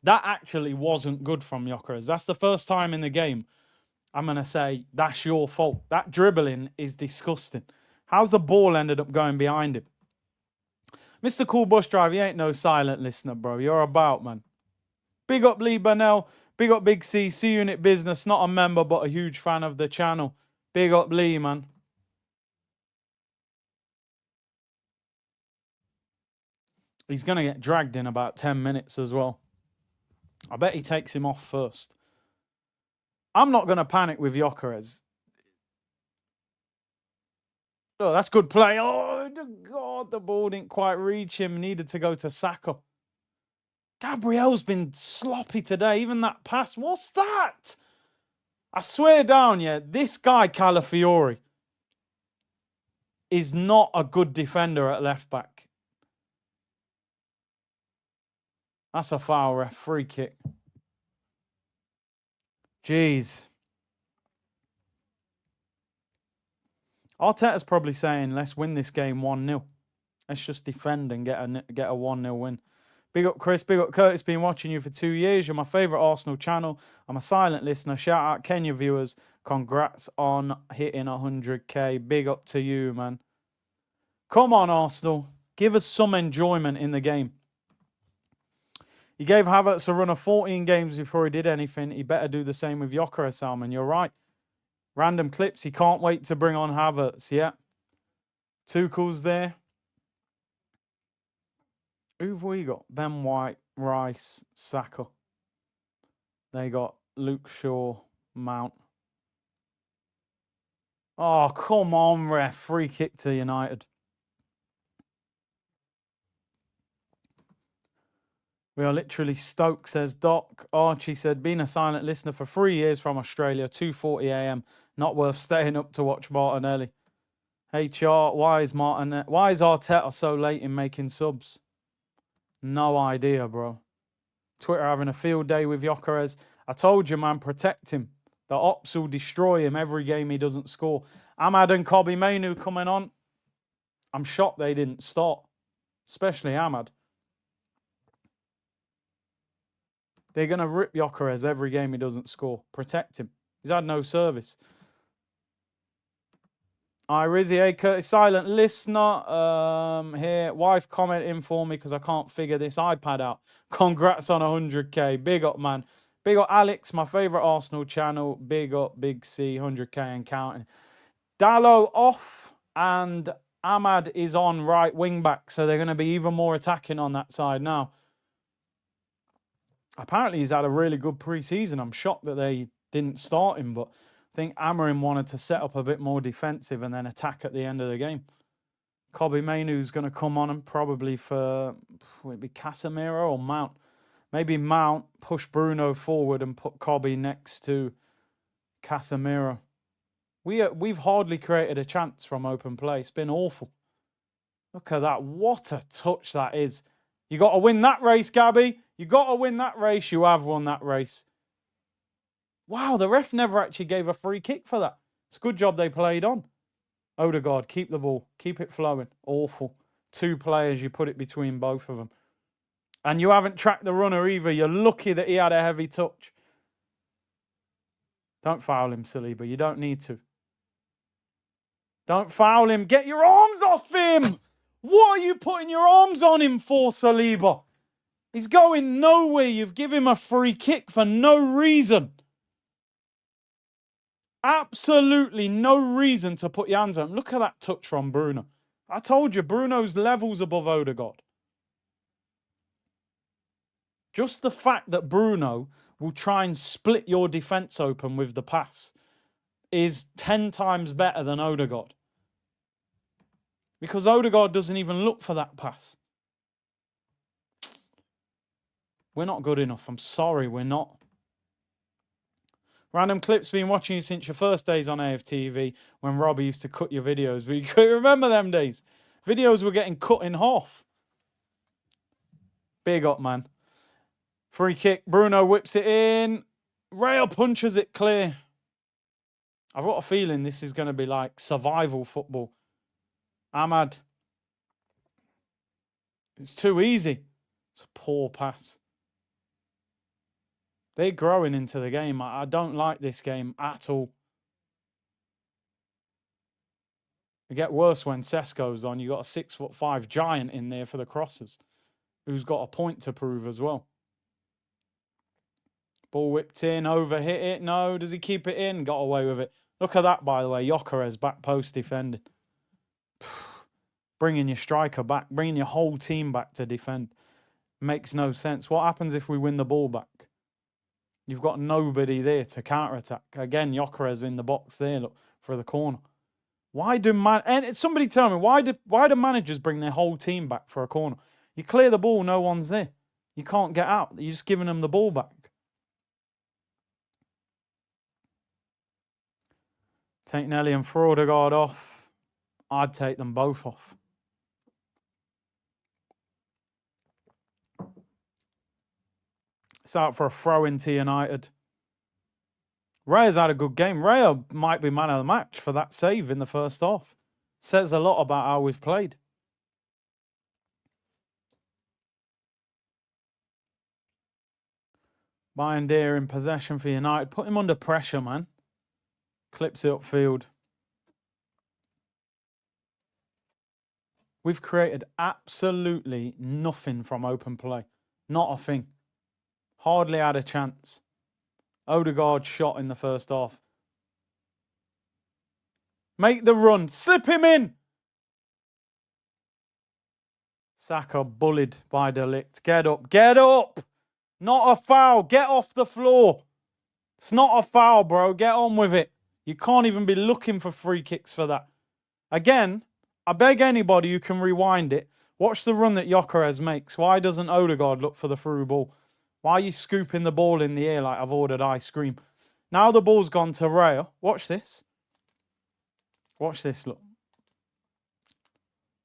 That actually wasn't good from Gyökeres. That's the first time in the game I'm going to say that's your fault. That dribbling is disgusting. How's the ball ended up going behind him? Mr. Cool Bus Driver, you ain't no silent listener, bro. You're about, man. Big up Lee Burnell. Big up Big C. C-Unit Business. Not a member, but a huge fan of the channel. Big up Lee, man. He's going to get dragged in about 10 minutes as well. I bet he takes him off first. I'm not going to panic with Gyökeres. Oh, that's good play. Oh, God, the ball didn't quite reach him. Needed to go to Saka. Gabriel's been sloppy today. Even that pass. What's that? I swear down, yeah, this guy, Calafiori, is not a good defender at left back. That's a foul, ref. Free kick. Jeez. Arteta's probably saying, let's win this game 1-0. Let's just defend and get a 1-0 win. Big up Chris, big up Curtis, been watching you for 2 years. You're my favourite Arsenal channel. I'm a silent listener. Shout out Kenya viewers. Congrats on hitting 100k. Big up to you, man. Come on, Arsenal. Give us some enjoyment in the game. He gave Havertz a run of 14 games before he did anything. He better do the same with Gyökeres, Salman. You're right. Random clips. He can't wait to bring on Havertz. Yeah. Tuchel's there. Who've we got? Ben White, Rice, Saka. They got Luke Shaw, Mount. Oh, come on, ref. Free kick to United. We are literally stoked, says Doc. Archie said, been a silent listener for 3 years from Australia, 2:40 a.m. Not worth staying up to watch Martinelli. HR, why is Arteta so late in making subs? No idea, bro. Twitter having a field day with Gyökeres. I told you, man, protect him. The ops will destroy him every game he doesn't score. Ahmad and Kobe Mainu coming on. I'm shocked they didn't start, especially Ahmad. They're going to rip Gyökeres every game he doesn't score. Protect him. He's had no service. Rizzy, hey, Curtis, silent listener here. Wife commenting for me because I can't figure this iPad out. Congrats on 100k. Big up, man. Big up, Alex, my favourite Arsenal channel. Big up, Big C, 100k and counting. Dallo off and Ahmad is on right wing back. So they're going to be even more attacking on that side now. Apparently, he's had a really good pre-season. I'm shocked that they didn't start him, but I think Amorim wanted to set up a bit more defensive and then attack at the end of the game. Kobe Mainoo's going to come on and probably for, would it be Casemiro or Mount? Maybe Mount, push Bruno forward and put Kobe next to Casemiro. We've hardly created a chance from open play. It's been awful. Look at that. What a touch that is. You got to win that race, Gabby. You got to win that race. You have won that race. Wow, the ref never actually gave a free kick for that. It's a good job they played on. Odegaard, keep the ball. Keep it flowing. Awful. 2 players, you put it between both of them. And you haven't tracked the runner either. You're lucky that he had a heavy touch. Don't foul him, Saliba. You don't need to. Don't foul him. Get your arms off him. What are you putting your arms on him for, Saliba? He's going nowhere. You've given him a free kick for no reason. Absolutely no reason to put your hands on him. Look at that touch from Bruno. I told you, Bruno's levels above Odegaard. Just the fact that Bruno will try and split your defence open with the pass is 10 times better than Odegaard. Because Odegaard doesn't even look for that pass. We're not good enough. I'm sorry, we're not. Random Clips, been watching you since your first days on AFTV when Robbie used to cut your videos. But you could remember them days. Videos were getting cut in half. Big up, man. Free kick. Bruno whips it in. Rail punches it clear. I've got a feeling this is going to be like survival football. Ahmad. It's too easy. It's a poor pass. They're growing into the game. I don't like this game at all. It get worse when Sesko's on. You got a 6'5" giant in there for the crosses, who's got a point to prove as well. Ball whipped in, over hit it. No, does he keep it in? Got away with it. Look at that, by the way. Gyökeres back post defending. Bringing your striker back, bringing your whole team back to defend. Makes no sense. What happens if we win the ball back? You've got nobody there to counter-attack. Again, Gyökeres in the box there, look, for the corner. Why do somebody tell me, why do managers bring their whole team back for a corner? You clear the ball, no one's there. You can't get out. You're just giving them the ball back. Take Nelly and Fraudegaard off. I'd take them both off. It's out for a throw into United. Raya's had a good game. Raya might be man of the match for that save in the first half. Says a lot about how we've played. Bayindir in possession for United. Put him under pressure, man. Clips it upfield. We've created absolutely nothing from open play. Not a thing. Hardly had a chance. Odegaard shot in the first half. Make the run. Slip him in. Saka bullied by De Ligt. Get up. Get up. Not a foul. Get off the floor. It's not a foul, bro. Get on with it. You can't even be looking for free kicks for that. Again, I beg anybody who can rewind it. Watch the run that Gyökeres makes. Why doesn't Odegaard look for the through ball? Why are you scooping the ball in the air like I've ordered ice cream? Now the ball's gone to Raya. Watch this. Watch this, look.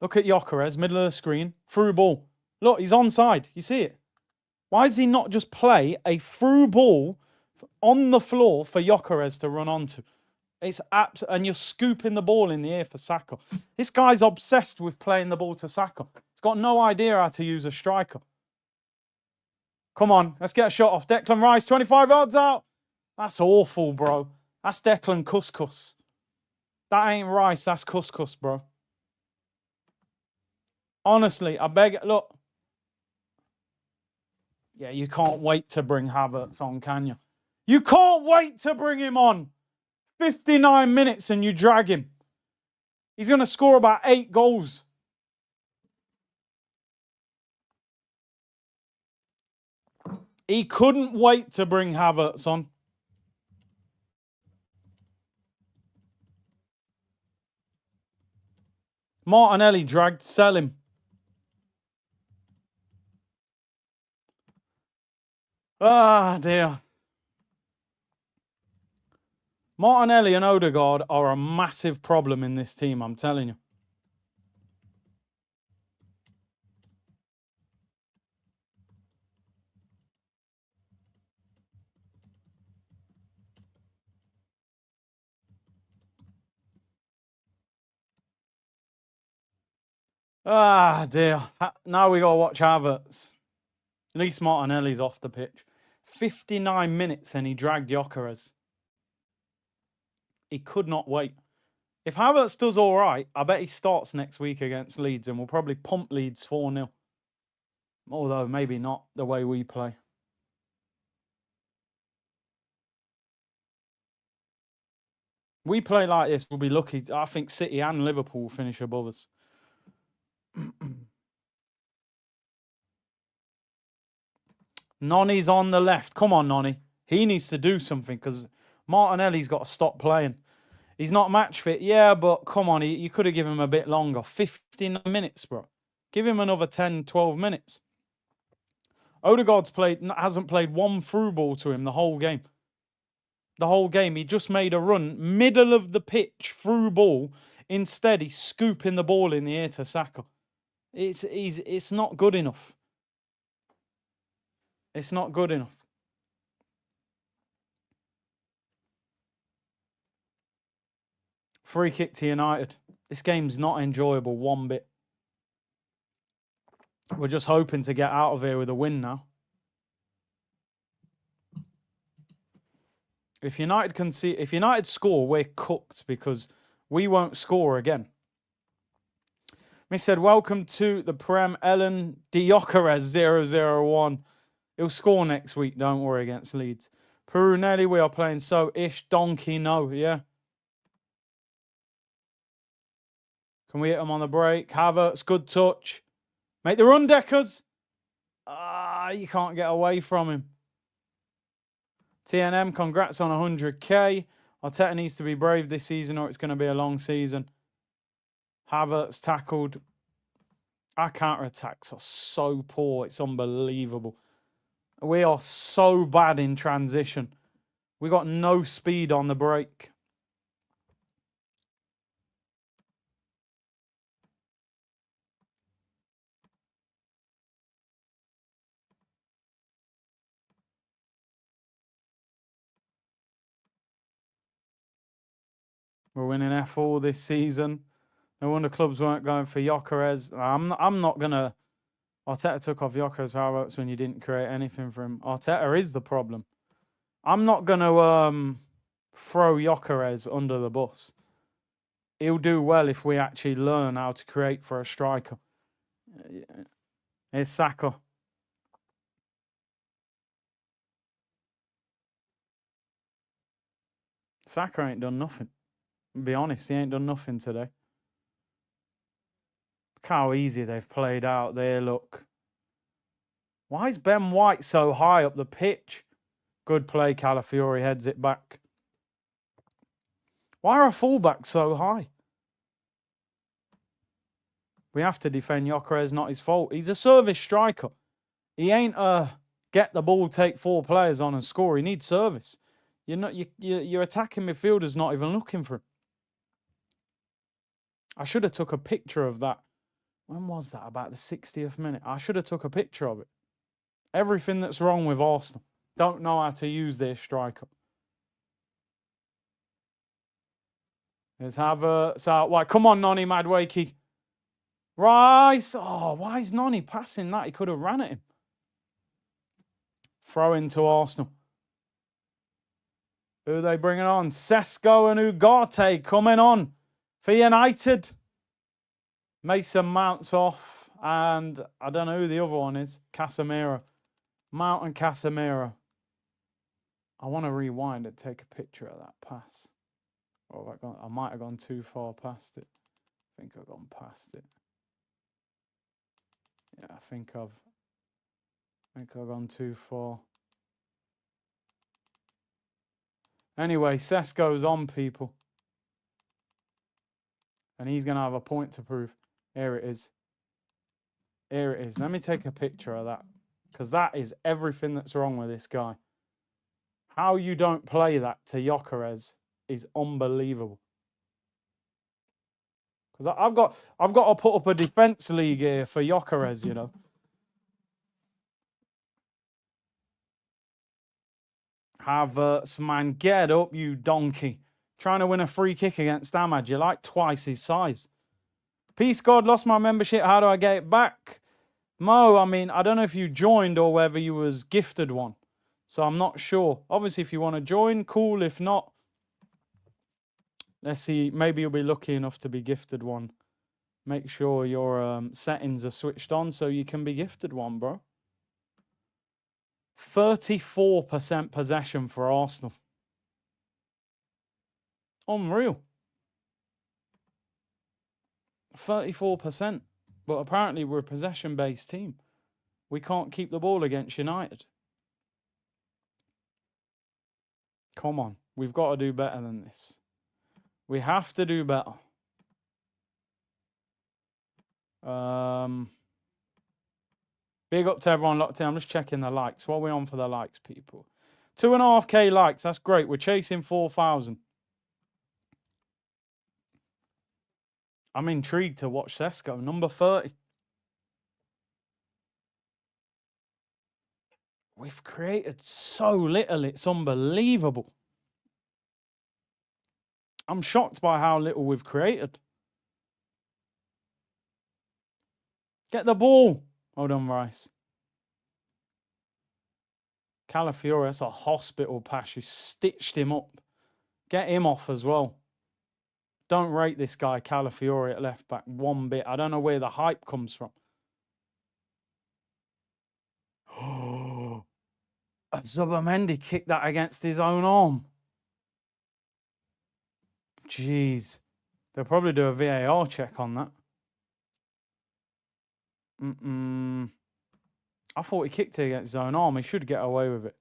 Look at Gyökeres, middle of the screen. Through ball. Look, he's onside. You see it? Why does he not just play a through ball on the floor for Gyökeres to run onto? It's and you're scooping the ball in the air for Saka. This guy's obsessed with playing the ball to Saka. He's got no idea how to use a striker. Come on, let's get a shot off. Declan Rice, 25 yards out. That's awful, bro. That's Declan Couscous. That ain't Rice, that's Couscous, bro. Honestly, I beg it. Look. Yeah, you can't wait to bring Havertz on, can you? You can't wait to bring him on. 59 minutes and you drag him. He's going to score about 8 goals. He couldn't wait to bring Havertz on. Martinelli dragged, sell him. Ah, dear. Martinelli and Odegaard are a massive problem in this team, I'm telling you. Ah, dear. Now we got to watch Havertz. At least Martinelli's off the pitch. 59 minutes and he dragged Gyökeres. He could not wait. If Havertz does all right, I bet he starts next week against Leeds and we'll probably pump Leeds 4-0. Although maybe not the way we play. We play like this, we'll be lucky. I think City and Liverpool will finish above us. Noni's on the left. Come on, Noni. He needs to do something because Martinelli's got to stop playing. He's not match fit. Yeah, but come on. You could have given him a bit longer. 15 minutes, bro. Give him another 10, 12 minutes. Odegaard's hasn't played one through ball to him the whole game. The whole game. He just made a run. Middle of the pitch, through ball. Instead, he's scooping the ball in the air to Saka. It's not good enough. It's not good enough. Free kick to United. This game's not enjoyable one bit. We're just hoping to get out of here with a win now. If United score, we're cooked because we won't score again. Miss said, welcome to the Prem. Ellen Gyökeres 001. He'll score next week, don't worry, against Leeds. Perunelli, we are playing so-ish. Donkey, no, yeah. Can we hit him on the break? Havertz, good touch. Make the run, Deckers. You can't get away from him. TNM, congrats on 100k. Arteta needs to be brave this season or it's going to be a long season. Havertz tackled. Our counter-attacks are so poor. It's unbelievable. We are so bad in transition. We got no speed on the break. We're winning F4 this season. No wonder clubs weren't going for Gyökeres. I'm not going to... Arteta took off Gyökeres Havertz when you didn't create anything for him. Arteta is the problem. I'm not going to throw Gyökeres under the bus. He'll do well if we actually learn how to create for a striker. Here's Saka. Saka ain't done nothing. To be honest, he ain't done nothing today. Look how easy they've played out there, look. Why is Ben White so high up the pitch? Good play, Calafiori heads it back. Why are our fullbacks so high? We have to defend Gyökeres, not his fault. He's a service striker. He ain't get the ball, take 4 players on and score. He needs service. Your attacking midfielder's not even looking for him. I should have took a picture of that. When was that? About the 60th minute. I should have took a picture of it. Everything that's wrong with Arsenal. Don't know how to use their striker. There's Havertz out. Why? Come on, Noni Madueke. Rice. Oh, why is Noni passing that? He could have ran at him. Throw into Arsenal. Who are they bringing on? Sesko and Ugarte coming on for United. Mason Mount's off. And I don't know who the other one is. Casemiro. Mount and Casemiro. I want to rewind and take a picture of that pass. Or I might have gone too far past it. I think I've gone past it. Yeah, I think I've gone too far. Anyway, Sesko's on, people. And he's going to have a point to prove. Here it is. Here it is. Let me take a picture of that. Because that is everything that's wrong with this guy. How you don't play that to Gyökeres is unbelievable. Because I've got to put up a defence league here for Gyökeres, you know. Havertz, man, get up, you donkey. Trying to win a free kick against Ahmad. You're like twice his size. Peace God, lost my membership. How do I get it back? Mo, I mean, I don't know if you joined or whether you was gifted one. So I'm not sure. Obviously, if you want to join, cool. If not, let's see. Maybe you'll be lucky enough to be gifted one. Make sure your settings are switched on so you can be gifted one, bro. 34% possession for Arsenal. Unreal. 34%. But apparently we're a possession-based team. We can't keep the ball against United. Come on. We've got to do better than this. We have to do better. Big up to everyone locked in. I'm just checking the likes. What are we on for the likes, people? 2.5k likes. That's great. We're chasing 4,000. I'm intrigued to watch Sesko. Number 30. We've created so little. It's unbelievable. I'm shocked by how little we've created. Get the ball. Hold on, Rice. Calafiore, that's a hospital pass. You stitched him up. Get him off as well. Don't rate this guy, Calafiore, at left back one bit. I don't know where the hype comes from. Oh, Zubamendi kicked that against his own arm. Jeez. They'll probably do a VAR check on that. I thought he kicked it against his own arm. He should get away with it.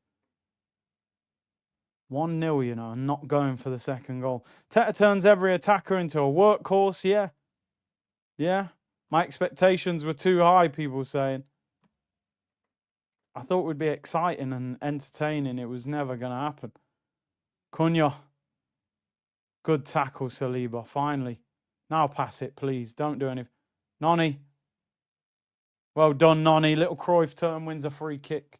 1-0, you know, not going for the second goal. Teta turns every attacker into a workhorse, yeah. Yeah. My expectations were too high, people saying. I thought it would be exciting and entertaining. It was never going to happen. Cunha. Good tackle, Saliba, finally. Now pass it, please. Don't do anything. Noni. Well done, Noni. Little Cruyff turn wins a free kick.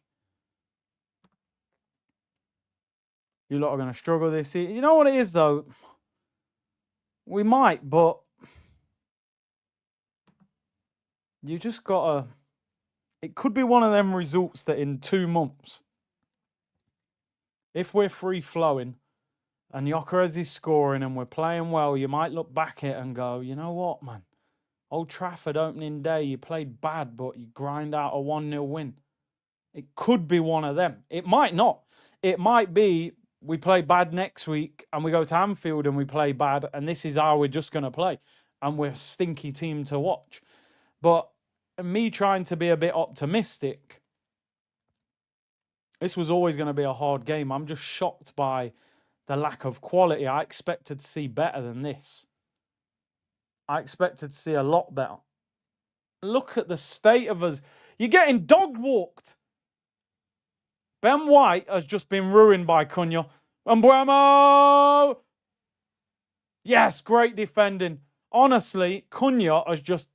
You lot are going to struggle this season. You know what it is, though? We might, but you just got to... It could be one of them results that in 2 months, if we're free-flowing and Gyökeres is scoring and we're playing well, you might look back at it and go, you know what, man? Old Trafford opening day, you played bad, but you grind out a 1-0 win. It could be one of them. It might not. It might be we play bad next week and we go to Anfield and we play bad and this is how we're just going to play. And we're a stinky team to watch. But me trying to be a bit optimistic, this was always going to be a hard game. I'm just shocked by the lack of quality. I expected to see better than this. I expected to see a lot better. Look at the state of us. You're getting dog walked. Ben White has just been ruined by Cunha. Mbeumo! Yes, great defending. Honestly, Cunha has just...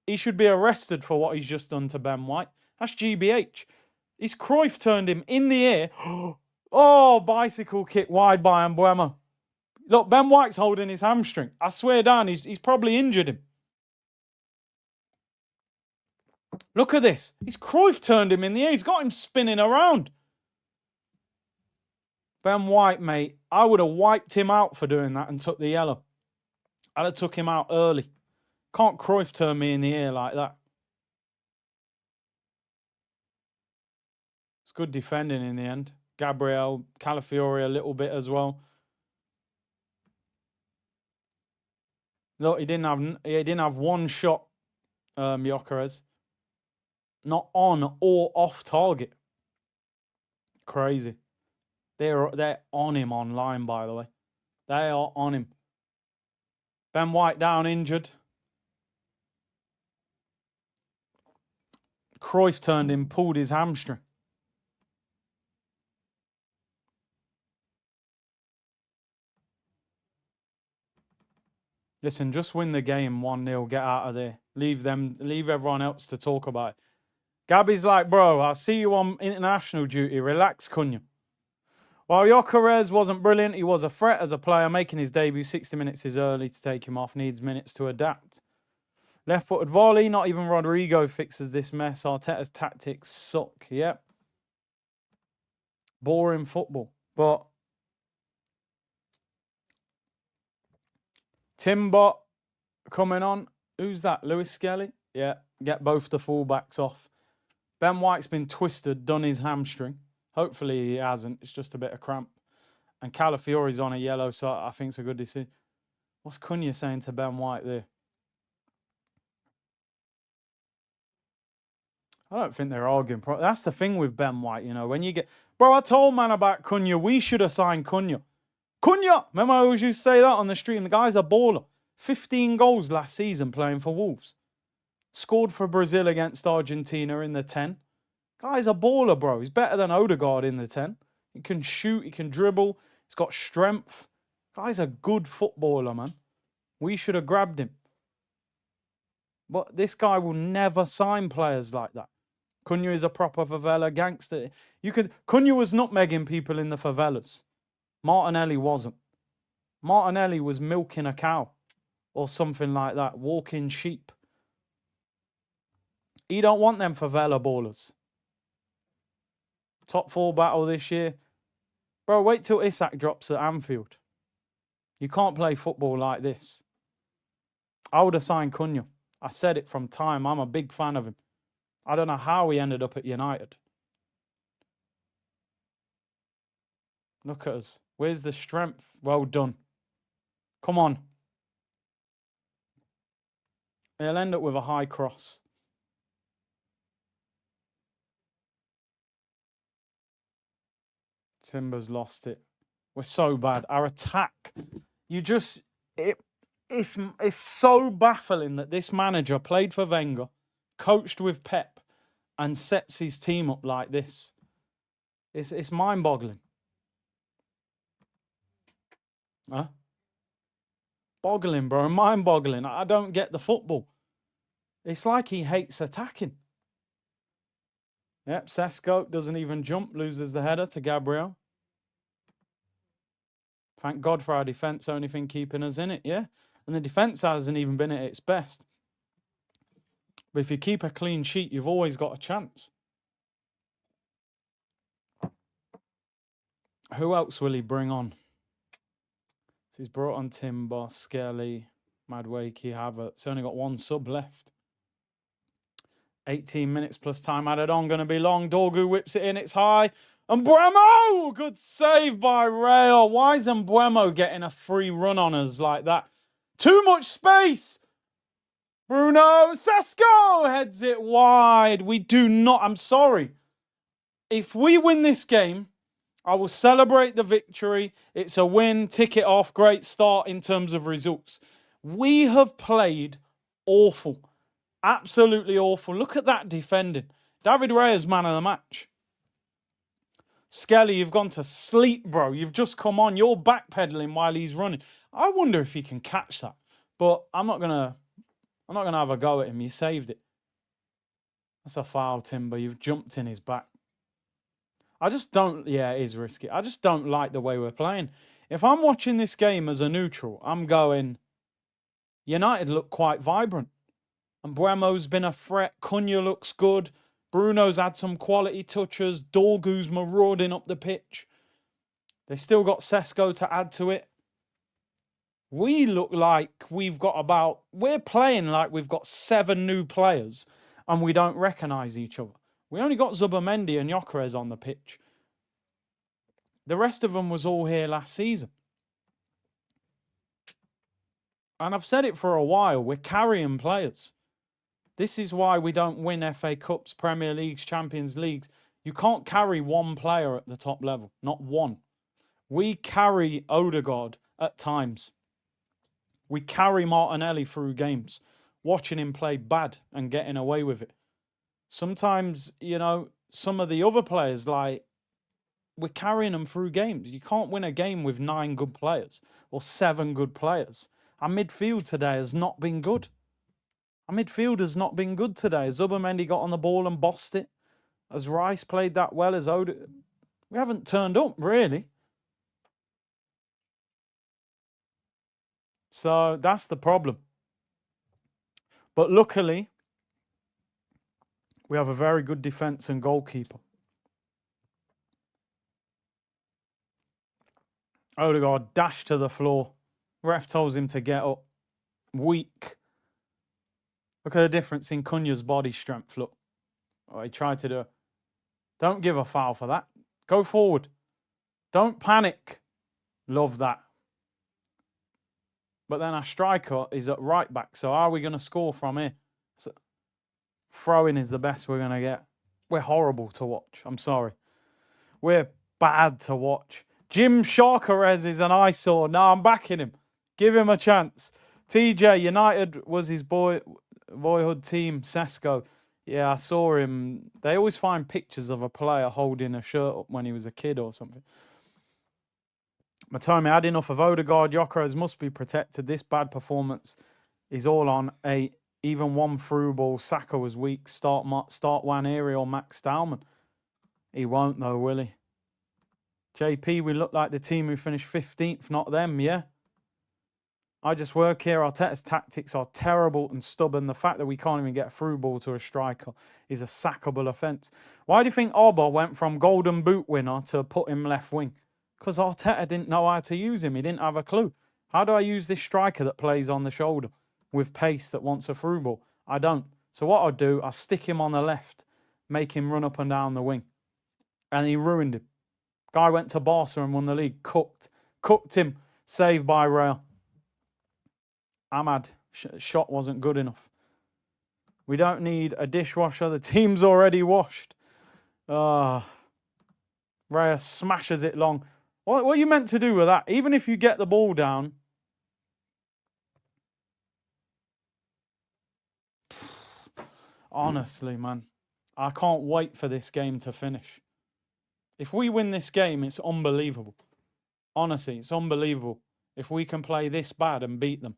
He should be arrested for what he's just done to Ben White. That's GBH. His Cruyff turned him in the air. Oh, bicycle kick wide by Mbeumo. Look, Ben White's holding his hamstring. I swear down, he's probably injured him. Look at this. His Cruyff turned him in the air. He's got him spinning around. Ben White, mate, I would have wiped him out for doing that and took the yellow. I'd have took him out early. Can't Cruyff turn me in the air like that. It's good defending in the end. Gabriel, Calafiore a little bit as well. Look, he didn't have one shot, Gyökeres. Not on or off target. Crazy. They're on him online, by the way. They are on him. Ben White down injured. Cruyff turned him, pulled his hamstring. Listen, just win the game 1-0, get out of there. Leave everyone else to talk about it. Gabby's like, bro, I'll see you on international duty. Relax, Cunha. While Gyökeres wasn't brilliant, he was a threat as a player. Making his debut 60 minutes is early to take him off. Needs minutes to adapt. Left-footed volley. Not even Rodrigo fixes this mess. Arteta's tactics suck. Yep. Boring football. But Timber coming on. Who's that? Lewis Skelly? Yeah. Get both the fullbacks off. Ben White's been twisted, done his hamstring. Hopefully he hasn't. It's just a bit of cramp. And Calafiore's on a yellow, so I think it's a good decision. What's Cunha saying to Ben White there? I don't think they're arguing. That's the thing with Ben White, you know. When you get... Bro, I told man about Cunha. We should have signed Cunha. Cunha! Remember I always used to say that on the street? And the guy's a baller. 15 goals last season playing for Wolves. Scored for Brazil against Argentina in the 10. Guy's a baller, bro. He's better than Odegaard in the 10. He can shoot. He can dribble. He's got strength. Guy's a good footballer, man. We should have grabbed him. But this guy will never sign players like that. Cunha is a proper favela gangster. Cunha was nutmegging people in the favelas. Martinelli wasn't. Martinelli was milking a cow or something like that, walking sheep. He don't want them favela ballers. Top 4 battle this year. Bro, wait till Isak drops at Anfield. You can't play football like this. I would have signed Cunha. I said it from time. I'm a big fan of him. I don't know how he ended up at United. Look at us. Where's the strength? Well done. Come on. He'll end up with a high cross. Timber's lost it. We're so bad. Our attack, it's so baffling that this manager played for Wenger, coached with Pep, and sets his team up like this. It's mind-boggling. Huh? Boggling, bro. Mind-boggling. I don't get the football. It's like he hates attacking. Yep, Sesko doesn't even jump, loses the header to Gabriel. Thank God for our defence, only thing keeping us in it, yeah? And the defence hasn't even been at its best. But if you keep a clean sheet, you've always got a chance. Who else will he bring on? So he's brought on Timber, Skelly, Madwakey, Havertz. Only got one sub left. 18 minutes plus time added on. Going to be long. Dorgu whips it in. It's high. And Mbeumo! Good save by Rail. Why is Mbeumo getting a free run on us like that? Too much space. Bruno Sesko heads it wide. We do not. I'm sorry. If we win this game, I will celebrate the victory. It's a win. Tick it off. Great start in terms of results. We have played awful. Absolutely awful. Look at that defending. David Raya's man of the match. Skelly, you've gone to sleep, bro. You've just come on. You're backpedaling while he's running. I wonder if he can catch that. But I'm not gonna have a go at him. You saved it. That's a foul, Timber. You've jumped in his back. I just don't... Yeah, it is risky. I just don't like the way we're playing. If I'm watching this game as a neutral, I'm going... United look quite vibrant. And Mbeumo's been a threat. Cunha looks good. Bruno's had some quality touches. Dorgu's marauding up the pitch. They still got Sesko to add to it. We look like we've got about... We're playing like we've got 7 new players and we don't recognise each other. We only got Zubimendi and Gyökeres on the pitch. The rest of them was all here last season. And I've said it for a while. We're carrying players. This is why we don't win FA Cups, Premier Leagues, Champions Leagues. You can't carry one player at the top level. Not one. We carry Odegaard at times. We carry Martinelli through games. Watching him play bad and getting away with it. Sometimes, you know, some of the other players, like, we're carrying them through games. You can't win a game with 9 good players or 7 good players. Our midfield today has not been good. Our midfield has not been good today. Zubimendi got on the ball and bossed it. As Rice played that well as Odegaard. We haven't turned up, really. So that's the problem. But luckily, we have a very good defence and goalkeeper. Odegaard dashed to the floor. Ref tells him to get up. Weak. Look at the difference in Cunha's body strength. Look. Oh, he tried to do. Don't give a foul for that. Go forward. Don't panic. Love that. But then our striker is at right back. So are we going to score from here? So, throwing is the best we're going to get. We're horrible to watch. I'm sorry. We're bad to watch. Jim Gyökeres is an eyesore. No, I'm backing him. Give him a chance. TJ, United was his boyhood team, Sesko. Yeah, I saw him. They always find pictures of a player holding a shirt up when he was a kid or something. Matome had enough of Odegaard. Gyökeres must be protected. This bad performance is all on 8. Even one through ball. Saka was weak. Start Waneri or Max Stallman. He won't though, will he? JP, we look like the team who finished 15th, not them, yeah? I just work here. Arteta's tactics are terrible and stubborn. The fact that we can't even get a through ball to a striker is a sackable offence. Why do you think Oba went from Golden Boot winner to put him left wing? Because Arteta didn't know how to use him. He didn't have a clue. How do I use this striker that plays on the shoulder with pace that wants a through ball? I don't. So what I'll do, I'll stick him on the left, make him run up and down the wing. And he ruined him. Guy went to Barca and won the league. Cooked him. Saved by Real. Ahmad, shot wasn't good enough. We don't need a dishwasher. The team's already washed. Raya smashes it long. What are you meant to do with that? Even if you get the ball down. Honestly, man. I can't wait for this game to finish. If we win this game, it's unbelievable. Honestly, it's unbelievable. If we can play this bad and beat them.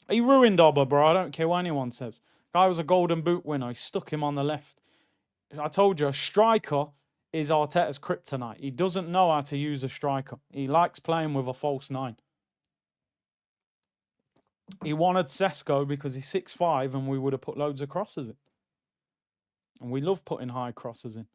He ruined Oba, bro. I don't care what anyone says. Guy was a Golden Boot winner. He stuck him on the left. I told you, a striker is Arteta's kryptonite. He doesn't know how to use a striker. He likes playing with a false nine. He wanted Sesko because he's 6'5", and we would have put loads of crosses in. And we love putting high crosses in.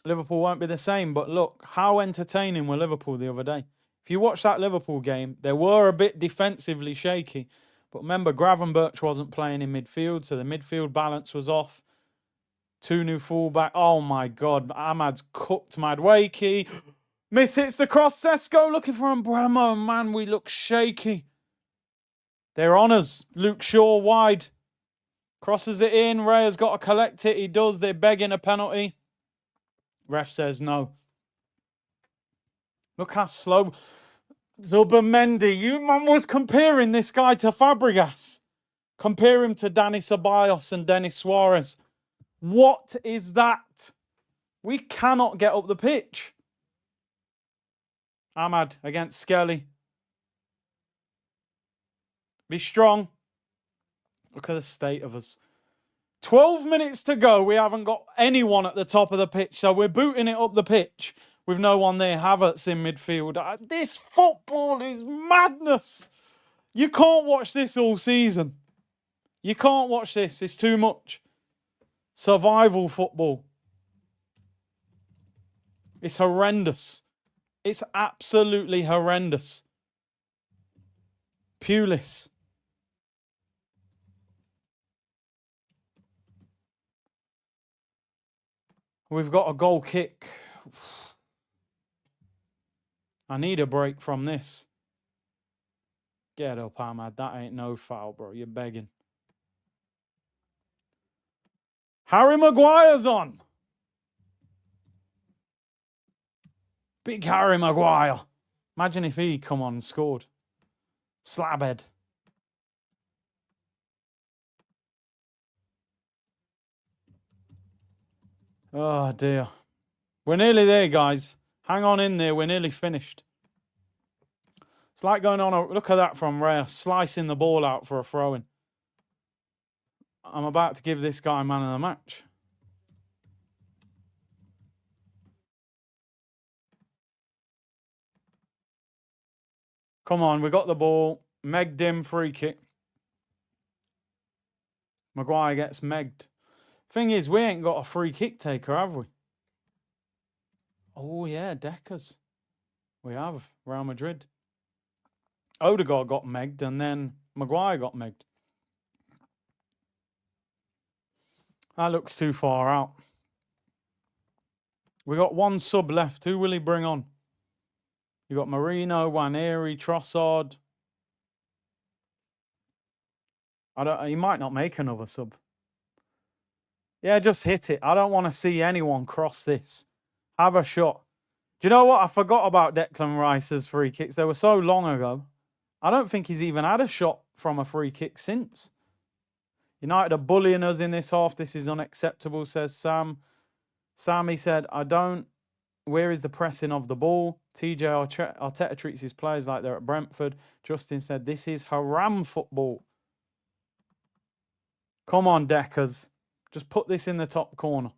Liverpool won't be the same, but look, how entertaining were Liverpool the other day? If you watch that Liverpool game, they were a bit defensively shaky. But remember, Gravenberch wasn't playing in midfield, so the midfield balance was off. Two new fullback. Oh my God, Ahmad's cooked Madueke. Miss hits the cross. Sesko looking for Umbremo. Man, we look shaky. They're on us. Luke Shaw wide. Crosses it in. Raya's got to collect it. He does. They're begging a penalty. Ref says no. Look how slow. Zubimendi. You man was comparing this guy to Fabregas. Compare him to Dani Ceballos and Denis Suarez. What is that? We cannot get up the pitch. Ahmad against Skelly. Be strong. Look at the state of us. 12 minutes to go. We haven't got anyone at the top of the pitch. So we're booting it up the pitch with no one there. Havertz in midfield. This football is madness. You can't watch this all season. You can't watch this. It's too much. Survival football. It's horrendous. It's absolutely horrendous. Pulis. We've got a goal kick. I need a break from this. Get up, Ahmad. That ain't no foul, bro. You're begging. Harry Maguire's on. Big Harry Maguire. Imagine if he come on and scored. Slabhead. Oh, dear. We're nearly there, guys. Hang on in there. We're nearly finished. It's like going on a... Look at that from Raya. Slicing the ball out for a throw-in. I'm about to give this guy man of the match. Come on, we got the ball. Megged him, free kick. Maguire gets megged. Thing is, we ain't got a free kick taker, have we? Oh, yeah, Gyökeres. We have. Real Madrid. Odegaard got megged, and then Maguire got megged. That looks too far out. We got one sub left. Who will he bring on? You got Marino, Waneri, Trossard. He might not make another sub. Yeah, just hit it. I don't want to see anyone cross this. Have a shot. Do you know what? I forgot about Declan Rice's free kicks. They were so long ago. I don't think he's even had a shot from a free kick since. United are bullying us in this half. This is unacceptable, says Sam. Sammy said, where is the pressing of the ball? TJ Arteta treats his players like they're at Brentford. Justin said, this is haram football. Come on, Deckers. Just put this in the top corner.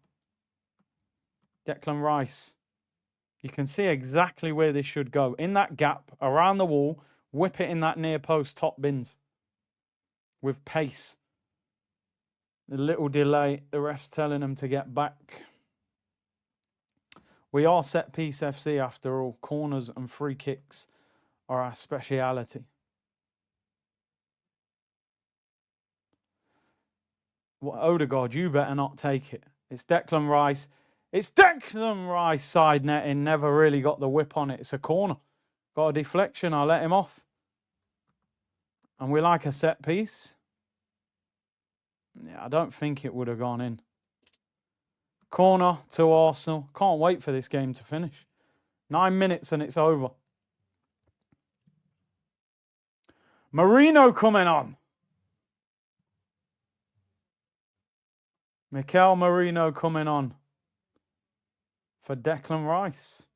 Declan Rice. You can see exactly where this should go. In that gap, around the wall, whip it in that near post top bins. With pace. A little delay, the ref's telling them to get back. We are set piece FC after all. Corners and free kicks are our speciality. Well, Odegaard, you better not take it. It's Declan Rice. It's Declan Rice side netting. Never really got the whip on it. It's a corner. Got a deflection. I'll let him off. And we like a set piece. Yeah, I don't think it would have gone in. Corner to Arsenal. Can't wait for this game to finish. 9 minutes and it's over. Marino coming on. Mikel Marino coming on for Declan Rice.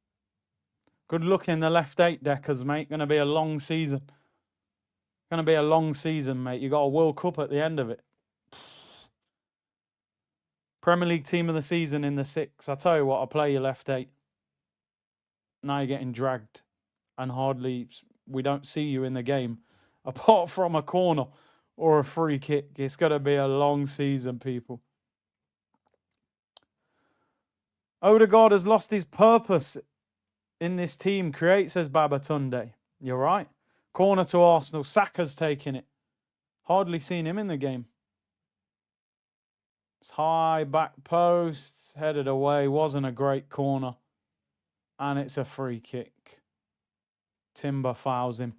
Good luck in the left 8, Deckers, mate. Going to be a long season. Going to be a long season, mate. You got a World Cup at the end of it. Premier League team of the season in the 6. I tell you what, I'll play your left 8. Now you're getting dragged. And hardly, we don't see you in the game. Apart from a corner or a free kick. It's going to be a long season, people. Odegaard has lost his purpose in this team. Create, says Babatunde. You're right. Corner to Arsenal. Saka's taking it. Hardly seen him in the game. It's high back post. Headed away. Wasn't a great corner. And it's a free kick. Timber fouls him.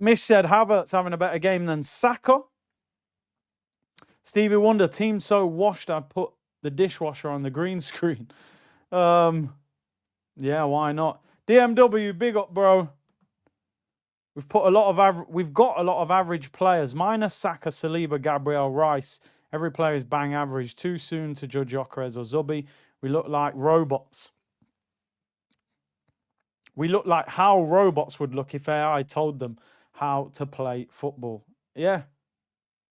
Mish said Havertz having a better game than Saka. Stevie Wonder, team so washed I put the dishwasher on the green screen. Yeah, why not? DMW, big up, bro. We've got a lot of average players, minus Saka, Saliba, Gabriel, Rice. Every player is bang average. Too soon to judge Gyökeres or Zubi. We look like robots. We look like how robots would look if AI told them how to play football. Yeah.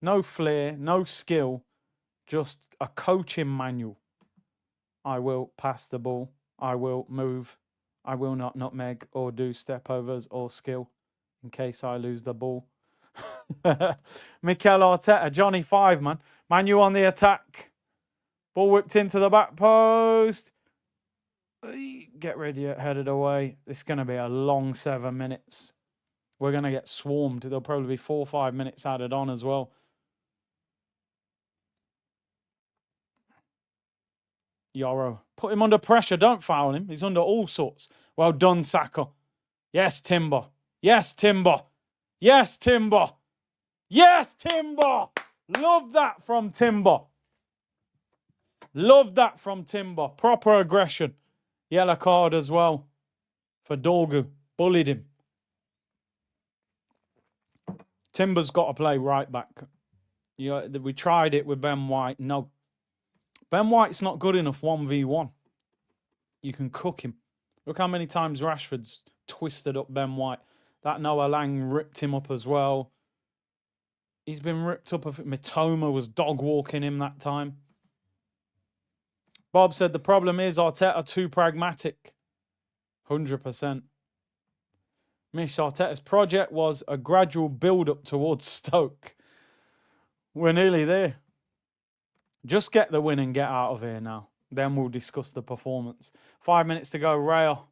No flair, no skill, just a coaching manual. I will pass the ball. I will move. I will not nutmeg or do step overs or skill in case I lose the ball. Mikel Arteta, Johnny 5, man. Manu on the attack. Ball whipped into the back post. Get ready, headed away. It's going to be a long 7 minutes. We're going to get swarmed. There'll probably be 4 or 5 minutes added on as well. Yoro, put him under pressure. Don't foul him. He's under all sorts. Well done, Saka. Yes, Timber. Yes, Timber. Yes, Timber. Yes, Timber. Love that from Timber. Love that from Timber. Proper aggression. Yellow card as well for Dorgu. Bullied him. Timber's got to play right back. We tried it with Ben White. No. Ben White's not good enough 1v1. You can cook him. Look how many times Rashford's twisted up Ben White. That Noah Lang ripped him up as well. He's been ripped up. Mitoma was dog walking him that time. Bob said the problem is Arteta too pragmatic. 100%. Mish, Arteta's project was a gradual build-up towards Stoke. We're nearly there. Just get the win and get out of here now. Then we'll discuss the performance. 5 minutes to go, Rail.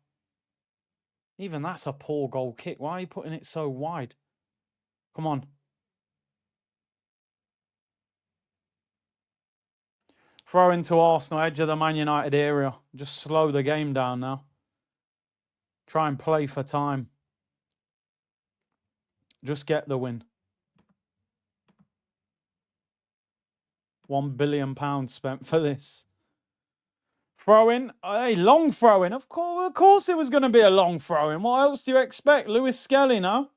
Even that's a poor goal kick. Why are you putting it so wide? Come on. Throw into Arsenal, edge of the Man United area. Just slow the game down now. Try and play for time. Just get the win. £1 billion spent for this. Throw-in. Hey, long throw-in. Of course it was going to be a long throw-in. What else do you expect? Lewis Skelly now.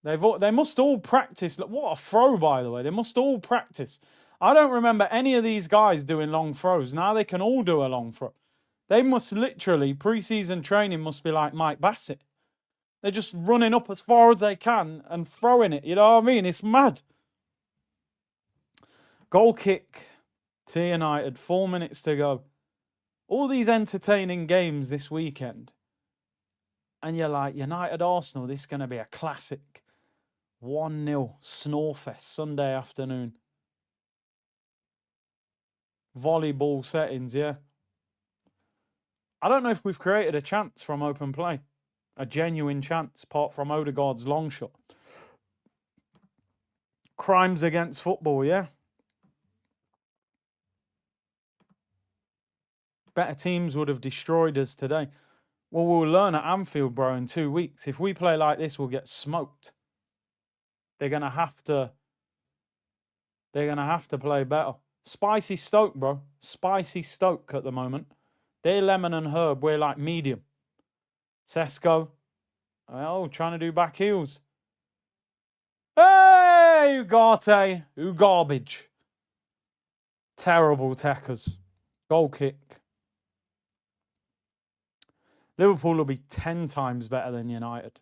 They must all practice. Look, what a throw, by the way. They must all practice. I don't remember any of these guys doing long throws. Now they can all do a long throw. They must literally, pre-season training must be like Mike Bassett. They're just running up as far as they can and throwing it. You know what I mean? It's mad. Goal kick to United. 4 minutes to go. All these entertaining games this weekend. And you're like, United Arsenal, this is going to be a classic. 1-0 Snorefest Sunday afternoon. Volleyball settings, yeah. I don't know if we've created a chance from open play. A genuine chance, apart from Odegaard's long shot. Crimes against football, yeah. Better teams would have destroyed us today. Well, we'll learn at Anfield, bro, in 2 weeks. If we play like this, we'll get smoked. They're gonna have to play better. Spicy Stoke, bro. Spicy Stoke at the moment. They're lemon and herb. We're like medium. Sesko. Oh, trying to do back heels. Hey, Ugarte. Who garbage. Terrible techers. Goal kick. Liverpool will be 10 times better than United.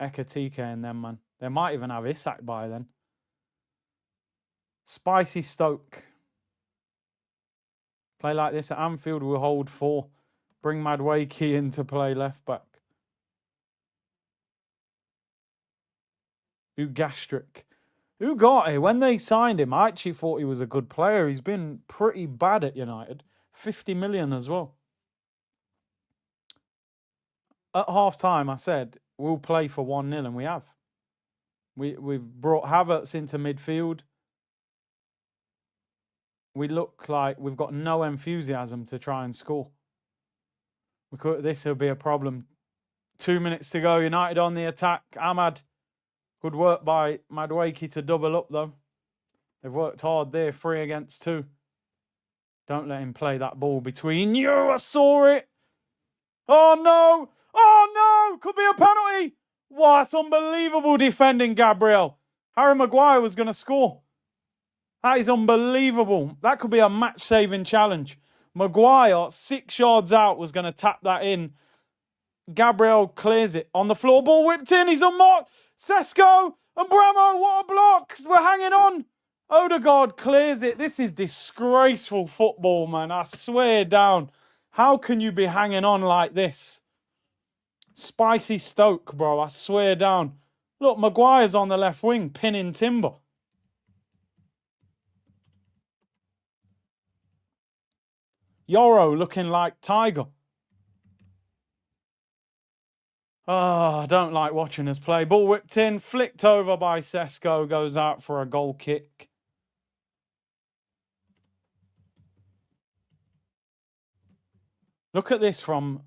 Ekatike and them, man. They might even have Isak by then. Spicy Stoke. Play like this at Anfield, we'll hold 4. Bring Madueke in to play left back. Gastric. Ugarte, when they signed him, I actually thought he was a good player. He's been pretty bad at United. 50 million as well. At half-time, I said, we'll play for 1-0, and we have. We've brought Havertz into midfield. We look like we've got no enthusiasm to try and score. This will be a problem. 2 minutes to go. United on the attack. Ahmad. Good work by Madueke to double up, though. They've worked hard there. 3 against 2. Don't let him play that ball between you. I saw it. Oh, no. Oh, no. Could be a penalty. Wow, that's unbelievable defending, Gabriel. Harry Maguire was going to score. That is unbelievable. That could be a match-saving challenge. Maguire, 6 yards out, was going to tap that in. Gabriel clears it. On the floor, ball whipped in. He's unmarked. Sesko and Bramo, what a block. We're hanging on. Odegaard clears it. This is disgraceful football, man. I swear down. How can you be hanging on like this? Spicy Stoke, bro. I swear down. Look, Maguire's on the left wing, pinning timber. Yoro looking like Tiger. Oh, I don't like watching us play. Ball whipped in, flicked over by Sesko, goes out for a goal kick. Look at this from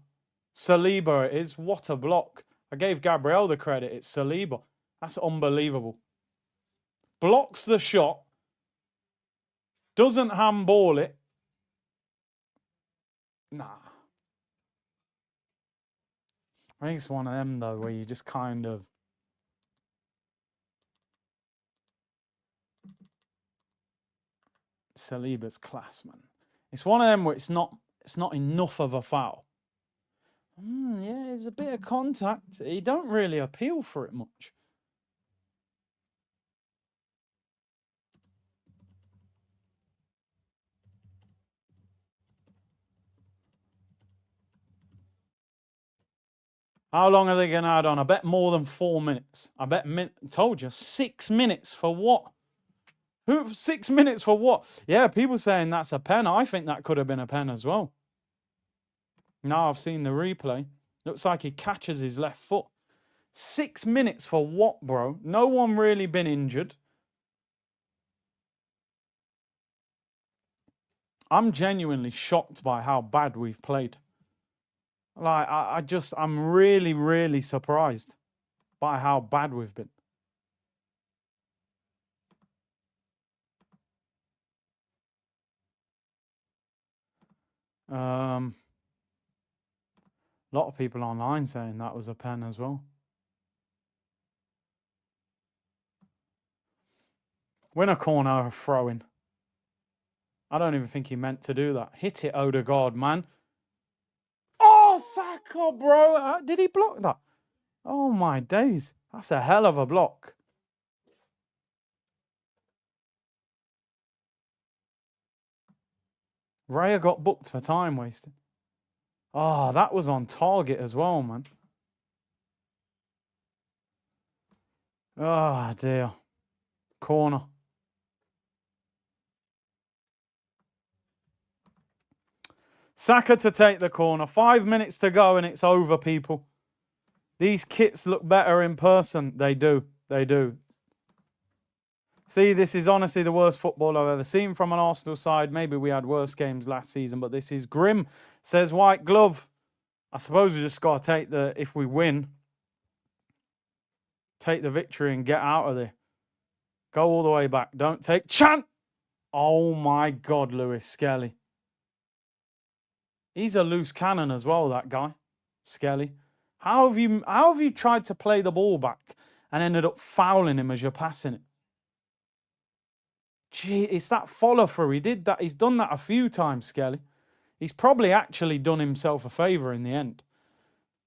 Saliba. It is. What a block. I gave Gabriel the credit. It's Saliba. That's unbelievable. Blocks the shot. Doesn't handball it. Nah. I think it's one of them, though, where you just kind of... Saliba's class, man. It's one of them where it's not enough of a foul. Yeah, there's a bit of contact. He don't really appeal for it much. How long are they going to add on? I bet more than 4 minutes. I bet, told you, 6 minutes for what? 6 minutes for what? Yeah, people saying that's a pen. I think that could have been a pen as well. Now I've seen the replay. Looks like he catches his left foot. 6 minutes for what, bro? No one really been injured. I'm genuinely shocked by how bad we've played. Like, I'm really, really surprised by how bad we've been. A lot of people online saying that was a pen as well. Win a corner, throw-in. I don't even think he meant to do that. Hit it, Odegaard, man. Oh, Saka, bro. Did he block that? Oh, my days. That's a hell of a block. Raya got booked for time wasting. Oh, that was on target as well, man. Oh, dear. Corner. Saka to take the corner. 5 minutes to go and it's over, people. These kits look better in person. They do. They do. See, this is honestly the worst football I've ever seen from an Arsenal side. Maybe we had worse games last season, but this is grim, says White Glove. I suppose we just got to take if we win, take the victory and get out of there. Go all the way back. Don't take chance. Oh my God, Lewis Skelly. He's a loose cannon as well, that guy, Skelly. How have you tried to play the ball back and ended up fouling him as you're passing it? Gee, it's that follow through. He did that. He's done that a few times, Skelly. He's probably actually done himself a favour in the end.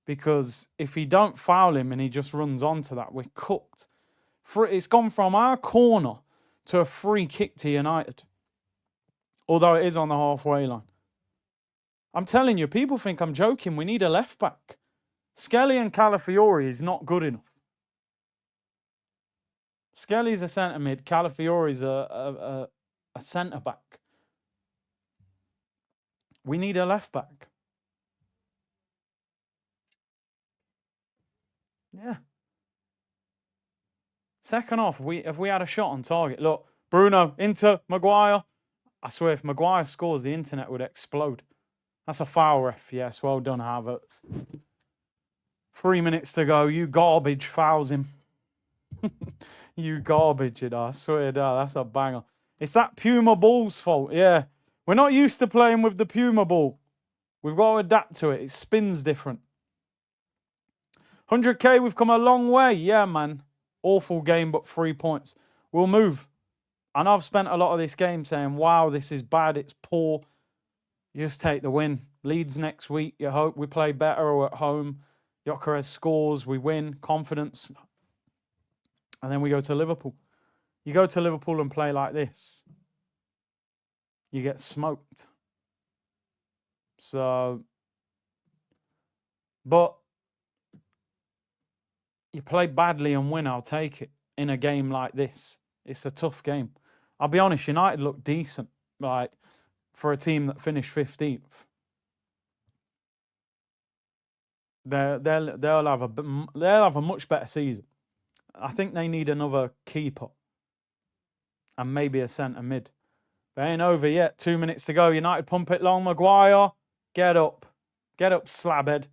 Because if he don't foul him and he just runs onto that, we're cooked. It's gone from our corner to a free kick to United. Although it is on the halfway line. I'm telling you, people think I'm joking. We need a left back. Skelly and Calafiori is not good enough. Skelly's a centre mid. Calafiori's a centre back. We need a left back. Yeah. Second half, if we had a shot on target. Look, Bruno into Maguire. I swear, if Maguire scores, the internet would explode. That's a foul, ref. Yes, well done, Havertz. 3 minutes to go. You garbage fouls him. You garbage, you know. I swear to God, that's a banger. It's that Puma ball's fault. Yeah. We're not used to playing with the Puma ball. We've got to adapt to it. It spins different. 100k, we've come a long way. Yeah, man. Awful game, but 3 points. We'll move. And I've spent a lot of this game saying, wow, this is bad. It's poor. You just take the win. Leeds next week. You hope we play better at home. Gyökeres scores. We win. Confidence. And then we go to Liverpool. You go to Liverpool and play like this, you get smoked. So, but you play badly and win, I'll take it. In a game like this, it's a tough game. I'll be honest, United look decent, like for a team that finished 15th. They'll have a much better season. I think they need another keeper and maybe a centre mid. They ain't over yet. 2 minutes to go. United pump it long. Maguire, get up, slabhead.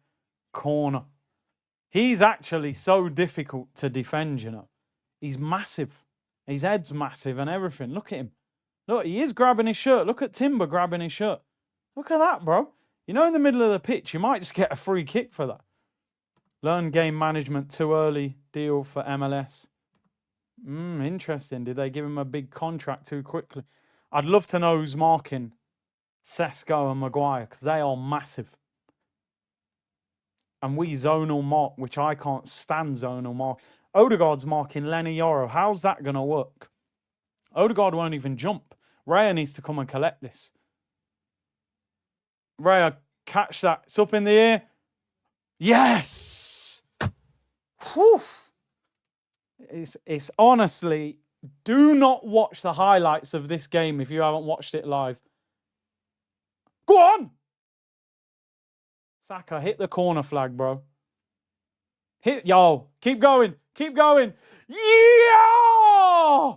Corner. He's actually so difficult to defend, you know. He's massive. His head's massive and everything. Look at him. Look, he is grabbing his shirt. Look at Timber grabbing his shirt. Look at that, bro. You know, in the middle of the pitch, you might just get a free kick for that. Learn game management too early. Deal for MLS. Interesting. Did they give him a big contract too quickly? I'd love to know who's marking Sesko and Maguire because they are massive. And we zonal mark, which I can't stand zonal mark. Odegaard's marking Lenny Yoro. How's that going to work? Odegaard won't even jump. Raya needs to come and collect this. Raya, catch that. It's up in the air. Yes! Whew. It's honestly, do not watch the highlights of this game if you haven't watched it live. Go on! Saka, hit the corner flag, bro. Yo, keep going. Keep going. Yeah!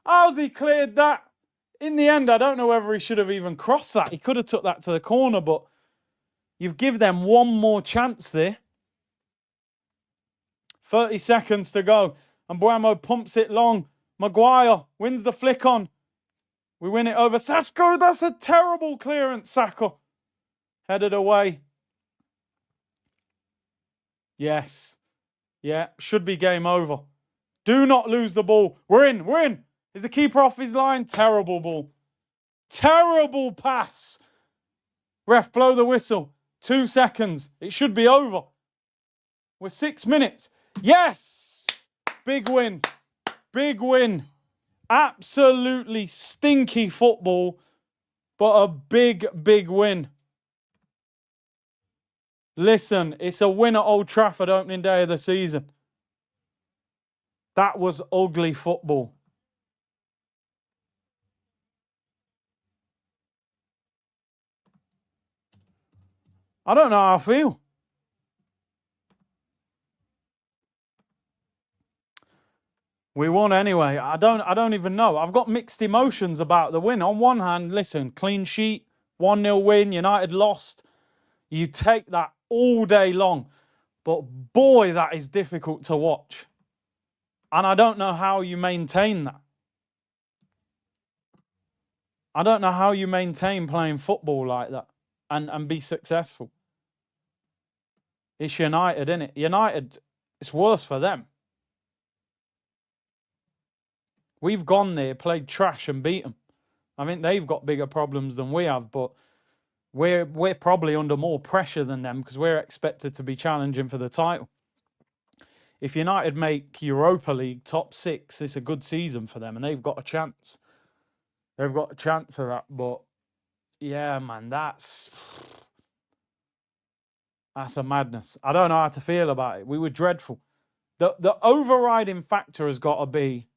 How's he cleared that? In the end, I don't know whether he should have even crossed that. He could have took that to the corner, but you've given them one more chance there. 30 seconds to go. And Buemo pumps it long. Maguire wins the flick on. We win it over. Sesko, that's a terrible clearance, Saka. Headed away. Yes. Yeah, should be game over. Do not lose the ball. We're in. We're in. Is the keeper off his line? Terrible ball. Terrible pass. Ref, blow the whistle. 2 seconds. It should be over. We're 6 minutes. Yes! Big win. Big win. Absolutely stinky football, but a big, big win. Listen, it's a win at Old Trafford opening day of the season. That was ugly football. I don't know how I feel. We won anyway. I don't even know. I've got mixed emotions about the win. On one hand, listen, clean sheet, 1-0 win, United lost. You take that all day long. But boy, that is difficult to watch. And I don't know how you maintain that. I don't know how you maintain playing football like that and be successful. It's United, isn't it? United, it's worse for them. We've gone there, played trash and beat them. I think they've got bigger problems than we have, but we're probably under more pressure than them because we're expected to be challenging for the title. If United make Europa League top 6, it's a good season for them, and they've got a chance. They've got a chance of that, but yeah, man, that's a madness. I don't know how to feel about it. We were dreadful. The overriding factor has got to be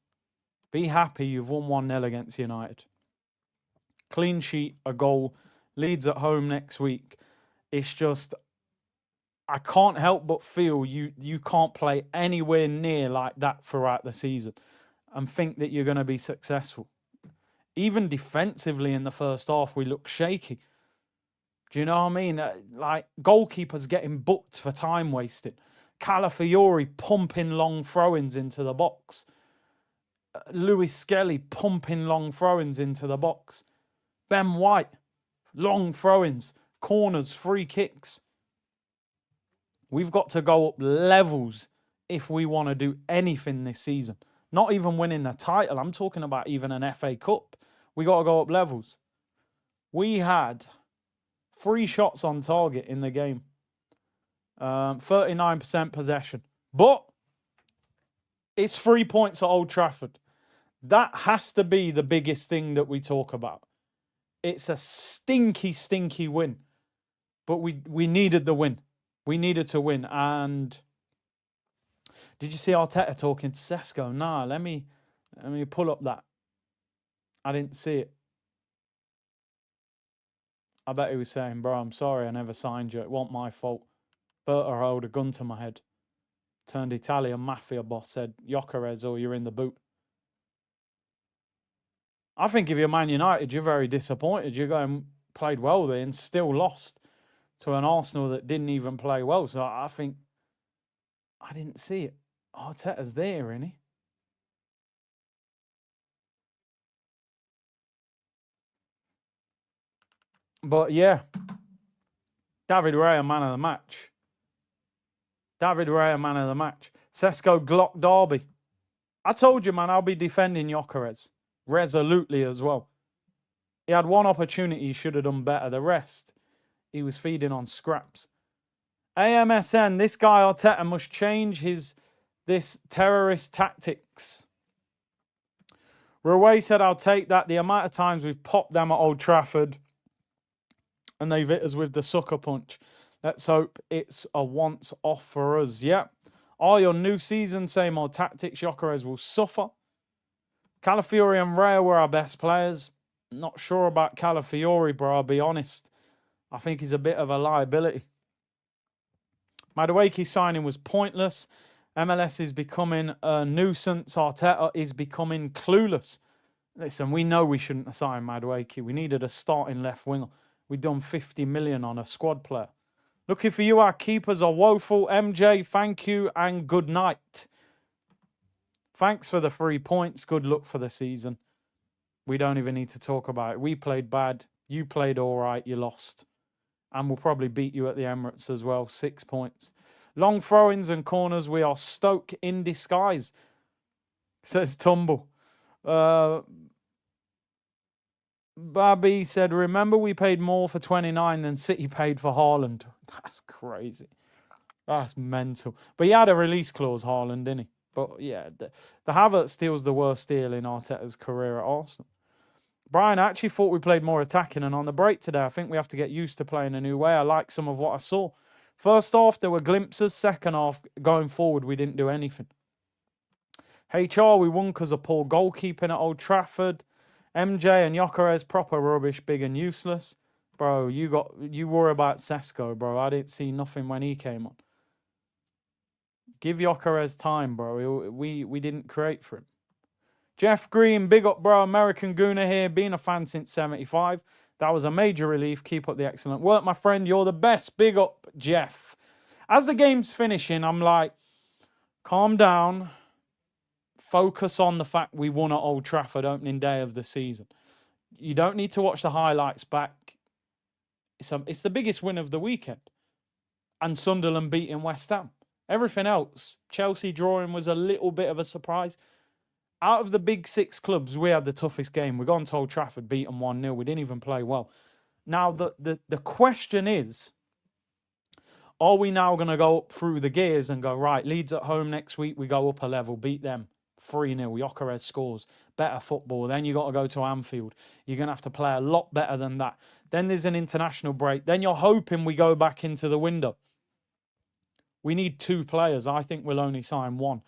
happy you've won 1-0 against United. Clean sheet, a goal, Leeds at home next week. It's just, I can't help but feel you can't play anywhere near like that throughout the season and think that you're going to be successful. Even defensively in the first half, we look shaky. Do you know what I mean? Like, goalkeepers getting booked for time wasted. Calafiori pumping long throw-ins into the box. Lewis Skelly pumping long throw-ins into the box. Ben White, long throw-ins, corners, free kicks. We've got to go up levels if we want to do anything this season. Not even winning the title. I'm talking about even an FA Cup. We got to go up levels. We had 3 shots on target in the game. 39% possession. But it's 3 points at Old Trafford. That has to be the biggest thing that we talk about. It's a stinky, stinky win. But we needed the win. We needed to win. And did you see Arteta talking to Sesko? Nah, let me pull up that. I didn't see it. I bet he was saying, bro, I'm sorry I never signed you. It wasn't my fault. Berta held a gun to my head. Turned Italian mafia boss, said, Gyökeres, or you're in the boot. I think if you're Man United, you're very disappointed. You go and played well there and still lost to an Arsenal that didn't even play well. So I think I didn't see it. Arteta's there, isn't he? But yeah, David Raya, man of the match. David Raya, man of the match. Sesko Glock Derby. I told you, man, I'll be defending Gyökeres resolutely as well. He had one opportunity, he should have done better. The rest, he was feeding on scraps. AMSN, this guy Arteta must change this terrorist tactics. Rouet said, I'll take that. The amount of times we've popped them at Old Trafford and they've hit us with the sucker punch. Let's hope it's a once off for us. Yep. All your new season, same old tactics. Gyökeres will suffer. Calafiori and Raya were our best players. Not sure about Calafiori, bro, I'll be honest. I think he's a bit of a liability. Madueke signing was pointless. MLS is becoming a nuisance. Arteta is becoming clueless. Listen, we know we shouldn't have signed Madueke. We needed a starting left winger. We'd done 50 million on a squad player. Looking for you, our keepers are woeful. MJ, thank you and good night. Thanks for the 3 points. Good luck for the season. We don't even need to talk about it. We played bad. You played all right. You lost. And we'll probably beat you at the Emirates as well. 6 points. Long throw-ins and corners. We are Stoke in disguise, says Tumble. Babby said, remember we paid more for 29 than City paid for Haaland. That's crazy. That's mental. But he had a release clause, Haaland, didn't he? But yeah, the Havertz deal's the worst deal in Arteta's career at Arsenal. Brian, I actually thought we played more attacking, and on the break today, I think we have to get used to playing a new way. I like some of what I saw. First half, there were glimpses. Second half, going forward, we didn't do anything. HR, we won because of poor goalkeeping at Old Trafford. MJ and Gyökeres, proper rubbish, big and useless. Bro, you worry about Sesko, bro. I didn't see nothing when he came on. Give Gyökeres time, bro. We didn't create for him. Jeff Green, big up, bro. American Gooner here. Been a fan since 75. That was a major relief. Keep up the excellent work, my friend. You're the best. Big up, Jeff. As the game's finishing, I'm like, calm down. Focus on the fact we won at Old Trafford opening day of the season. You don't need to watch the highlights back. It's the biggest win of the weekend. And Sunderland beating West Ham. Everything else, Chelsea drawing was a little bit of a surprise. Out of the big six clubs, we had the toughest game. We got to Old Trafford, beat them 1-0. We didn't even play well. Now, the question is, are we now going to go up through the gears and go, right, Leeds at home next week, we go up a level, beat them 3-0, Gyökeres scores, better football. Then you got to go to Anfield. You're going to have to play a lot better than that. Then there's an international break. Then you're hoping we go back into the window. We need 2 players. I think we'll only sign 1.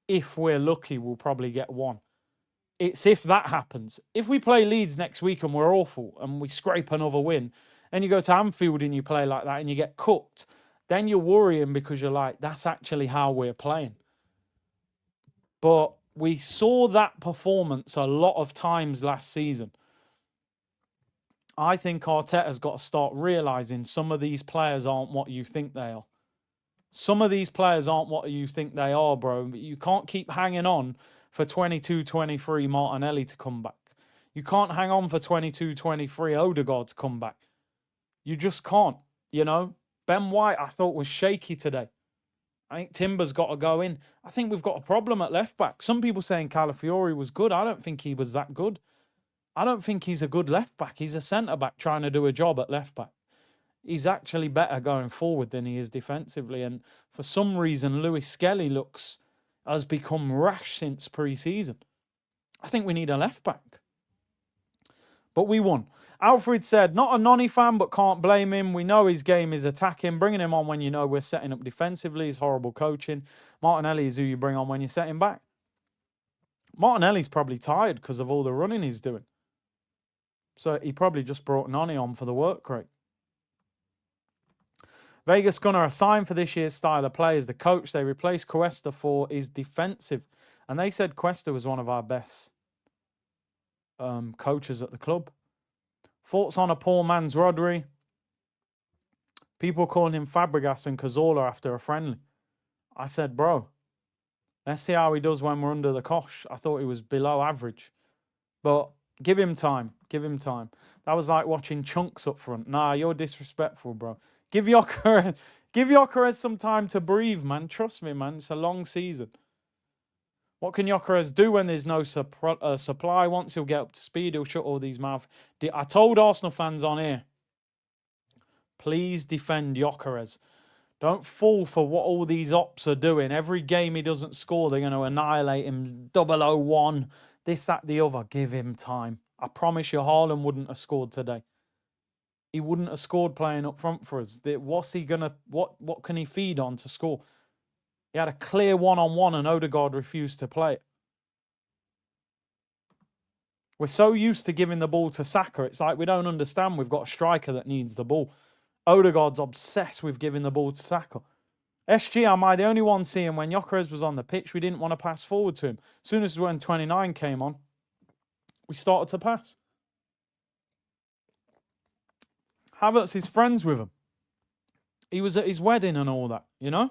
If we're lucky, we'll probably get 1. It's if that happens. If we play Leeds next week and we're awful and we scrape another win, and you go to Anfield and you play like that and you get cooked, then you're worrying because you're like, that's actually how we're playing. But we saw that performance a lot of times last season. I think Arteta's got to start realising some of these players aren't what you think they are. Some of these players aren't what you think they are, bro. You can't keep hanging on for 22-23 Martinelli to come back. You can't hang on for 22-23 Odegaard to come back. You just can't, you know. Ben White, I thought, was shaky today. I think Timber's got to go in. I think we've got a problem at left back. Some people saying Calafiori was good. I don't think he was that good. I don't think he's a good left back. He's a centre back trying to do a job at left back. He's actually better going forward than he is defensively. And for some reason, Lewis Skelly has become rash since pre-season. I think we need a left back. But we won. Alfred said, not a Nonny fan, but can't blame him. We know his game is attacking. Bringing him on when you know we're setting up defensively is horrible coaching. Martinelli is who you bring on when you're setting back. Martinelli's probably tired because of all the running he's doing. So he probably just brought Nonny on for the work rate. Vegas Gunner, a sign for this year's style of play is the coach they replaced Cuesta for is defensive. And they said Cuesta was one of our best coaches at the club. Thoughts on a poor man's Rodri? People calling him Fabregas and Cazorla after a friendly. I said, bro, let's see how he does when we're under the cosh. I thought he was below average. But give him time. Give him time. That was like watching Chunks up front. Nah, you're disrespectful, bro. Give Gyökeres some time to breathe, man. Trust me, man. It's a long season. What can Gyökeres do when there's no supply? Once he'll get up to speed, he'll shut all these mouths. I told Arsenal fans on here, please defend Gyökeres. Don't fall for what all these ops are doing. Every game he doesn't score, they're going to annihilate him. 001, this, that, the other. Give him time. I promise you, Haaland wouldn't have scored today. He wouldn't have scored playing up front for us. What's he gonna? What can he feed on to score? He had a clear one-on-one, and Odegaard refused to play it. We're so used to giving the ball to Saka. It's like we don't understand. We've got a striker that needs the ball. Odegaard's obsessed with giving the ball to Saka. SG, am I the only one seeing when Gyökeres was on the pitch, we didn't want to pass forward to him? As soon as when 29 came on, we started to pass. Havertz is friends with him. He was at his wedding and all that, you know?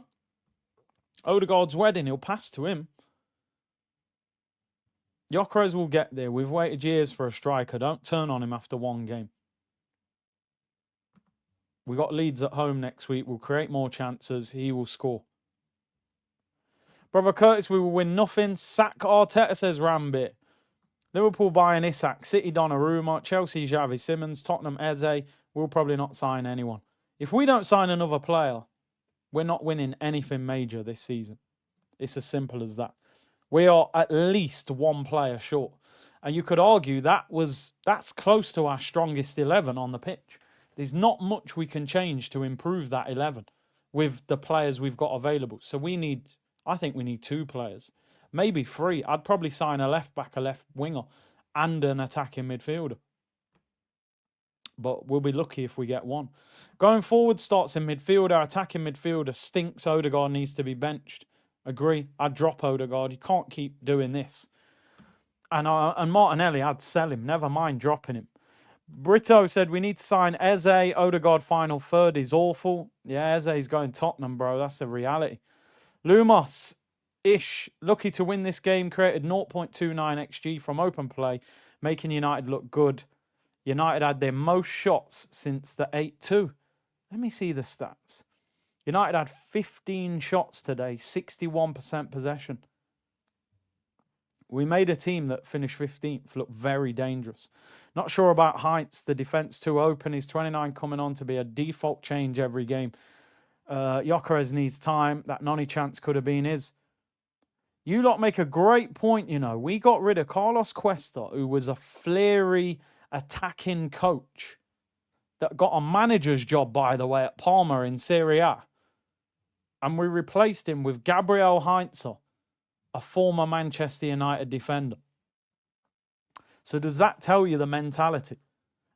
Odegaard's wedding, he'll pass to him. Gyökeres will get there. We've waited years for a striker. Don't turn on him after one game. We got Leeds at home next week. We'll create more chances. He will score. Brother Curtis, we will win nothing. Sack Arteta, says Rambit. Liverpool buying Isak. City Donnarumma. Chelsea Xavi Simons. Tottenham Eze. We'll probably not sign anyone. If we don't sign another player, we're not winning anything major this season. It's as simple as that. We are at least one player short. And you could argue that's close to our strongest 11 on the pitch. There's not much we can change to improve that 11 with the players we've got available. So I think we need 2 players, maybe 3. I'd probably sign a left back, a left winger, and an attacking midfielder. But we'll be lucky if we get 1. Going forward starts in midfield. Our attacking midfielder stinks. Odegaard needs to be benched. Agree. I'd drop Odegaard. You can't keep doing this. And Martinelli, I'd sell him. Never mind dropping him. Brito said we need to sign Eze. Odegaard final third is awful. Yeah, Eze's going Tottenham, bro. That's a reality. Lumos-ish, lucky to win this game. Created 0.29 XG from open play, making United look good. United had their most shots since the 8-2. Let me see the stats. United had 15 shots today, 61% possession. We made a team that finished 15th look very dangerous. Not sure about Heinz. The defence too open. He's 29 coming on to be a default change every game. Gyökeres needs time. That Noni chance could have been his. You lot make a great point, you know. We got rid of Carlos Cuesta, who was a flary attacking coach that got a manager's job, by the way, at Parma in Serie A. And we replaced him with Gabriel Heinz, a former Manchester United defender. So does that tell you the mentality?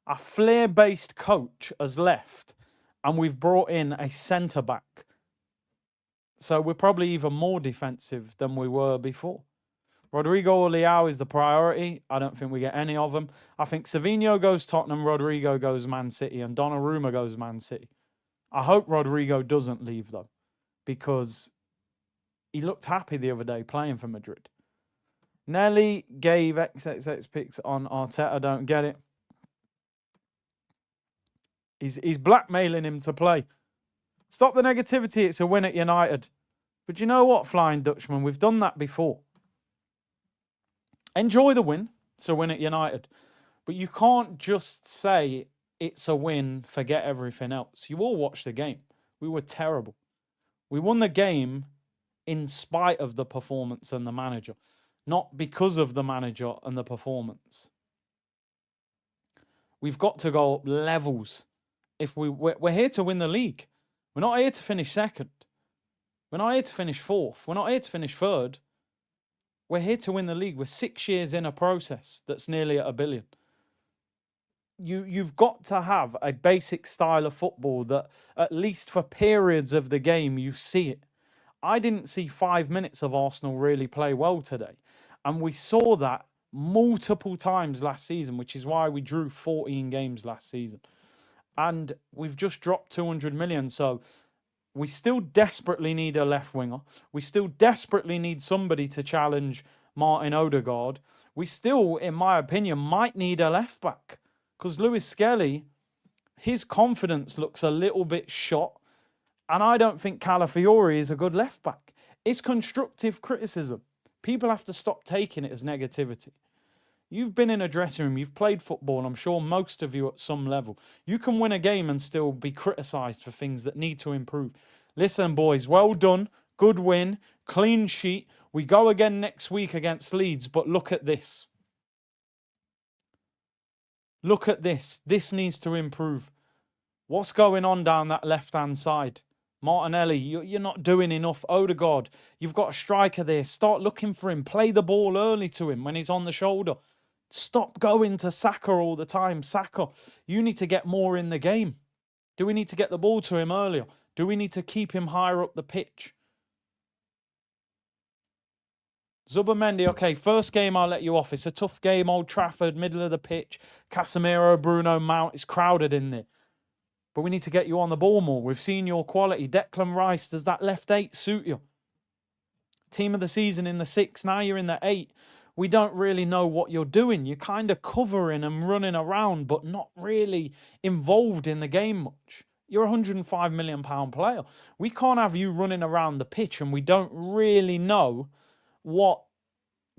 A flair-based coach has left, and we've brought in a centre-back. So we're probably even more defensive than we were before. Rodrigo or Leao is the priority. I don't think we get any of them. I think Savinho goes Tottenham, Rodrigo goes Man City, and Donnarumma goes Man City. I hope Rodrigo doesn't leave, though, because he looked happy the other day playing for Madrid. Nelly gave XXX picks on Arteta. Don't get it. He's blackmailing him to play. Stop the negativity. It's a win at United. But you know what, Flying Dutchman? We've done that before. Enjoy the win. It's a win at United. But you can't just say it's a win, forget everything else. You all watched the game. We were terrible. We won the game in spite of the performance and the manager, not because of the manager and the performance. We've got to go up levels. If we're here to win the league. We're not here to finish second. We're not here to finish fourth. We're not here to finish third. We're here to win the league. We're 6 years in a process that's nearly at $1 billion. You've got to have a basic style of football that, at least for periods of the game, you see it. I didn't see 5 minutes of Arsenal really play well today. And we saw that multiple times last season, which is why we drew 14 games last season. And we've just dropped 200 million. So we still desperately need a left winger. We still desperately need somebody to challenge Martin Odegaard. We still, in my opinion, might need a left back. Because Lewis Skelly, his confidence looks a little bit shot. And I don't think Calafiori is a good left back. It's constructive criticism. People have to stop taking it as negativity. You've been in a dressing room. You've played football. I'm sure most of you at some level. You can win a game and still be criticised for things that need to improve. Listen, boys, well done. Good win. Clean sheet. We go again next week against Leeds, but look at this. Look at this. This needs to improve. What's going on down that left-hand side? Martinelli, you're not doing enough. Odegaard, you've got a striker there. Start looking for him. Play the ball early to him when he's on the shoulder. Stop going to Saka all the time. Saka, you need to get more in the game. Do we need to get the ball to him earlier? Do we need to keep him higher up the pitch? Zubimendi, okay, first game I'll let you off. It's a tough game, Old Trafford, middle of the pitch. Casemiro, Bruno, Mount, it's crowded in there. But we need to get you on the ball more. We've seen your quality. Declan Rice, does that left 8 suit you? Team of the season in the 6, now you're in the 8. We don't really know what you're doing. You're kind of covering and running around, but not really involved in the game much. You're a £105 million player. We can't have you running around the pitch and we don't really know what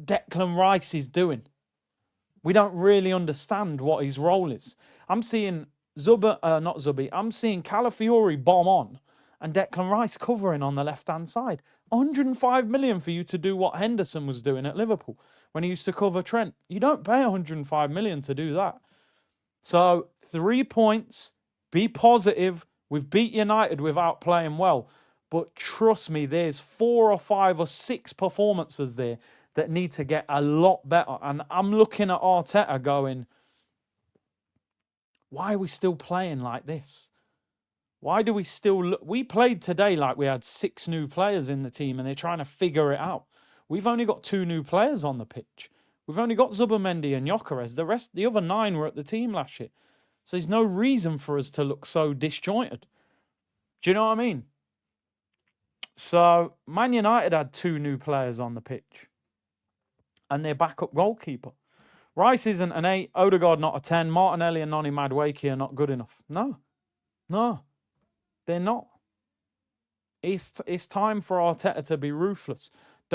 Declan Rice is doing. We don't really understand what his role is. I'm seeing I'm seeing Calafiori bomb on and Declan Rice covering on the left-hand side. 105 million for you to do what Henderson was doing at Liverpool when he used to cover Trent. You don't pay 105 million to do that. So 3 points, be positive. We've beat United without playing well. But trust me, there's 4 or 5 or 6 performances there that need to get a lot better. And I'm looking at Arteta going, why are we still playing like this? Why do we still look? We played today like we had 6 new players in the team and they're trying to figure it out. We've only got 2 new players on the pitch. We've only got Zubimendi and Gyökeres. The other 9 were at the team last year. So there's no reason for us to look so disjointed. Do you know what I mean? So Man United had 2 new players on the pitch. And their backup goalkeeper. Rice isn't an 8. Odegaard not a 10. Martinelli and Noni Madueke are not good enough. No. They're not. It's time for Arteta to be ruthless.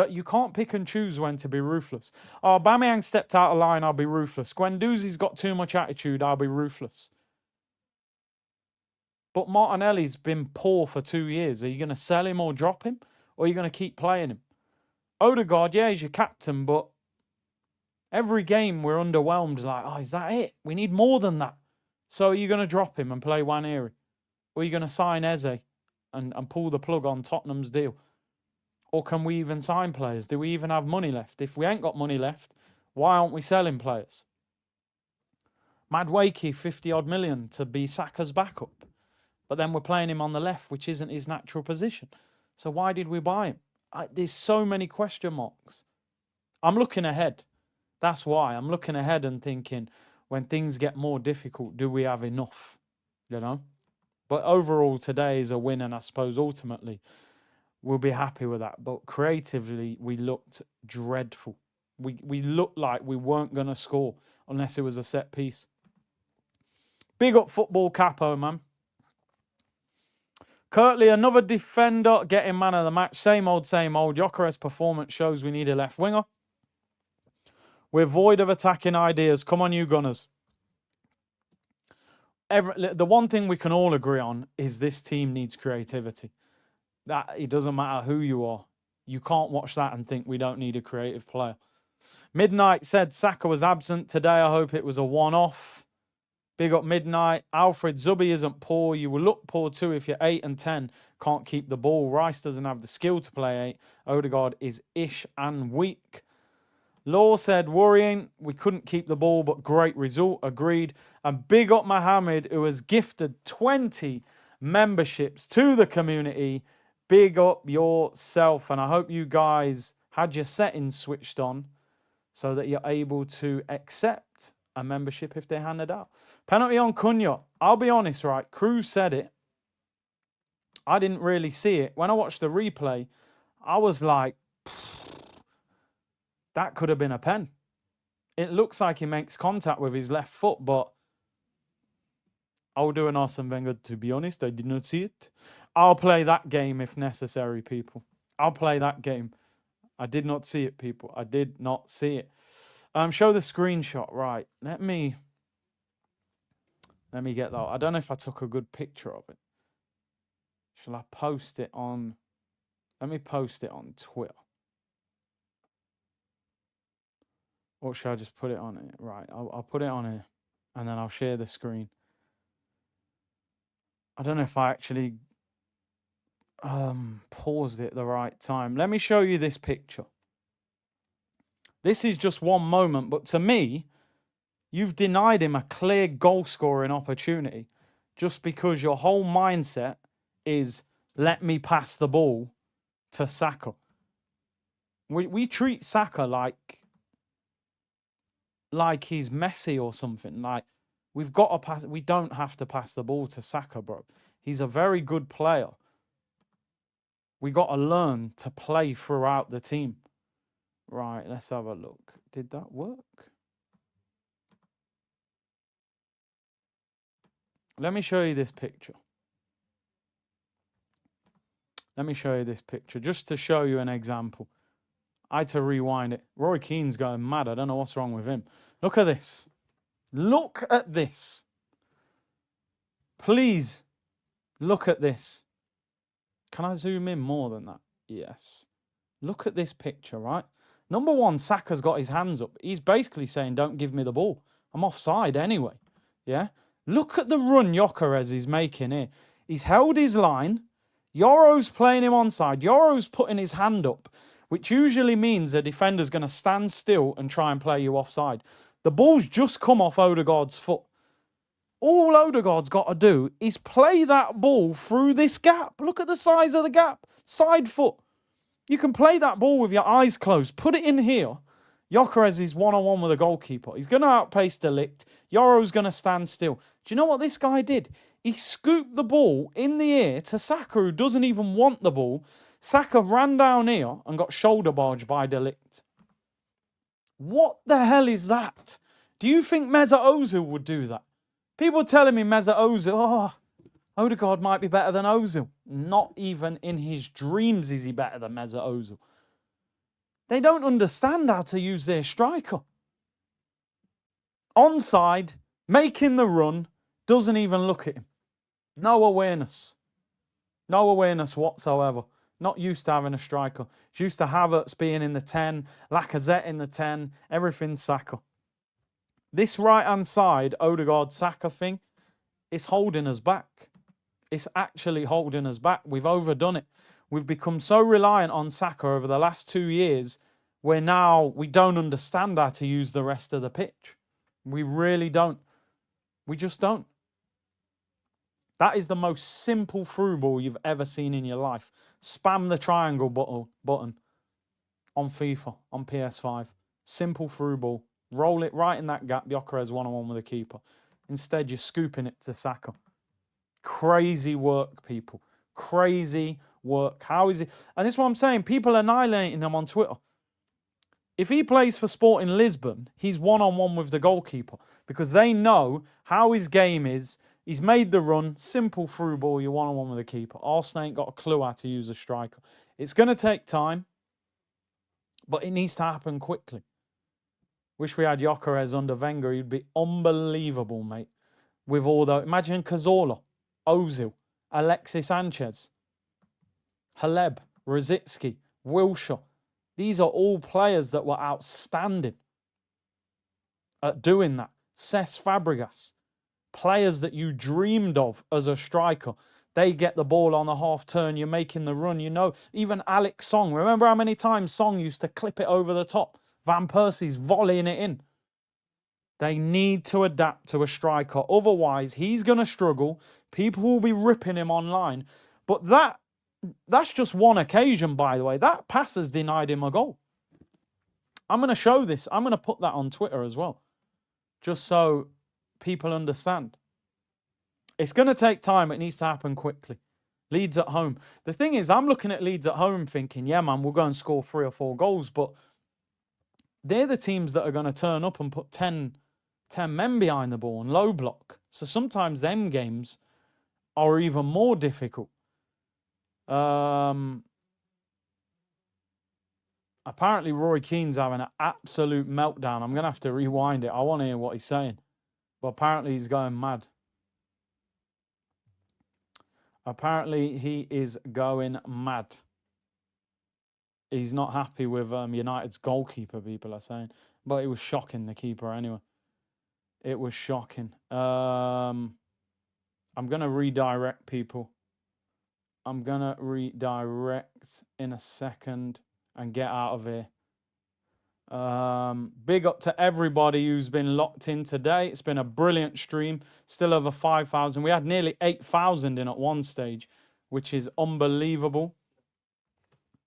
You can't pick and choose when to be ruthless. Oh, Aubameyang stepped out of line, I'll be ruthless. Guendouzi's got too much attitude, I'll be ruthless. But Martinelli's been poor for 2 years. Are you going to sell him or drop him? Or are you going to keep playing him? Odegaard, yeah, he's your captain, but every game we're underwhelmed. Like, oh, is that it? We need more than that. So are you going to drop him and play Waneri? Or are you going to sign Eze and pull the plug on Tottenham's deal? Or can we even sign players? Do we even have money left? If we ain't got money left, why aren't we selling players? Madueke, 50-odd million to be Saka's backup. But then we're playing him on the left, which isn't his natural position. So why did we buy him? There's so many question marks. I'm looking ahead. That's why. I'm looking ahead and thinking, when things get more difficult, do we have enough? You know? But overall, today is a win, and I suppose ultimately we'll be happy with that. But creatively, we looked dreadful. We looked like we weren't going to score unless it was a set piece. Big up Football Capo, man. Curtly, another defender getting man of the match. Same old, same old. Gyökeres' performance shows we need a left winger. We're void of attacking ideas. Come on, you Gunners. The one thing we can all agree on is this team needs creativity. That it doesn't matter who you are. You can't watch that and think we don't need a creative player. Midnight said Saka was absent today. I hope it was a one-off. Big up Midnight. Alfred, Zubi isn't poor. You will look poor too if you're 8 and 10. Can't keep the ball. Rice doesn't have the skill to play 8. Odegaard is ish and weak. Law said, worrying. We couldn't keep the ball, but great result. Agreed. And big up Mohammed, who has gifted 20 memberships to the community. Big up yourself. And I hope you guys had your settings switched on so that you're able to accept a membership if they hand it out. Penalty on Cunha. I'll be honest, right? Cruz said it. I didn't really see it. When I watched the replay, I was like, that could have been a pen. It looks like he makes contact with his left foot, but I'll do an Arsene Wenger. To be honest, I did not see it. I'll play that game if necessary, people. I'll play that game. I did not see it, people. I did not see it. Show the screenshot. Right. Let me get that. I don't know if I took a good picture of it. Shall I post it on... Let me post it on Twitter. Or should I just put it on it? Right. I'll put it on here. And then I'll share the screen. I don't know if I actually paused it at the right time. Let me show you this picture. This is just one moment, but to me, you've denied him a clear goal-scoring opportunity just because your whole mindset is, let me pass the ball to Saka. We treat Saka like he's Messi or something. Like, we've got to pass. We don't have to pass the ball to Saka, bro. He's a very good player. We got to learn to play throughout the team. Right, let's have a look. Did that work? Let me show you this picture. Let me show you this picture just to show you an example. I had to rewind it. Roy Keane's going mad. I don't know what's wrong with him. Look at this. Look at this. Please look at this. Can I zoom in more than that? Yes. Look at this picture, right? Number one, Saka's got his hands up. He's basically saying, don't give me the ball. I'm offside anyway. Yeah? Look at the run Gyökeres is making here. He's held his line. Yoro's playing him onside. Yoro's putting his hand up, which usually means the defender's going to stand still and try and play you offside. The ball's just come off Odegaard's foot. All Odegaard's got to do is play that ball through this gap. Look at the size of the gap. Side foot. You can play that ball with your eyes closed. Put it in here. Gyökeres is one-on-one with a goalkeeper. He's going to outpace De Ligt. Yoro's going to stand still. Do you know what this guy did? He scooped the ball in the air to Saka, who doesn't even want the ball. Saka ran down here and got shoulder barged by De Ligt. What the hell is that? Do you think Mesut Ozil would do that? People are telling me Mesut Ozil, Odegaard might be better than Ozil. Not even in his dreams is he better than Mesut Ozil. They don't understand how to use their striker. Onside, making the run, doesn't even look at him. No awareness. No awareness whatsoever. Not used to having a striker. He's used to Havertz being in the 10, Lacazette in the 10, everything's Saka. This right-hand side, Odegaard-Saka thing, is holding us back. It's actually holding us back. We've overdone it. We've become so reliant on Saka over the last 2 years where now we don't understand how to use the rest of the pitch. We really don't. We just don't. That is the most simple through ball you've ever seen in your life. Spam the triangle button on FIFA, on PS5. Simple through ball. Roll it right in that gap. Gyökeres one-on-one with the keeper. Instead, you're scooping it to Saka. Crazy work, people. Crazy work. How is it? And this is what I'm saying. People are annihilating him on Twitter. If he plays for Sporting Lisbon, he's one-on-one with the goalkeeper because they know how his game is. He's made the run, simple through ball, you're one-on-one with the keeper. Arsenal ain't got a clue how to use a striker. It's going to take time, but it needs to happen quickly. Wish we had Gyökeres under Wenger. He'd be unbelievable, mate. With all the... Imagine Cazorla, Ozil, Alexis Sanchez, Haleb, Rosicky, Wilshere. These are all players that were outstanding at doing that. Cesc Fabregas. Players that you dreamed of as a striker. They get the ball on the half turn. You're making the run. You know, even Alex Song. Remember how many times Song used to clip it over the top? Van Persie's volleying it in. They need to adapt to a striker. Otherwise, he's going to struggle. People will be ripping him online. But that's just one occasion, by the way. That pass has denied him a goal. I'm going to show this. I'm going to put that on Twitter as well. Just so people understand. It's going to take time. It needs to happen quickly. Leeds at home. The thing is, I'm looking at Leeds at home thinking, yeah, man, we'll go and score 3 or 4 goals. But they're the teams that are going to turn up and put 10 men behind the ball and low block. So sometimes them games are even more difficult. Apparently Roy Keane's having an absolute meltdown. I'm going to have to rewind it. I want to hear what he's saying. But apparently he's going mad. Apparently he is going mad. He's not happy with United's goalkeeper, people are saying. But it was shocking, the keeper, anyway. It was shocking. I'm going to redirect people. I'm going to redirect in a second and get out of here. Big up to everybody who's been locked in today. It's been a brilliant stream. Still over 5,000. We had nearly 8,000 in at one stage, which is unbelievable.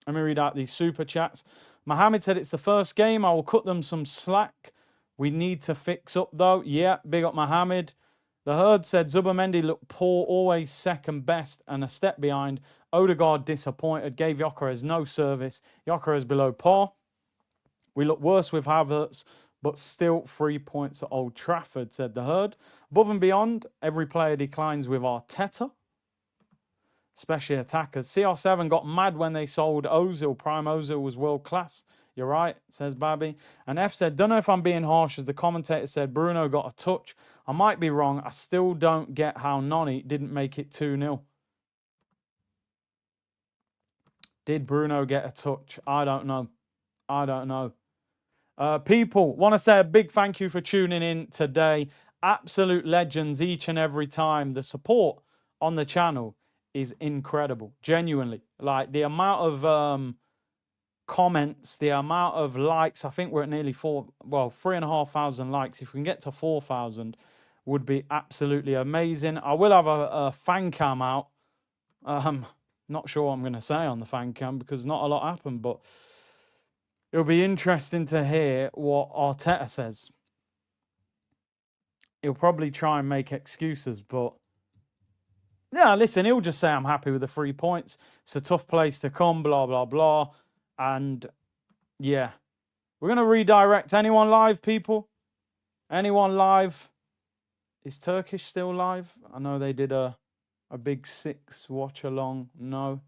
Let me read out these super chats. Mohammed said it's the first game. I will cut them some slack. We need to fix up though. Yeah, big up Mohammed. The Herd said Zubimendi looked poor, always second best and a step behind. Odegaard disappointed, gave Gyökeres no service. Gyökeres below par. We look worse with Havertz, but still 3 points at Old Trafford, said the Herd. Above and beyond, every player declines with Arteta, especially attackers. CR7 got mad when they sold Ozil. Prime Ozil was world class. You're right, says Babby. And F said, don't know if I'm being harsh, as the commentator said, Bruno got a touch. I might be wrong. I still don't get how Noni didn't make it 2-0. Did Bruno get a touch? I don't know. I don't know. People, want to say a big thank you for tuning in today. Absolute legends each and every time. The support on the channel is incredible. Genuinely. Like the amount of comments, the amount of likes. I think we're at nearly 3,500 likes. If we can get to 4,000, would be absolutely amazing. I will have a fan cam out. Not sure what I'm going to say on the fan cam because not a lot happened, but it'll be interesting to hear what Arteta says. He'll probably try and make excuses, but yeah, listen, he'll just say I'm happy with the 3 points. It's a tough place to come, blah, blah, blah. And yeah, we're going to redirect. Anyone live, people? Anyone live? Is Turkish still live? I know they did a big 6 watch along. No,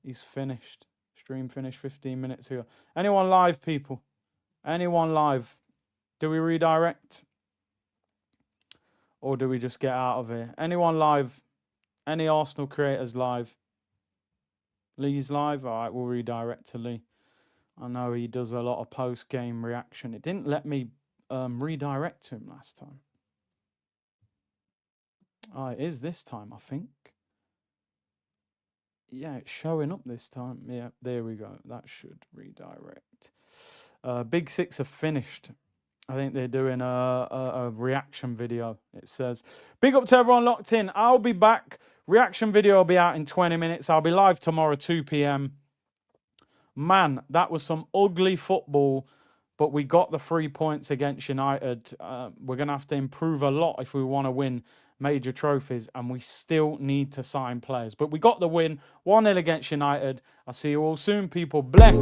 he's finished. Stream finished 15 minutes ago. Anyone live, people? Anyone live? Do we redirect? Or do we just get out of here? Anyone live? Any Arsenal creators live? Lee's live? All right, we'll redirect to Lee. I know he does a lot of post-game reaction. It didn't let me redirect to him last time. Oh, it is this time, I think. Yeah, it's showing up this time. Yeah, there we go. That should redirect. Big Six have finished. I think they're doing a reaction video. It says, big up to everyone locked in. I'll be back. Reaction video will be out in 20 minutes. I'll be live tomorrow, 2 p.m. Man, that was some ugly football, but we got the 3 points against United. We're going to have to improve a lot if we want to win major trophies, and we still need to sign players. But we got the win, 1-0 against United. I'll see you all soon, people. Bless.